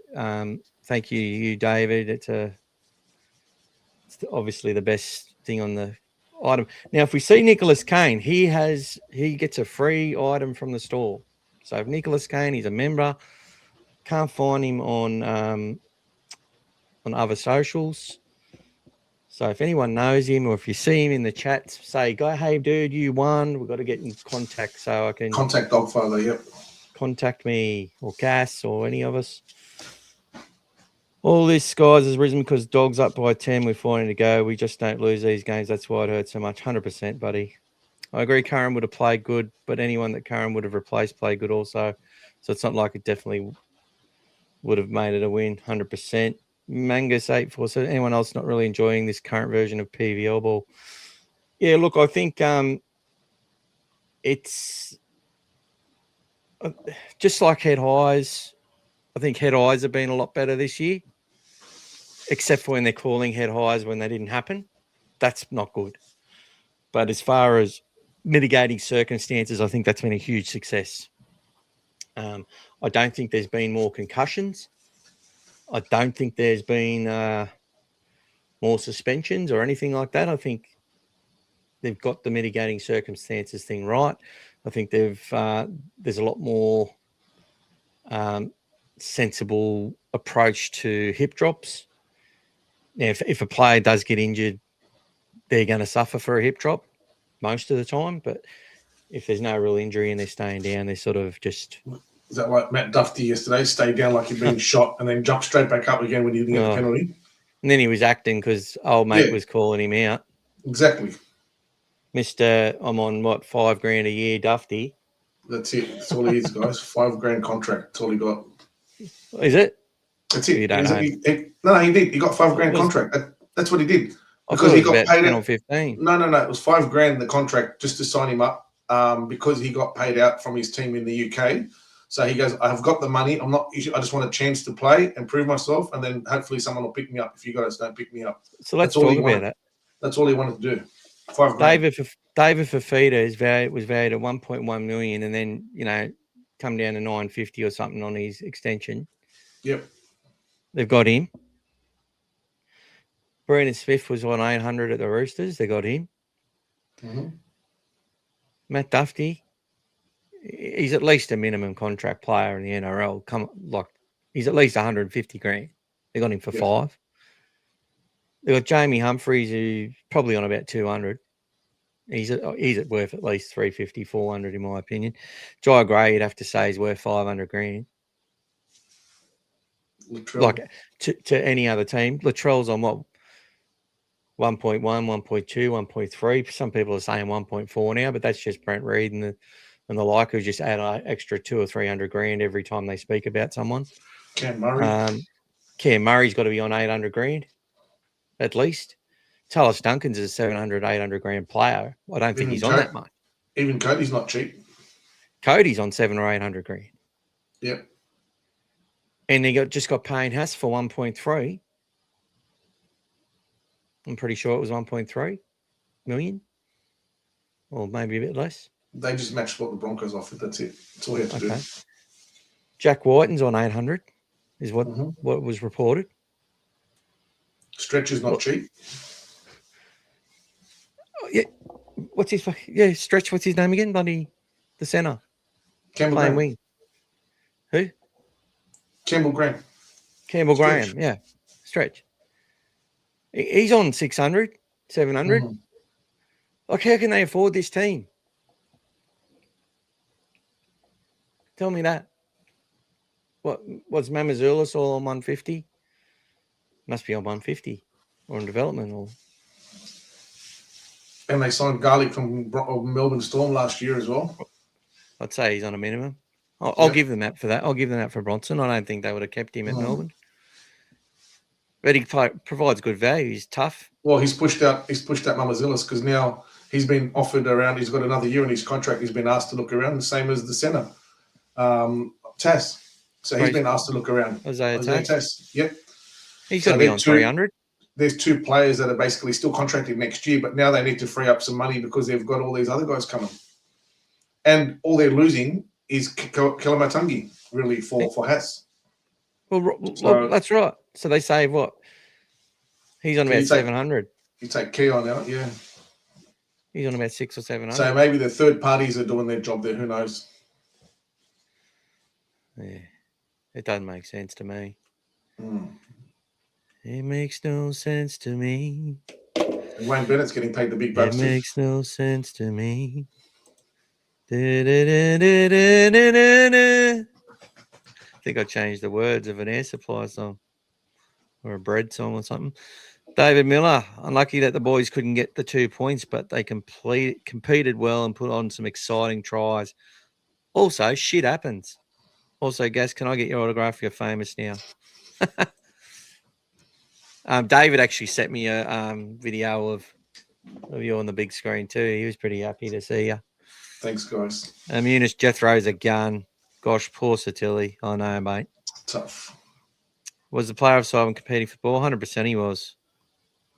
thank you, David. It's obviously the best thing on the item. Now, if we see Nicholas Kane, he gets a free item from the store. So if Nicholas Kane, he's a member. Can't find him on other socials. So if anyone knows him or if you see him in the chat, say, "Go, hey, dude, you won. We've got to get in contact so I can Contact Dogfather, yep. Contact me or Gas or any of us." All this, guys, has risen because Dogs up by 10. We're finding to go. We just don't lose these games. That's why it hurts so much. 100%, buddy. I agree Curran would have played good, but anyone that Curran would have replaced played good also. So it's not like it definitely would have made it a win. 100%. Mangus 847. Anyone else not really enjoying this current version of PVL ball? Yeah, look, I think it's just like head highs. I think head highs have been a lot better this year, except for when they're calling head highs when they didn't happen. That's not good. But as far as mitigating circumstances, I think that's been a huge success. I don't think there's been more concussions. I don't think there's been more suspensions or anything like that. I think they've got the mitigating circumstances thing right. I think there's a lot more sensible approach to hip drops. Now, if a player does get injured, they're going to suffer for a hip drop most of the time. But if there's no real injury and they're staying down, they're sort of just... Is that like Matt Duffy yesterday? Stayed down like he'd been shot and then jumped straight back up again when he didn't get the penalty. And then he was acting because old mate was calling him out. Exactly. Mr. I'm on, $5,000 a year, Duffy. That's it. That's all he is, guys. $5,000 contract. That's all he got. Is it? That's it. You don't know. He did. He got $5,000 contract. That's what he did. Because he got paid out. 15. No. It was $5,000 the contract just to sign him up because he got paid out from his team in the UK. So he goes, I've got the money. I just want a chance to play and prove myself, and then hopefully someone will pick me up if you guys don't pick me up. So let's talk about that. That's all he wanted to do. $5,000. David Fafita was valued at 1.1 million, and then come down to 950 or something on his extension. Yep. They've got him. Brendan Smith was on 800 at the Roosters. They got him. Mm-hmm. Matt Duffy. He's at least a minimum contract player in the NRL. He's at least 150 grand. They got him for 5. They got Jamie Humphries, who's probably on about 200. He's at worth at least 350, 400 in my opinion. Jai Gray, you'd have to say, is worth 500 grand. Latrell. Like to any other team. Latrell's on what? 1.1, 1.2, 1.3. Some people are saying 1.4 now, but that's just Brent Reid and and the like who just add an extra 200 or 300 grand every time they speak about someone. Cam Murray. Cam Murray's got to be on 800 grand at least. Talis Duncan's a 700, 800 grand player. I don't think he's on that much. Even Cody's not cheap. Cody's on 700 or 800 grand. Yep. And they just got Payne Haas for 1.3. I'm pretty sure it was 1.3 million, or maybe a bit less. They just matched what the Broncos offered. That's it. That's all we have to do. Jack Whiten's on 800, is what was reported. Stretch is not cheap. Yeah. What's his? Yeah, Stretch. What's his name again? Bloody the centre. Campbell Playing Graham. wing. Who? Campbell Graham. Campbell Stretch. Graham. Yeah. Stretch. He's on 600, 700. Like, how can they afford this team? Tell me that. What's Mamazoulis all on 150? Must be on 150 or in development. Or And they signed Garlic from Melbourne Storm last year as well. I'd say he's on a minimum. I'll give them that for that. I'll give them that for Bronson. I don't think they would have kept him at Melbourne. But he provides good value. He's tough. Well, he's pushed out Mamazoulis because now he's been offered around. He's got another year in his contract. He's been asked to look around, the same as the centre, Tass. So he's been asked to look around. Isaiah Tass. Yep. He's going to be on 300. There's two players that are basically still contracted next year, but now they need to free up some money because they've got all these other guys coming. And all they're losing is Kelamatungi, really, for Haas. Well, that's right. So they save what? He's on about 700. You take Keon out, yeah. He's on about 600 or 700. So maybe the third parties are doing their job there. Who knows? Yeah. It doesn't make sense to me. It makes no sense to me. And Wayne Bennett's getting paid the big bucks. It makes no sense to me. I think I changed the words of an Air Supply song or a bread song or something. David Miller, unlucky that the boys couldn't get the 2 points, but they competed well and put on some exciting tries. Also, shit happens. Also, Gas, can I get your autograph? You're famous now. David actually sent me a video of you on the big screen too. He was pretty happy to see you. Thanks, guys. Eunice Jethro's a gun. Gosh, poor Satilli. I know, mate. Tough. Was the player of side when competing for ball? 100% he was.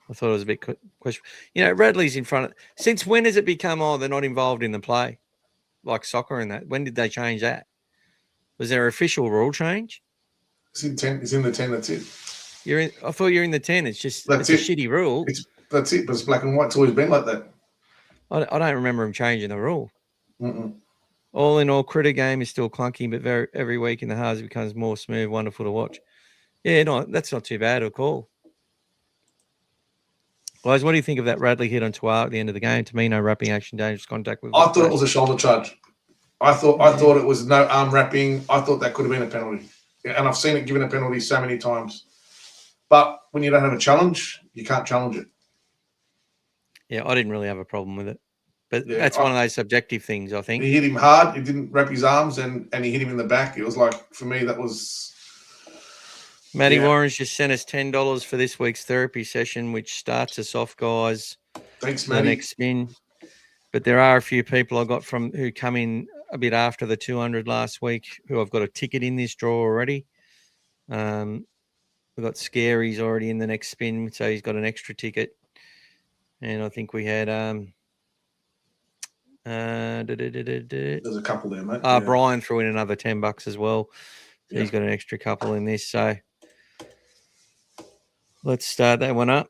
I thought it was a bit question. You know, Radley's in front of. Since when has it become, they're not involved in the play? Like soccer and that. When did they change that? Was there an official rule change? It's in 10. It's in the 10. That's it. I thought you're in the 10. It's just that's a shitty rule. That's it. But it's black and white. It's always been like that. I don't remember him changing the rule. Mm-mm. All in all, critter game is still clunky, but every week in the halves it becomes more smooth, wonderful to watch. Yeah, no, that's not too bad a call. Guys, what do you think of that Radley hit on Tuar at the end of the game? To me, no wrapping action, dangerous contact with. I thought it was a shoulder charge. I thought it was no arm wrapping. I thought that could have been a penalty. Yeah, and I've seen it given a penalty so many times. But when you don't have a challenge, you can't challenge it. Yeah, I didn't really have a problem with it. But that's one of those subjective things, I think. He hit him hard. He didn't wrap his arms and he hit him in the back. It was like, for me, that was... Matty Warren's just sent us $10 for this week's therapy session, which starts us off, guys. Thanks, Matty. The next spin. But there are a few people I got who come in a bit after the 200 last week who I've got a ticket in this draw already. We've got Scary's already in the next spin, so he's got an extra ticket. And I think we had there's a couple there, mate. Brian threw in another $10 as well. So he's got an extra couple in this. So let's start that one up.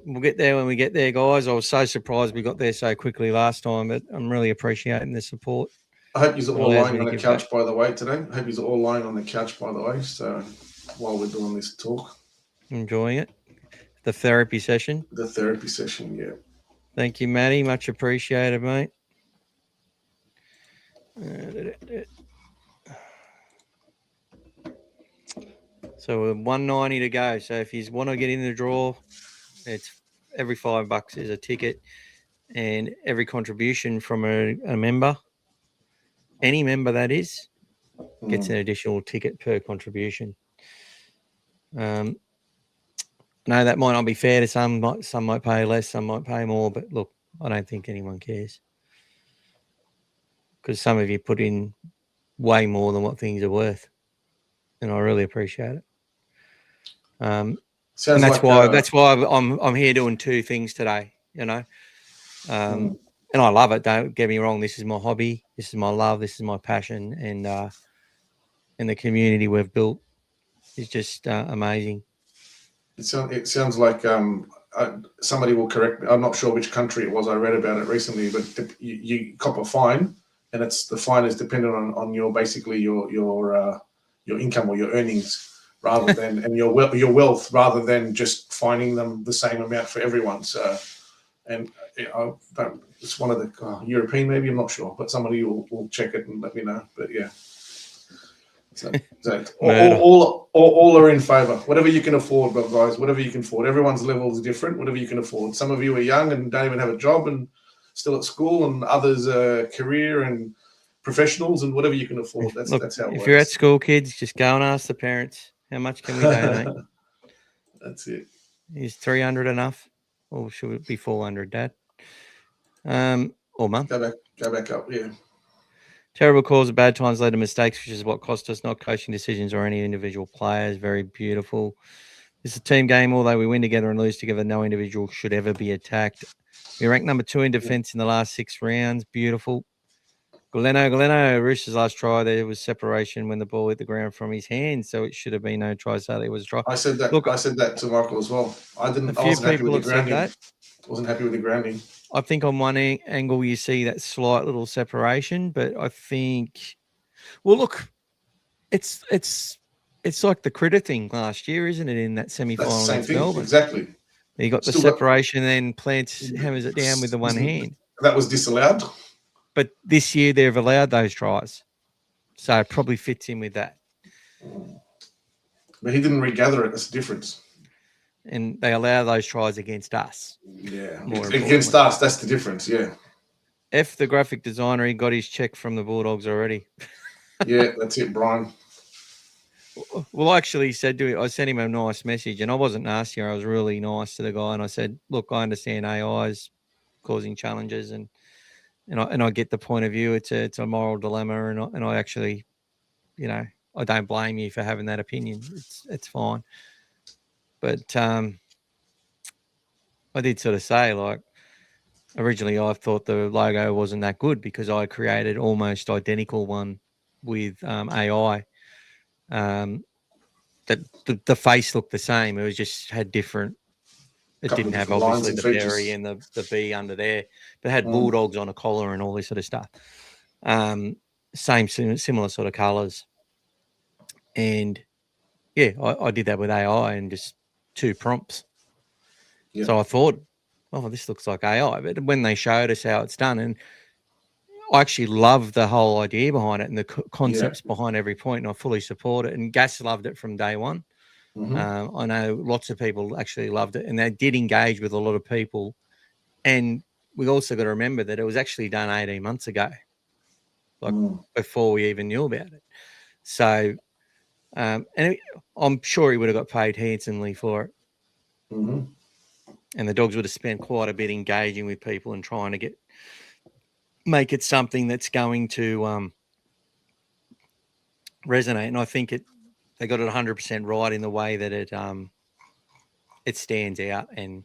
We'll get there when we get there, guys. I was so surprised we got there so quickly last time, but I'm really appreciating the support. I hope you're all lying on the couch, by the way, today. I hope you're all lying on the couch, by the way. So while we're doing this talk. Enjoying it. The therapy session. The therapy session, yeah. Thank you, Matty. Much appreciated, mate. So we're 190 to go. So if you want to get in the draw, it's every $5 is a ticket, and every contribution from a member any member that is gets Mm. an additional ticket per contribution. No, that might not be fair to some. Some might pay less, some might pay more. But look, I don't think anyone cares because some of you put in way more than what things are worth, and I really appreciate it. And Sounds that's like why I'm here doing two things today. You know, and I love it. Don't get me wrong. This is my hobby. This is my love. This is my passion, and the community we've built is just amazing. it sounds like somebody will correct me. I'm not sure which country it was. I read about it recently, but you cop a fine, and the fine is dependent on your basically your income or your earnings rather than and your wealth rather than just fining them the same amount for everyone. So, and it's one of the European, maybe I'm not sure, but somebody will check it and let me know. But yeah. So all are in favour. Whatever you can afford, but guys, whatever you can afford. Everyone's level is different. Whatever you can afford. Some of you are young and don't even have a job and still at school, and others are career and professionals, and whatever you can afford. That's how it works. If you're at school, kids, just go and ask the parents how much can we donate. That's it. Is 300 enough, or should it be 400, Dad? Or Mum? Go back up. Yeah. Terrible calls at bad times led to mistakes, which is what cost us, not coaching decisions or any individual players. Very beautiful. It's a team game. Although we win together and lose together, no individual should ever be attacked. We ranked number 2 in defence in the last 6 rounds. Beautiful. Galeno, Roosters' last try, there was separation when the ball hit the ground from his hand, so it should have been no try. So it was a try. I said that. Look, I said that to Michael as well. I wasn't happy with the grounding. Wasn't happy with the grounding. I think on one angle you see that slight little separation, but I think, well, look, it's like the Critter thing last year, isn't it? In that semi-final against Melbourne, exactly. You got the separation, then Plants hammers it down with the one hand. That was disallowed. But this year they've allowed those tries, so it probably fits in with that. But he didn't regather it. That's the difference. And they allow those tries against us. Yeah, against us. That's the difference. Yeah. F the graphic designer. He got his check from the Bulldogs already. Yeah, that's it, Brian. Well, I actually said to him, I sent him a nice message, and I wasn't nasty. I was really nice to the guy, and I said, "Look, I understand AI is causing challenges, and I get the point of view. It's a moral dilemma, and I actually, I don't blame you for having that opinion. It's fine." But I did sort of say, like, originally I thought the logo wasn't that good because I created almost identical one with AI. That the face looked the same. It was just had different. It didn't have obviously the berry and the bee under there, but it had Bulldogs on a collar and all this sort of stuff. Similar sort of colours. And yeah, I did that with AI and just 2 prompts. Yep. So I thought, oh, this looks like AI. But when they showed us how it's done, and I actually love the whole idea behind it and the concepts behind every point, and I fully support it. And Gas loved it from day one. Mm-hmm. I know lots of people actually loved it, and they did engage with a lot of people. And we also got to remember that it was actually done 18 months ago, before we even knew about it. So, and I'm sure he would have got paid handsomely for it. Mm-hmm. And the Dogs would have spent quite a bit engaging with people and trying to make it something that's going to resonate. And I think they got it 100% right in the way that it stands out and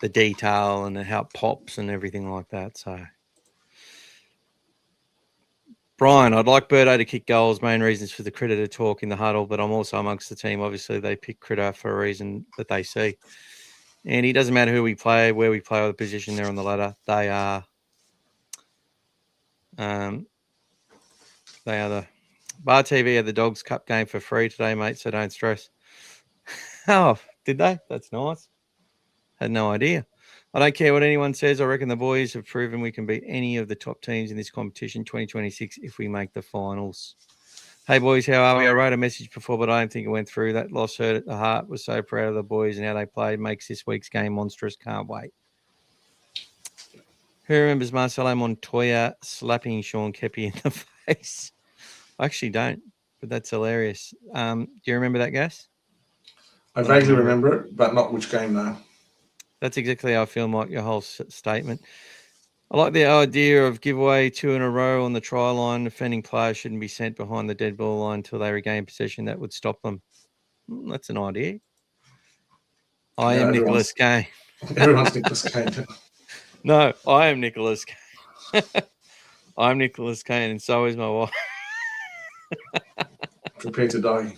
the detail and how it pops and everything like that. So, Brian, I'd like Birdo to kick goals. Main reasons for the Critter to talk in the huddle, but I'm also amongst the team. Obviously, they pick Critter for a reason that they see. And it doesn't matter who we play, where we play, or the position they're on the ladder. They are the Bar TV had the Dogs Cup game for free today, mate, so don't stress. Oh, did they? That's nice. Had no idea. I don't care what anyone says. I reckon the boys have proven we can beat any of the top teams in this competition 2026 if we make the finals. Hey, boys, how are we? I wrote a message before, but I don't think it went through. That loss hurt at the heart. Was so proud of the boys and how they played. Makes this week's game monstrous. Can't wait. Who remembers Marcelo Montoya slapping Sean Kepi in the face. I actually don't, but that's hilarious. Do you remember that, Gas? I vaguely remember it, but not which game though. That's exactly how I feel, Mike, your whole statement. I like the idea of give away 2 in a row on the try line. Defending players shouldn't be sent behind the dead ball line until they regain possession. That would stop them. That's an idea. I am Nicholas Kane. Everyone's Nicholas Kane. No, I am Nicholas Kane. I'm Nicholas Kane, and so is my wife. Prepare to die.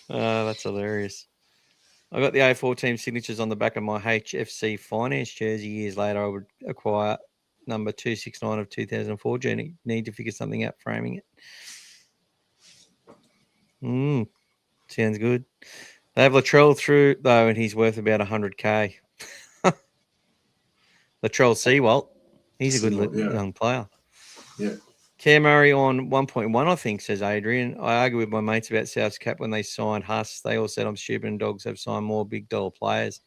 That's hilarious. I got the A4 team signatures on the back of my HFC finance jersey. Years later, I would acquire number 269 of 2004 journey. Need to figure something out framing it. Sounds good. They have Latrell through, though, and he's worth about 100K. Latrell Seawalt. He's a good young player. Yeah. Cam Murray on 1.1, I think, says Adrian. I argue with my mates about South's cap when they signed Huss. They all said I'm stupid and Dogs have signed more big dollar players.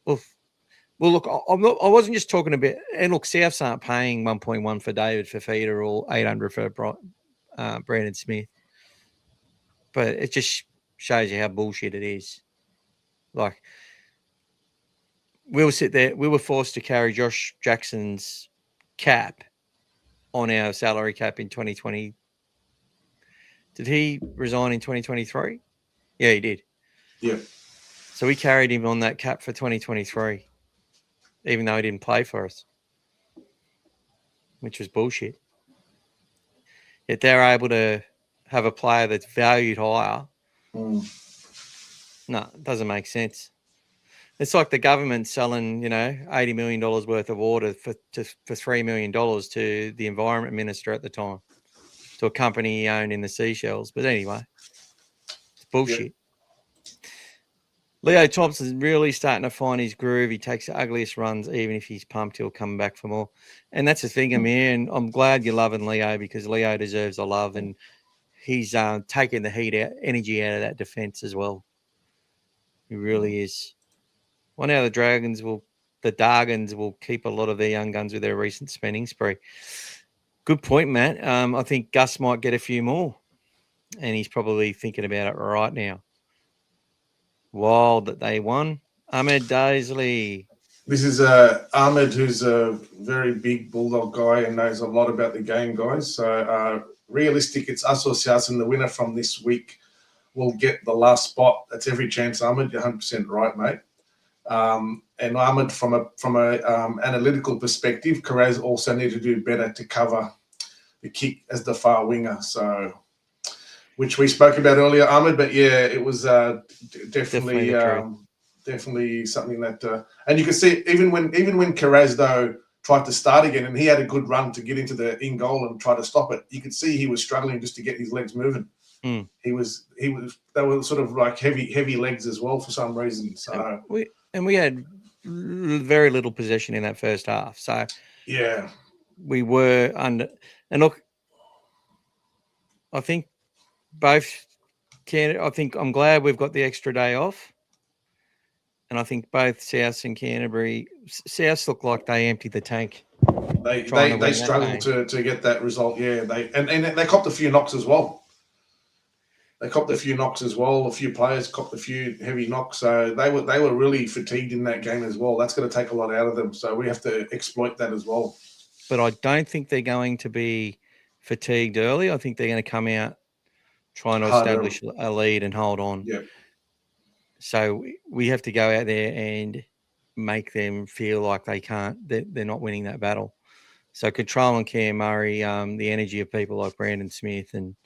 Oof. Well, look, I wasn't just talking about, and look, Souths aren't paying 1.1 for David Fafita or 800 for Brandon Smith. But it just shows you how bullshit it is. Like, we'll sit there, we were forced to carry Josh Jackson's cap on our salary cap in 2020. Did he resign in 2023? Yeah, he did. Yeah. So we carried him on that cap for 2023, even though he didn't play for us, which was bullshit. Yet they're able to have a player that's valued higher. No, it doesn't make sense. It's like the government selling, $80 million worth of water for $3 million to the environment minister at the time, to a company he owned in the Seychelles. But anyway, it's bullshit. Yeah. Leo Thompson's really starting to find his groove. He takes the ugliest runs. Even if he's pumped, he'll come back for more. And that's the thing, Amir, and I'm glad you're loving Leo because Leo deserves the love, and he's taking the energy out of that defence as well. He really is. Well, now the Dragons will keep a lot of their young guns with their recent spending spree. Good point, Matt. I think Gus might get a few more, and he's probably thinking about it right now. Wild that they won. Ahmed Daisley. This is Ahmed, who's a very big Bulldog guy and knows a lot about the game, guys. So realistic, it's us or South, and the winner from this week will get the last spot. That's every chance, Ahmed. You're 100% right, mate. And Ahmed, from a analytical perspective, Curran also need to do better to cover the kick as the far winger. So, which we spoke about earlier, Ahmed. But yeah, it was definitely something that, and you can see even when Curran though tried to start again, and he had a good run to get into the in goal and try to stop it. You could see he was struggling just to get his legs moving. They were sort of like heavy legs as well for some reason. So we had very little possession in that first half. So yeah, we were under. And look, I think I'm glad we've got the extra day off. And I think both South and Canterbury, South look like they emptied the tank. They struggled to get that result. Yeah, they copped a few knocks as well. A few players copped a few heavy knocks. So they were really fatigued in that game as well. That's going to take a lot out of them. So we have to exploit that as well. But I don't think they're going to be fatigued early. I think they're going to come out trying to establish a lead and hold on. Yeah. So we have to go out there and make them feel like they're not winning that battle. So controlling Cam Murray, the energy of people like Brandon Smith and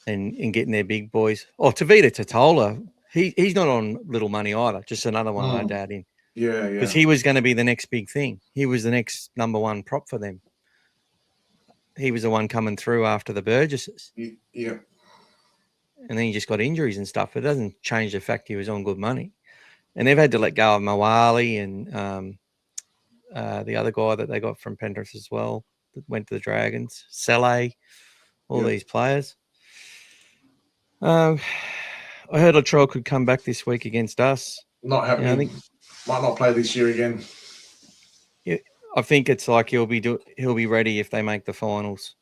getting their big boys. Oh, Tavita Totola, he's not on little money either. Just another one I doubt in. Yeah. Because he was going to be the next big thing. He was the next number one prop for them. He was the one coming through after the Burgesses. Yeah. And then he just got injuries and stuff. It doesn't change the fact he was on good money. And they've had to let go of Mawali and the other guy that they got from Penrith as well that went to the Dragons, Saleh, all these players. I heard Latrell could come back this week against us. Not happening. I think might not play this year again. Yeah, I think it's like he'll be ready if they make the finals.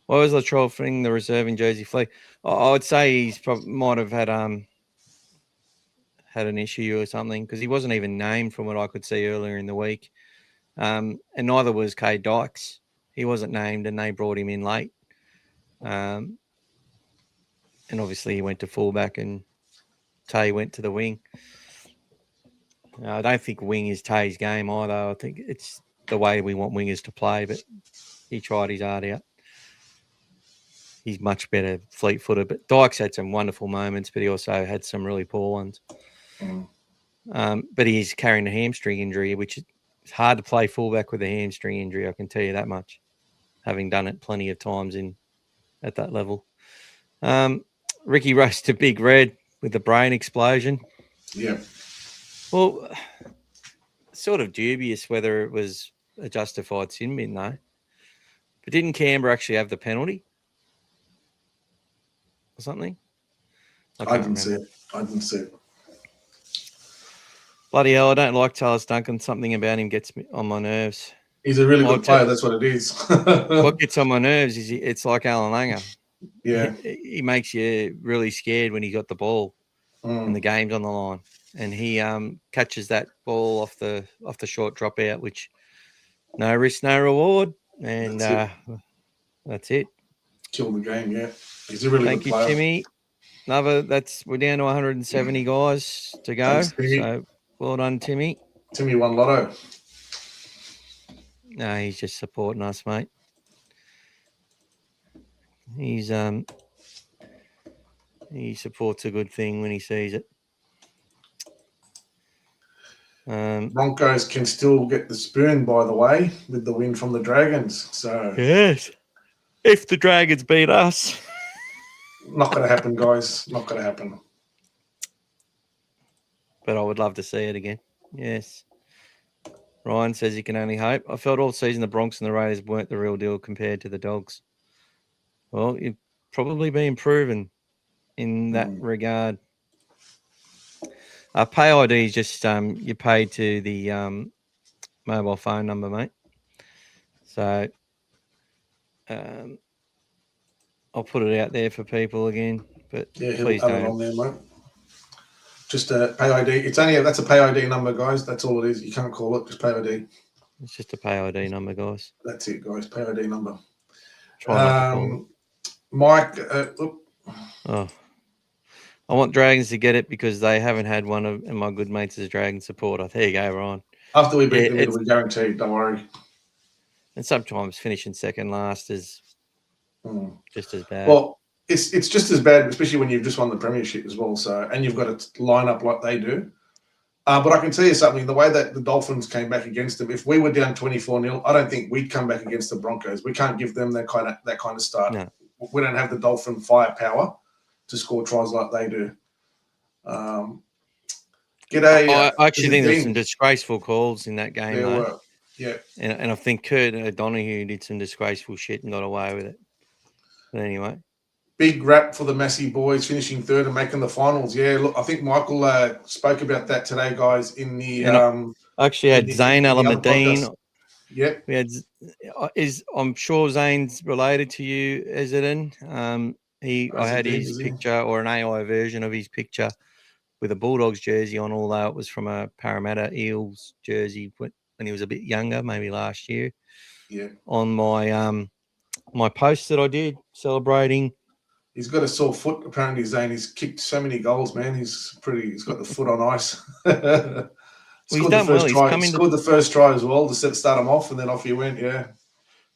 Why was Latrell Fling the reserving jersey Flegg? I would say he's might have had an issue or something because he wasn't even named from what I could see earlier in the week. And neither was Kay Dykes. He wasn't named, and they brought him in late. And obviously he went to fullback, and Tay went to the wing. I don't think wing is Tay's game either. I think it's the way we want wingers to play, but he tried his heart out. He's much better fleet-footed, but Dykes had some wonderful moments, but he also had some really poor ones. But he's carrying a hamstring injury, which is hard to play fullback with a hamstring injury. I can tell you that much, having done it plenty of times at that level. Ricky roasted Big Red with the brain explosion. Yeah. Well, sort of dubious whether it was a justified sin bin, though. But didn't Canberra actually have the penalty or something? I didn't see it. Bloody hell, I don't like Charles Duncan. Something about him gets me on my nerves. He's a really good player. That's what it is. What gets on my nerves is it's like Alan Langer. Yeah. He makes you really scared when he got the ball and the game's on the line. And he catches that ball off the short drop out, which no risk, no reward. And that's it. Kill the game, yeah. He's a really Thank good you, player. Timmy. We're down to 170 guys to go. Thanks, Timmy. So well done, Timmy. Timmy won lotto. No, he's just supporting us, mate. He supports a good thing when he sees it. Broncos can still get the spoon, by the way, with the win from the Dragons. So yes, if the Dragons beat us, not going to happen, guys. Not going to happen. But I would love to see it again. Yes. Ryan says he can only hope. I felt all season the Bronx and the Raiders weren't the real deal compared to the Dogs. Well, you've probably been proven in that regard. Pay ID is just you pay to the mobile phone number, mate. So I'll put it out there for people again, but please have don't. it on there, mate. Just a pay ID. That's a pay ID number, guys. That's all it is. You can't call it. Just pay ID. It's just a pay ID number, guys. That's it, guys. Pay ID number. Try not to call it. Mike. I want Dragons to get it because they haven't had one of my good mates as a Dragon supporter. There you go, Ryan. After we beat them, it'll be guaranteed. Don't worry. And sometimes finishing second last is just as bad. Well, it's just as bad, especially when you've just won the premiership as well. So, and you've got to line up like they do. But I can tell you something. The way that the Dolphins came back against them, if we were down 24-0, I don't think we'd come back against the Broncos. We can't give them that kind of start. No. We don't have the Dolphin firepower to score tries like they do. I actually think there's some disgraceful calls in that game. There were, yeah. And I think Kurt O'Donoghue did some disgraceful shit and got away with it. But anyway. Big rap for the Massey boys, finishing third and making the finals. Yeah, look, I think Michael spoke about that today, guys, in the... I actually had Zane Alameddine. Yep. We had... I'm sure Zane's related to you, Ezerdin. I had his picture or an AI version of his picture with a Bulldogs jersey on, although it was from a Parramatta Eels jersey when he was a bit younger, maybe last year. Yeah. On my my post that I did celebrating. He's got a sore foot, apparently, Zane. He's kicked so many goals, man. He's got the foot on ice. He's done well. He's come scored the first try as well to start him off, and then off he went, yeah.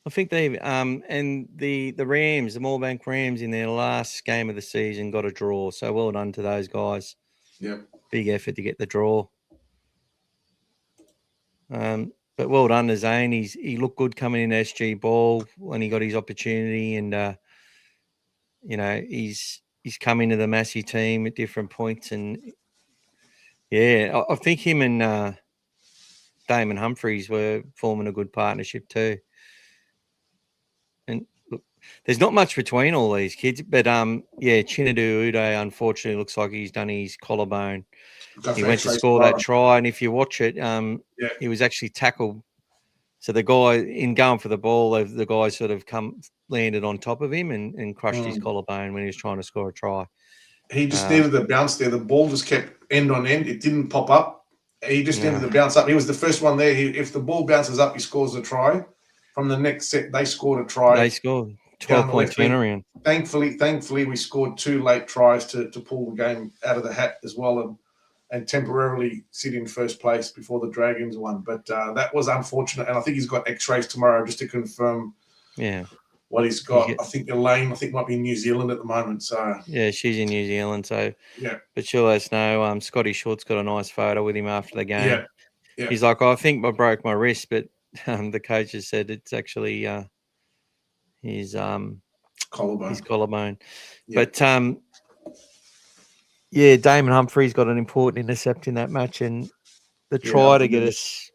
I think they've and the Rams, the Moorebank Rams, in their last game of the season got a draw. So well done to those guys. Yeah, big effort to get the draw. But well done to Zane. He looked good coming in SG ball when he got his opportunity, and he's come into the Massey team at different points, and yeah, I think him and Damon Humphreys were forming a good partnership too. And look, there's not much between all these kids, but Chinadu Uday unfortunately looks like he's done his collarbone. He went to score that try, and if you watch it, he was actually tackled. So the guy in going for the ball, the guy sort of landed on top of him and crushed his Mm. collarbone when he was trying to score a try. He just needed the bounce there. The ball just kept end on end. It didn't pop up. He just needed the bounce up. He was the first one there. If the ball bounces up, he scores a try. From the next set, they scored a try. They scored 12-point turnaround. Thankfully, we scored 2 late tries to pull the game out of the hat as well and temporarily sit in first place before the Dragons won. But that was unfortunate. And I think he's got x-rays tomorrow just to confirm what he's got. I think Elaine, might be in New Zealand at the moment. So yeah, she's in New Zealand. So yeah, but she'll let us know. Scotty Short's got a nice photo with him after the game. Yeah. He's like, I think I broke my wrist, but the coaches said it's actually his collarbone. Yeah. But Damon Humphrey's got an important intercept in that match, and the try to get us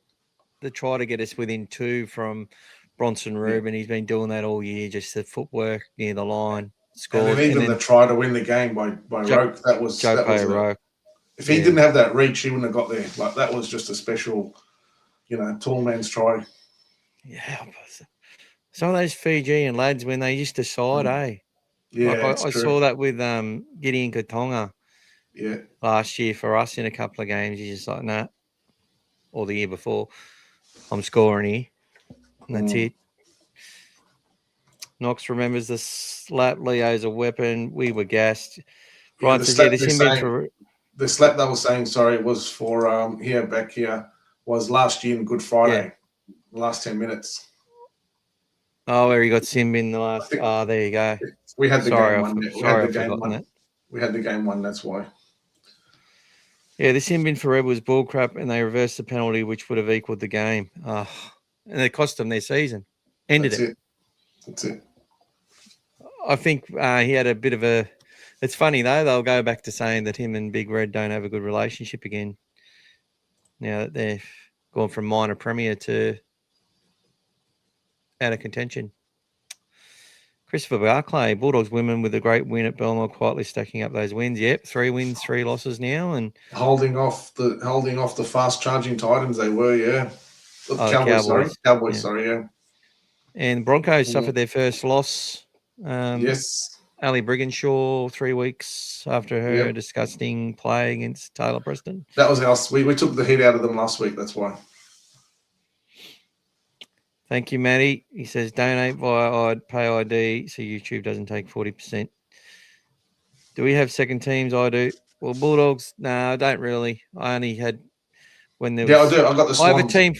within 2 from Bronson Rubin. He's been doing that all year, just the footwork near the line. Scored, and then the try to win the game by Roke. That was Roke. If he didn't have that reach, he wouldn't have got there. Like that was just a special, tall man's try. Yeah, some of those Fijian lads when they just decide, Yeah, I saw that with Gideon Katonga. Yeah. Last year for us in a couple of games, he's just like, nah. Or the year before, I'm scoring here. And that's it. Knox remembers the slap Leo's a weapon. We were gassed. Brian says, the slap they were saying, was for back here was last year in Good Friday, the last 10 minutes. Oh, where he got Sim in the last. There you go. We had the game one. We had the game one. That's why. Yeah, the sin bin for Red was bullcrap, and they reversed the penalty, which would have equalled the game. And it cost them their season. That's it. I think he had a bit of a. It's funny though; they'll go back to saying that him and Big Red don't have a good relationship again. Now that they've gone from minor premier to out of contention. Christopher Barclay, Bulldogs women with a great win at Belmore, quietly stacking up those wins. Yep, 3 wins, 3 losses now, and holding off the fast charging Titans. They were, Cowboys. Sorry. And Broncos suffered their first loss. Yes. Ali Brigginshaw, 3 weeks after her disgusting play against Taylor Preston. That was us. We took the heat out of them last week. That's why. Thank you, Matty. He says, donate via Pay ID so YouTube doesn't take 40%. Do we have second teams? I do. Well, Bulldogs, no, I don't really. I only had when there was... Yeah, I do. I got the Swans. I have a team.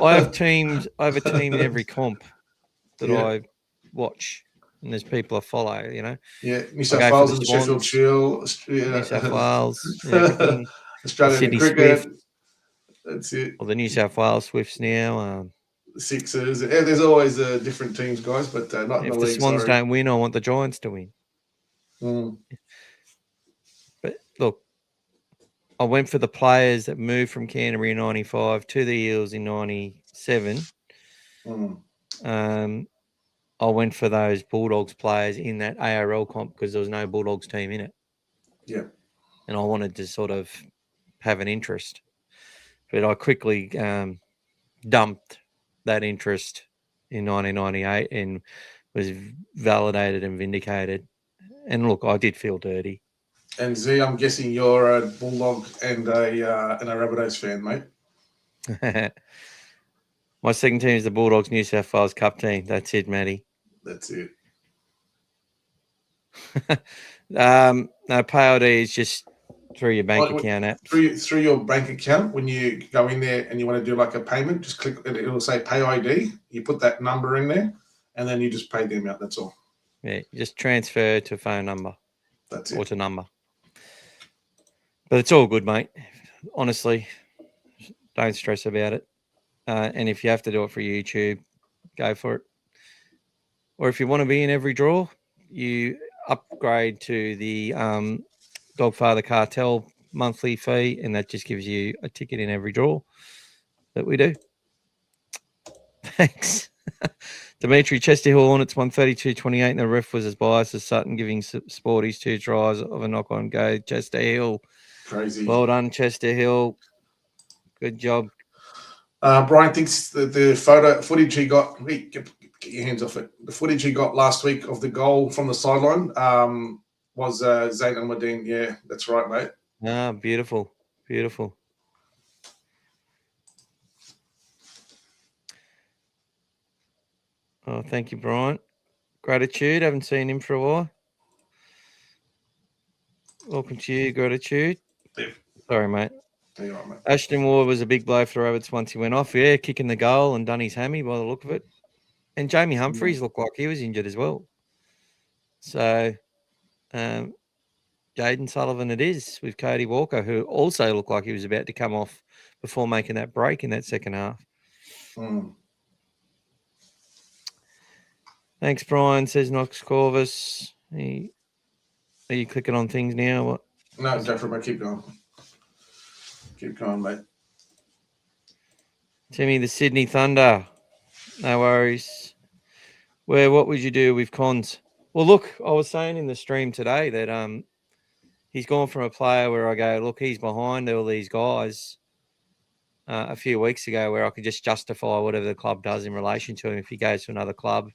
I have teams. I have a team in every comp that I watch, and there's people I follow, Yeah, New South Wales and Sheffield Shield. New South Wales. Everything. Australian cricket. That's it. Well, the New South Wales Swifts now. The Sixers. Yeah, there's always different teams, guys, but not in the league. If the Swans don't win, I want the Giants to win. But look, I went for the players that moved from Canterbury in 95 to the Eels in 97. I went for those Bulldogs players in that ARL comp because there was no Bulldogs team in it. Yeah. And I wanted to sort of have an interest. But I quickly dumped that interest in 1998 and was validated and vindicated. And look, I did feel dirty. And Z, I'm guessing you're a Bulldog and a Rabbitohs fan, mate. My second team is the Bulldogs New South Wales Cup team. That's it, Matty. That's it. No, PayID is just through your bank account app. Through your bank account, when you go in there and you want to do like a payment, just click it. It'll say PayID. You put that number in there, and then you just pay them out. That's all. Yeah, just transfer to phone number. That's it. Or to number. But it's all good, mate. Honestly, don't stress about it. And if you have to do it for YouTube, go for it. Or if you want to be in every draw, you upgrade to the Dogfather Cartel monthly fee, and that just gives you a ticket in every draw that we do. Thanks. Dimitri, Chester Hill Hornets 132-28, and the ref was as biased as Sutton, giving Sporties 2 tries of a knock-on go. Chester Hill. Crazy. Well done, Chester Hill. Good job. Brian thinks that the footage he got, get your hands off it. The footage he got last week of the goal from the sideline was Zayn Al-Madin. Yeah, that's right, mate. Ah, beautiful. Beautiful. Oh, thank you, Brian. Gratitude. Haven't seen him for a while. Welcome to you, Gratitude. Yeah. Sorry, mate. You're right, mate. Ashton Ward was a big blow for the Rabbits once he went off. Yeah, kicking the goal and done his hammy by the look of it. And Jamie Humphries looked like he was injured as well. So, Jaden Sullivan it is with Cody Walker, who also looked like he was about to come off before making that break in that second half. Mm. Thanks, Brian, says Knox Corvus. Are you clicking on things now? What? No, go for it, mate. Keep going. Keep going, mate. Timmy, the Sydney Thunder. No worries. What would you do with Cons? Well, look, I was saying in the stream today that he's gone from a player where I go, look, he's behind all these guys a few weeks ago where I could just justify whatever the club does in relation to him if he goes to another club.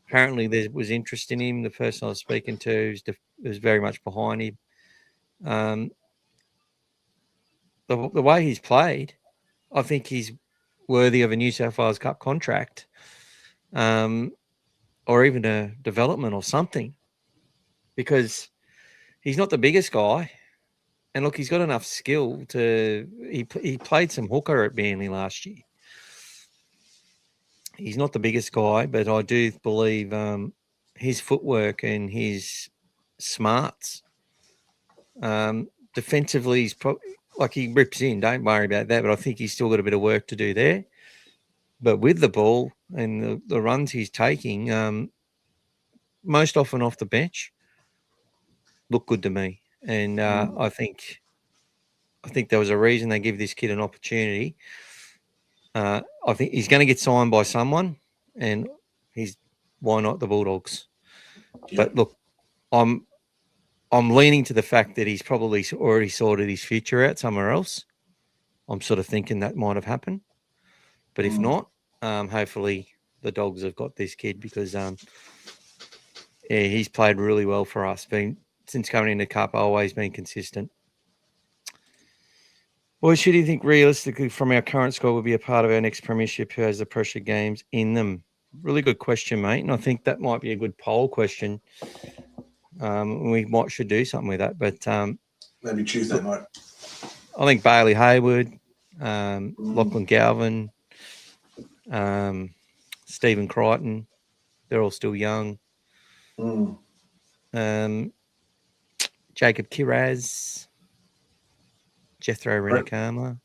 Apparently there was interest in him. The person I was speaking to was very much behind him. The way he's played, I think he's worthy of a New South Wales Cup contract or even a development or something, because he's not the biggest guy. And look, he's got enough skill to – he played some hooker at Manly last year. He's not the biggest guy, but I do believe his footwork and his smarts defensively, he's like he rips in. Don't worry about that. But I think he's still got a bit of work to do there. But with the ball and the runs he's taking, most often off the bench, look good to me. And I think there was a reason they give this kid an opportunity. I think he's going to get signed by someone, and why not the Bulldogs? Yep. But look, I'm leaning to the fact that he's probably already sorted his future out somewhere else. I'm sort of thinking that might have happened, but if not, hopefully the Dogs have got this kid because he's played really well for us. Since coming into Cup, always been consistent. What should you think realistically from our current squad will be a part of our next premiership who has the pressure games in them? Really good question, mate. And I think that might be a good poll question. We should do something with that. But maybe Tuesday night. I think Bailey Hayward, Lachlan Galvin, Stephen Crichton, they're all still young. Jacob Kiraz. Jethro Renakama.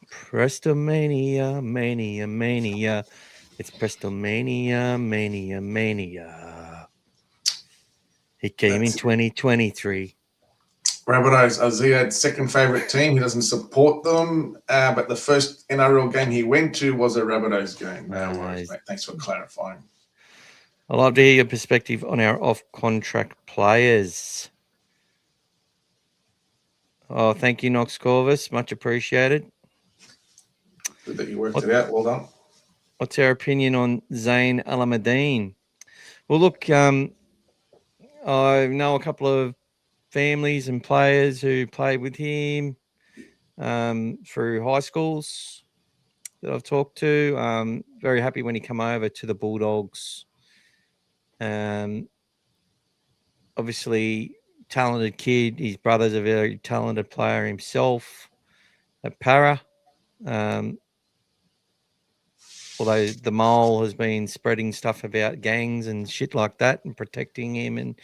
Prestomania, mania. It's Prestomania, mania. He came in 2023. Rabbitohs are Ziad's second favourite team. He doesn't support them, but the first NRL game he went to was a Rabbitohs game. No worries, mate. Thanks for clarifying. I'd love to hear your perspective on our off-contract players. Oh, thank you, Knox Corvus. Much appreciated. Good that you worked it out. Well done. What's our opinion on Zayn Al-Madin? Well, look, I know a couple of families and players who played with him through high schools that I've talked to. Very happy when he came over to the Bulldogs. Obviously, talented kid. His brother's a very talented player himself at Para. Although the mole has been spreading stuff about gangs and shit like that and protecting him and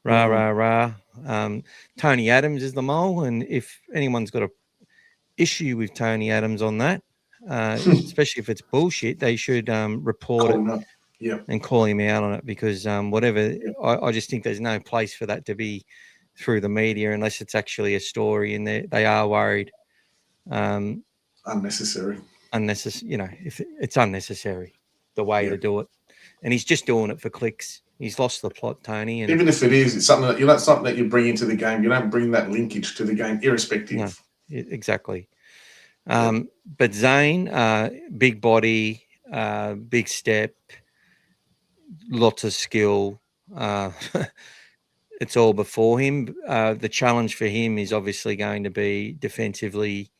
rah. Tony Adams is the mole. And if anyone's got an issue with Tony Adams on that, especially if it's bullshit, they should report it and call him out on it because I just think there's no place for that to be through the media unless it's actually a story and they are worried. Unnecessary. If it's unnecessary, the way to do it. And he's just doing it for clicks. He's lost the plot, Tony. And even if it is, it's something that you bring into the game. You don't bring that linkage to the game, irrespective. No, exactly. But Zayn, big body, big step, lots of skill. It's all before him. The challenge for him is obviously going to be defensively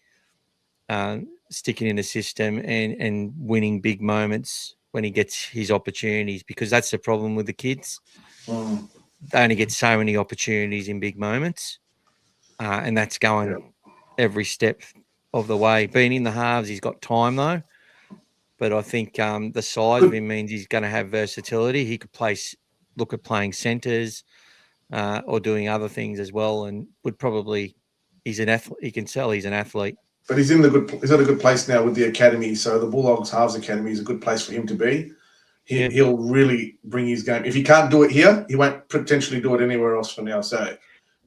sticking in the system and winning big moments when he gets his opportunities, because that's the problem with the kids. They only get so many opportunities in big moments, and that's going every step of the way. Being in the halves, he's got time though. But I think the size of him means he's going to have versatility. He could look at playing centres or doing other things as well, and would probably. He's an athlete. He can tell he's an athlete. But he's at a good place now with the academy. So the Bulldogs Halves Academy is a good place for him to be. He'll really bring his game. If he can't do it here, he won't potentially do it anywhere else for now. So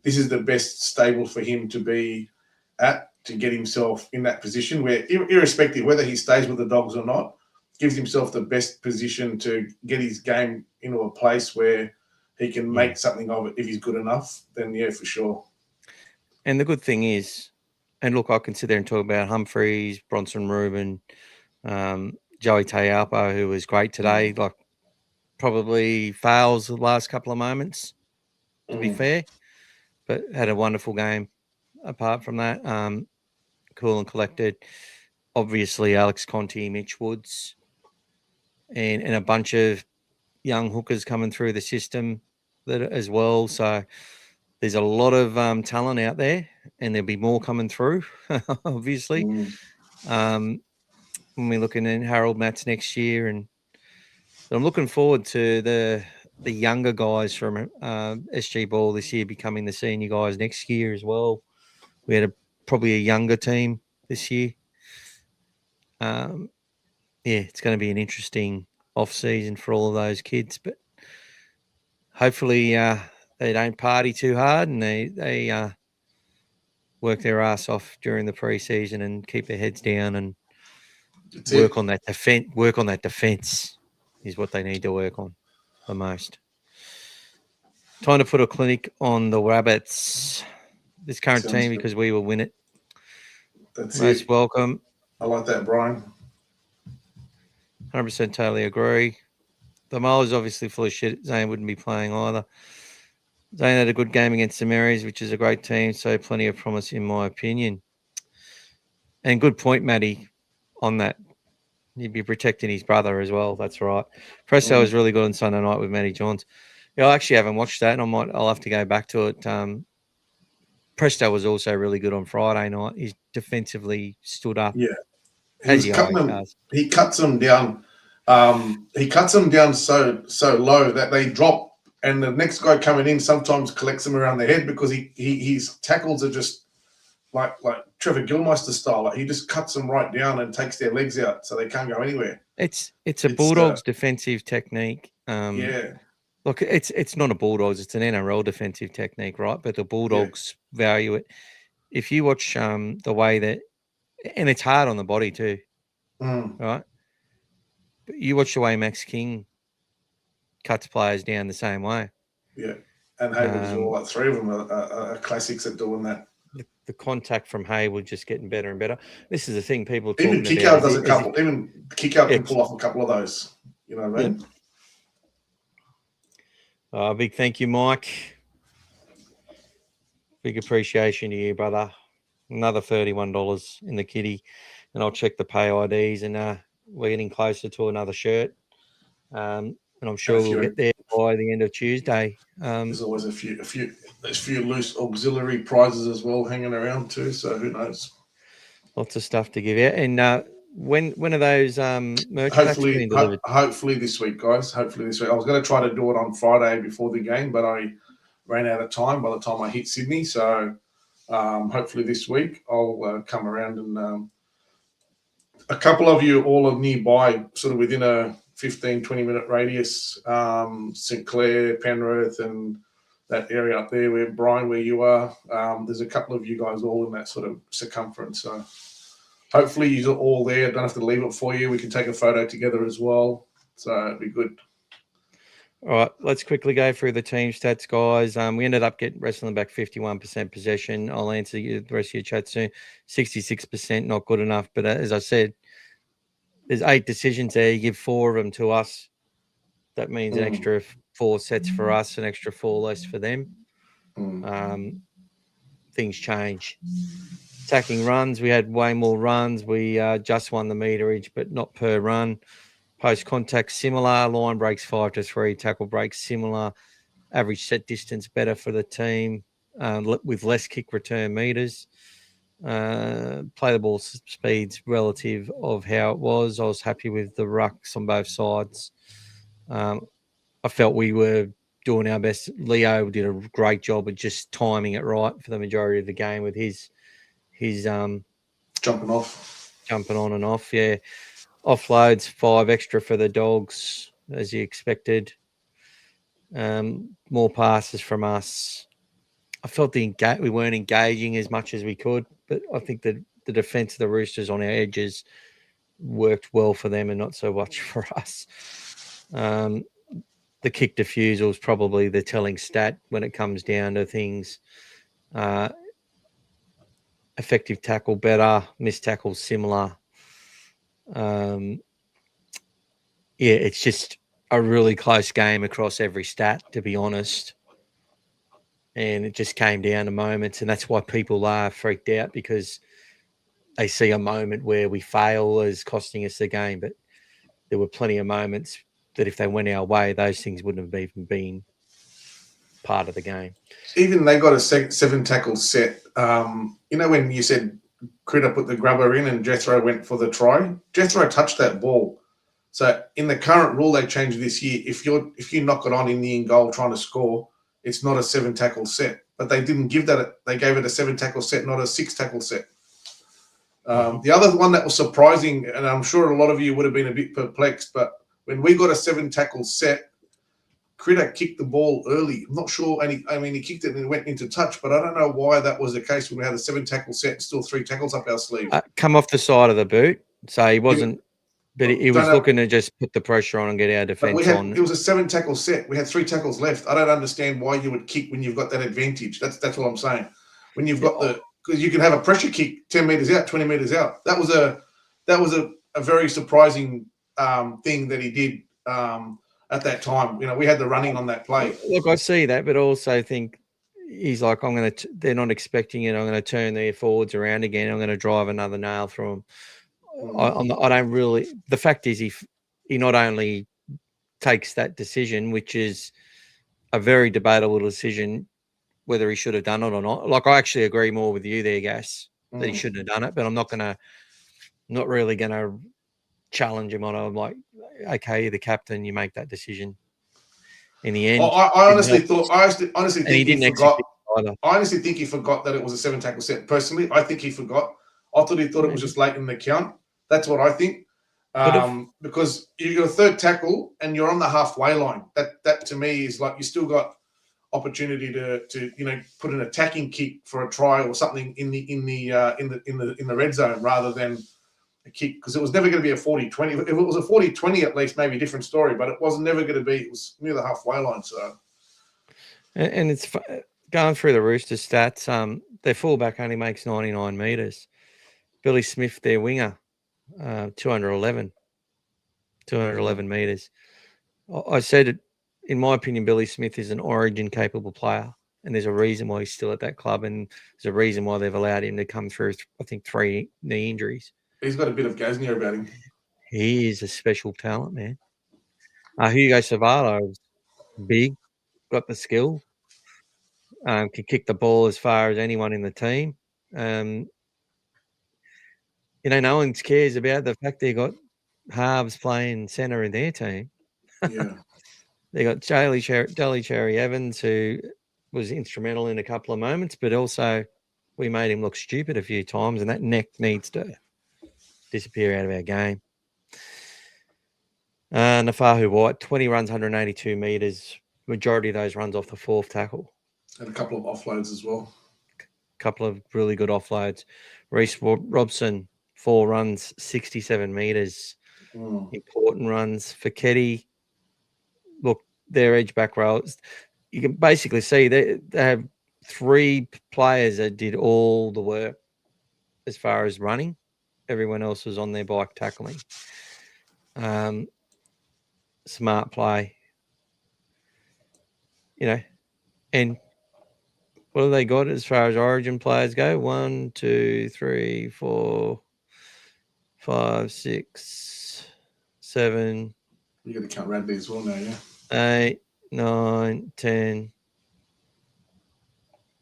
this is the best stable for him to be at, to get himself in that position where, irrespective whether he stays with the Dogs or not, gives himself the best position to get his game into a place where he can make something of it. If he's good enough, then yeah, for sure. And the good thing is, and look, I can sit there and talk about Humphreys, Bronson Rubin, Joey Taiapo, who was great today, like probably fails the last couple of moments, to be fair, but had a wonderful game apart from that. Cool and collected. Obviously, Alex Conti, Mitch Woods, and a bunch of young hookers coming through the system that as well. So there's a lot of talent out there, and there'll be more coming through, obviously. When we're looking at Harold Matts next year, and I'm looking forward to the younger guys from SG Ball this year becoming the senior guys next year as well. We had probably a younger team this year. It's going to be an interesting off season for all of those kids, but hopefully they don't party too hard and they work their ass off during the preseason and keep their heads down and work on that defense. Work on that defense is what they need to work on the most. Time to put a clinic on the Rabbits. This current team, good, because we will win it. That's most welcome. I like that, Brian. 100% totally agree. The Mole is obviously full of shit. Zane wouldn't be playing either. Zane had a good game against the Marys, which is a great team, so plenty of promise in my opinion. And good point, Matty, on that. He'd be protecting his brother as well. That's right. Presto was really good on Sunday night with Matty Johns. Yeah, I actually haven't watched that, and I'll have to go back to it. Presto was also really good on Friday night. He's defensively stood up. Yeah, he cuts them down. He cuts them down so low that they drop, and the next guy coming in sometimes collects them around the head because his tackles are just like Trevor Gilmeister style. Like he just cuts them right down and takes their legs out so they can't go anywhere. It's a Bulldogs defensive technique. Yeah. Look, it's not a Bulldogs, it's an NRL defensive technique, right? But the Bulldogs value it. If you watch the way that, and it's hard on the body too, right? But you watch the way Max King cuts players down the same way. Yeah, and Hayward's all like three of them are classics at doing that. The contact from Hayward just getting better and better. This is the thing people are talking about. Even Kickout does a couple. Even Kickout can pull off a couple of those. You know what I mean? Big thank you, Mike. Big appreciation to you, brother. Another $31 in the kitty, and I'll check the pay IDs. And we're getting closer to another shirt, and I'm sure we'll get there by the end of Tuesday. There's always a few loose auxiliary prizes as well hanging around too. So who knows? Lots of stuff to give out. And when are those merch packs being delivered? Hopefully this week, guys. Hopefully this week. I was going to try to do it on Friday before the game, but I ran out of time by the time I hit Sydney. So hopefully this week I'll come around and a couple of you all are nearby, sort of within a 15, 20-minute radius, St. Clair, Penrith, and that area up there where, Brian, where you are. There's a couple of you guys all in that sort of circumference. So hopefully you're all there. Don't have to leave it for you. We can take a photo together as well. So it'd be good. All right, let's quickly go through the team stats, guys. We ended up getting wrestling back 51% possession. I'll answer the rest of your chat soon. 66%, not good enough. But as I said, there's 8 decisions there. You give 4 of them to us. That means an extra 4 sets for us, an extra 4 less for them. Things change. Attacking runs, we had way more runs. We just won the meterage, but not per run. Post contact similar. Line breaks 5-3. Tackle breaks similar. Average set distance better for the team with less kick return meters. Play the ball speeds relative of how it was. I was happy with the rucks on both sides. I felt we were doing our best. Leo did a great job of just timing it right for the majority of the game with his jumping on and off. Yeah, offloads 5 extra for the Dogs as you expected. More passes from us. I felt we weren't engaging as much as we could, but I think that the defense of the Roosters on our edges worked well for them and not so much for us. The kick defusal is probably the telling stat when it comes down to things. Effective tackle better, missed tackle similar. It's just a really close game across every stat, to be honest. And it just came down to moments, and that's why people are freaked out, because they see a moment where we fail as costing us the game. But there were plenty of moments that if they went our way, those things wouldn't have even been part of the game. Even they got a 7 tackle set. When you said Critter put the grubber in and Jethro went for the try, Jethro touched that ball. So in the current rule they changed this year, if you knock it on in the in goal trying to score, it's not a 7 tackle set. But they didn't give that. They gave it a 7 tackle set, not a 6 tackle set. The other one that was surprising, and I'm sure a lot of you would have been a bit perplexed, but when we got a 7 tackle set, Critter kicked the ball early. I'm not sure, and he kicked it and it went into touch, but I don't know why that was the case when we had a 7 tackle set and still 3 tackles up our sleeve. Come off the side of the boot, so he wasn't. But he was looking to just put the pressure on and get our defence on. It was a 7 tackle set. We had 3 tackles left. I don't understand why you would kick when you've got that advantage. That's what I'm saying. When you've got because you can have a pressure kick 10 meters out, 20 meters out. That was a very surprising thing that he did at that time. We had the running on that play. Look, I see that, but also think he's like, they're not expecting it. I'm going to turn their forwards around again. I'm going to drive another nail through them. I don't really. The fact is, he not only takes that decision, which is a very debatable decision, whether he should have done it or not. Like, I actually agree more with you there, Gas, that he shouldn't have done it. But I'm not really going to challenge him on it. I'm like, okay, you're the captain, you make that decision. In the end, I honestly think he forgot. Either. I honestly think he forgot that it was a 7 tackle set. Personally, I think he forgot. I thought he thought it was just late in the count. That's what I think. Because you got a 3rd tackle and you're on the halfway line. That to me is like you still got opportunity to put an attacking kick for a try or something in the red zone rather than a kick, because it was never going to be a 40-20. If it was a 40-20 at least, maybe a different story, but it was never going to be. It was near the halfway line. So, and it's going through the Roosters stats. Their fullback only makes 99 meters. Billy Smith, their winger, 211 meters. I said it, in my opinion, Billy Smith is an origin-capable player, and there's a reason why he's still at that club, and there's a reason why they've allowed him to come through, I think, 3 knee injuries. He's got a bit of Gaznia about him. He is a special talent, man. Hugo Savalo is big, got the skill, can kick the ball as far as anyone in the team. No one cares about the fact they got halves playing centre in their team. Yeah. They got Daly Cherry Evans, who was instrumental in a couple of moments, but also we made him look stupid a few times, and that neck needs to disappear out of our game. Nafahu White, 20 runs, 182 metres. Majority of those runs off the 4th tackle. And a couple of offloads as well. A couple of really good offloads. Reece Robson, 4 runs, 67 metres. Important runs. For Keddy, look, their edge back rows. You can basically see they have 3 players that did all the work as far as running. Everyone else was on their bike tackling. Smart play. And what have they got as far as Origin players go? 1, 2, 3, 4, 5, 6, 7. You got to count Radley as well now, yeah. 8, 9, 10.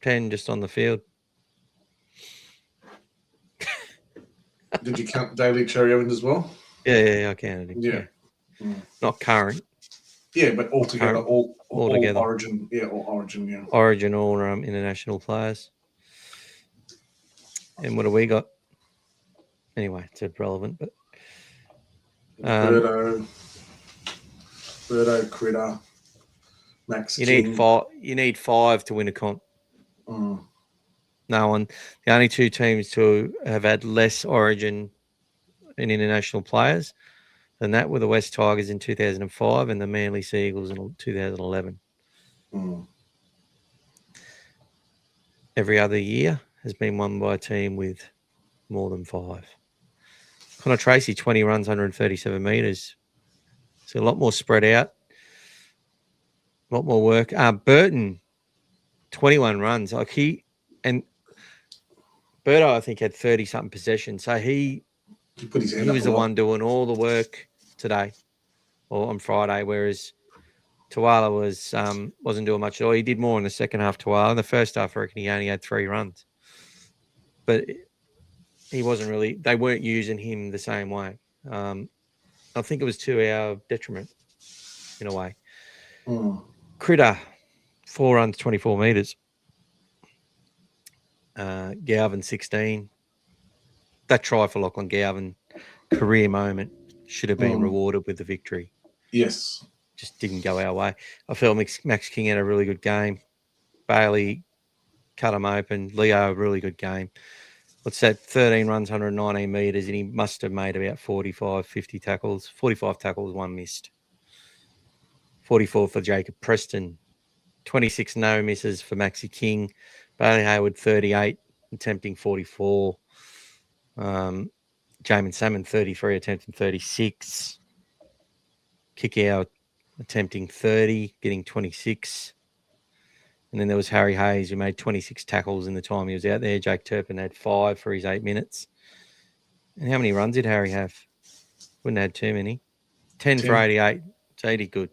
10 just on the field. Did you count Daly Cherry Evans as well? Yeah, I counted him. Yeah. Not current. Yeah, but altogether, all Altogether. Origin. Yeah, all Origin, yeah. Origin or international players. And what do we got? Anyway, it's irrelevant, but Birdo, Critter, Max you King. need 5. You need 5 to win a comp. No one. The only 2 teams to have had less Origin and international players than that were the West Tigers in 2005 and the Manly Seagulls in 2011. Every other year has been won by a team with more than 5. Connor Tracy, 20 runs, 137 metres. So a lot more spread out, a lot more work. Burton, 21 runs. Birdo, I think, had 30-something possession. So he was the one doing all the work today or on Friday, whereas Tuala wasn't doing much at all. He did more in the second half, Tuala. In the first half, I reckon he only had 3 runs. But he wasn't really – they weren't using him the same way. I think it was to our detriment in a way. Critter, 4 runs, 24 metres. Galvin, 16. That try for Lachlan Galvin, career moment, should have been rewarded with the victory. Yes. Just didn't go our way. I felt Max King had a really good game. Bailey cut him open. Leo, a really good game. What's that? 13 runs, 119 metres, and he must have made about 45, 50 tackles. 45 tackles, 1 missed. 44 for Jacob Preston. 26 no misses for Maxi King. Bailey Hayward, 38, attempting 44. Jamin Salmon, 33, attempting 36. Kick out, attempting 30, getting 26. And then there was Harry Hayes, who made 26 tackles in the time he was out there. Jake Turpin had 5 for his 8 minutes. And how many runs did Harry have? Wouldn't have had too many. 10 for 88. It's 80 good.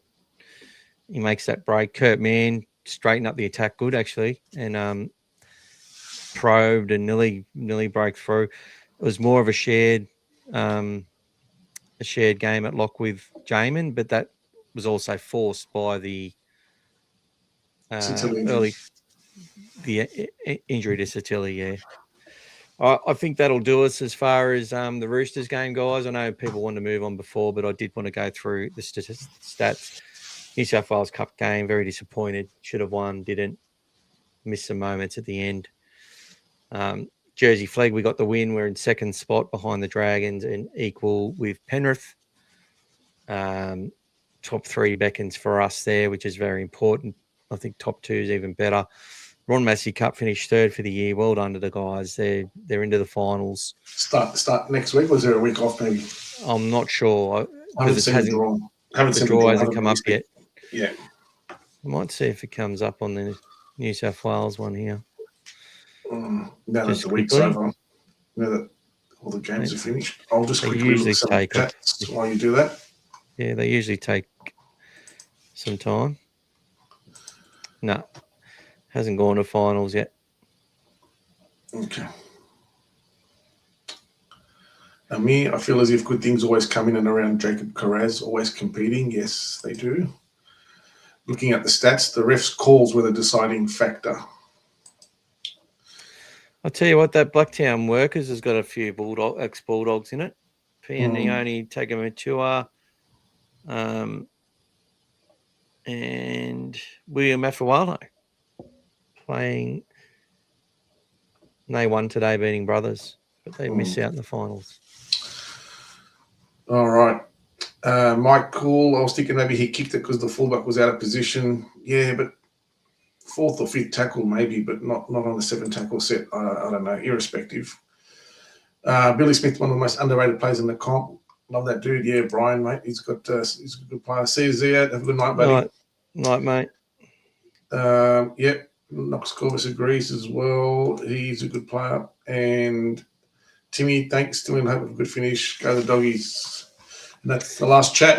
He makes that break. Kurt Mann straightened up the attack good, actually, and probed and nearly broke through. It was more of a shared game at lock with Jamin, but that was also forced by the injury to Satilli, yeah. I think that'll do us as far as the Roosters game, guys. I know people wanted to move on before, but I did want to go through the stats. New South Wales Cup game, very disappointed. Should have won, didn't. Missed some moments at the end. Jersey Flegg, we got the win. We're in second spot behind the Dragons and equal with Penrith. Top 3 beckons for us there, which is very important. I think top 2 is even better. Ron Massey Cup finished 3rd for the year. Well done to the guys. They're into the finals. Start next week, or is there a week off maybe? I'm not sure. I haven't seen the draw. The draw hasn't come up yet. Yeah. I might see if it comes up on the New South Wales one here. Now that the week's over, now that all the games are finished, I'll just quickly look at some chats while you do that. Yeah, they usually take some time. No, hasn't gone to finals yet. Okay. Me, I feel as if good things always come in and around Jacob Carraz, always competing. Yes, they do. Looking at the stats, the ref's calls were the deciding factor. I'll tell you what, that Blacktown Workers has got a few ex-Bulldogs in it. Pianioni, Tagamatua, and William Afawalo playing. They won today, beating Brothers, but they miss out in the finals. All right. Mike Cool, I was thinking maybe he kicked it because the fullback was out of position. Yeah, but 4th or 5th tackle maybe, but not on the 7 tackle set. I don't know, irrespective. Billy Smith, one of the most underrated players in the comp. Love that dude. Yeah, Brian, mate. He's a good player. See you, Zia. Have a good night, buddy. Night, mate. Yep. Knox Corvus agrees as well. He's a good player. And Timmy, thanks. Still in hope of a good finish. Go the doggies. And that's the last chat.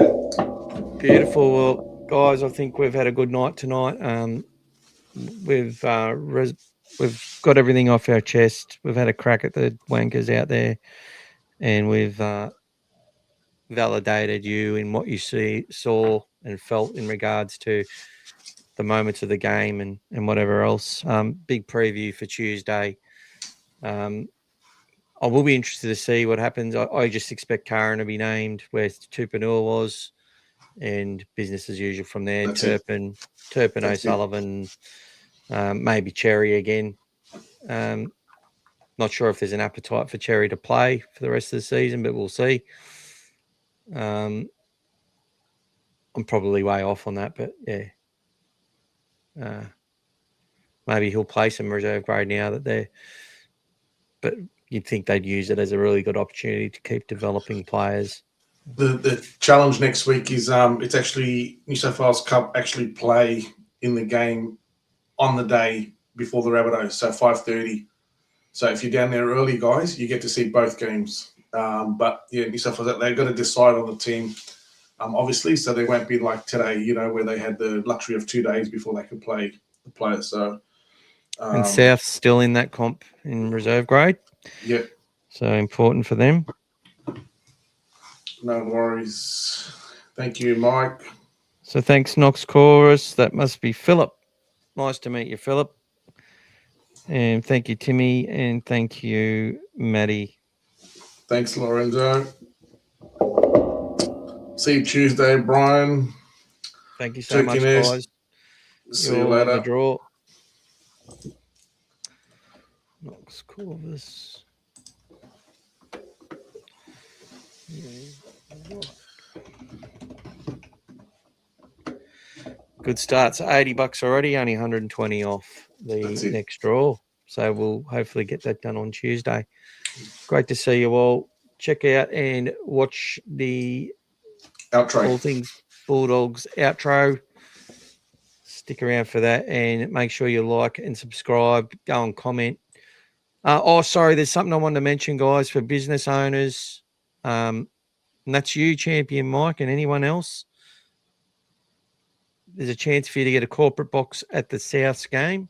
Beautiful. Well, guys, I think we've had a good night tonight. We've got everything off our chest. We've had a crack at the wankers out there, and we've validated you in what you saw and felt in regards to the moments of the game and whatever else. Big preview for Tuesday. I will be interested to see what happens. I just expect Curran to be named where Tupanua was, and business as usual from there. Turpin O'Sullivan, maybe Cherry again. Not sure if there's an appetite for Cherry to play for the rest of the season, but we'll see. I'm probably way off on that, but yeah. Maybe he'll play some reserve grade now that they're, but you'd think they'd use it as a really good opportunity to keep developing players. The challenge next week is it's actually New South Wales Cup actually play in the game on the day before the Rabbitohs, so 5:30. So if you're down there early, guys, you get to see both games. But yeah, New South Wales, they've got to decide on the team, obviously, so they won't be like today, where they had the luxury of 2 days before they could play the players. So and South's still in that comp in reserve grade. Yep. So important for them. No worries. Thank you, Mike. So thanks, Knox Chorus. That must be Philip. Nice to meet you, Philip. And thank you, Timmy. And thank you, Maddie. Thanks, Lorenzo. See you Tuesday, Brian. Thank you so much, guys. See you later. The draw. Knox Corvus. Good start. So $80 already, only 120 off the next draw. So we'll hopefully get that done on Tuesday. Great to see you all. Check out and watch the outro. All Things Bulldogs outro. Stick around for that and make sure you like and subscribe. Go and comment. Sorry, there's something I wanted to mention, guys, for business owners. And that's you, Champion Mike, and anyone else. There's a chance for you to get a corporate box at the Souths game.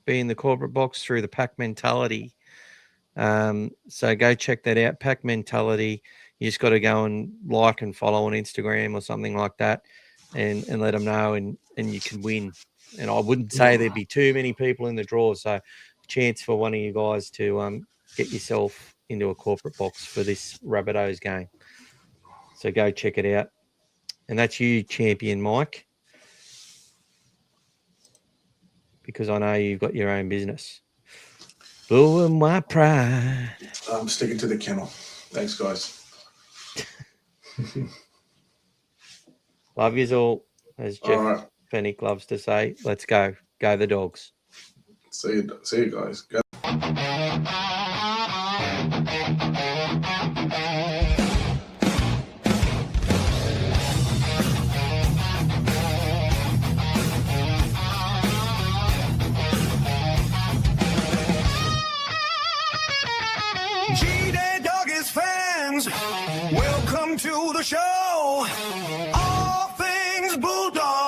Be in the corporate box through the Pack Mentality. So go check that out, Pack Mentality. You just got to go and like and follow on Instagram or something like that and let them know and you can win. And I wouldn't say there'd be too many people in the draw. So chance for one of you guys to get yourself into a corporate box for this Rabbitohs game. So go check it out. And that's you, Champion Mike, because I know you've got your own business. Blowing my pride. I'm sticking to the kennel. Thanks, guys. Love yous all, as Jeff Fennick loves to say. Let's go. Go the Dogs. See you guys. Go. Welcome to the show. All Things Bulldogs.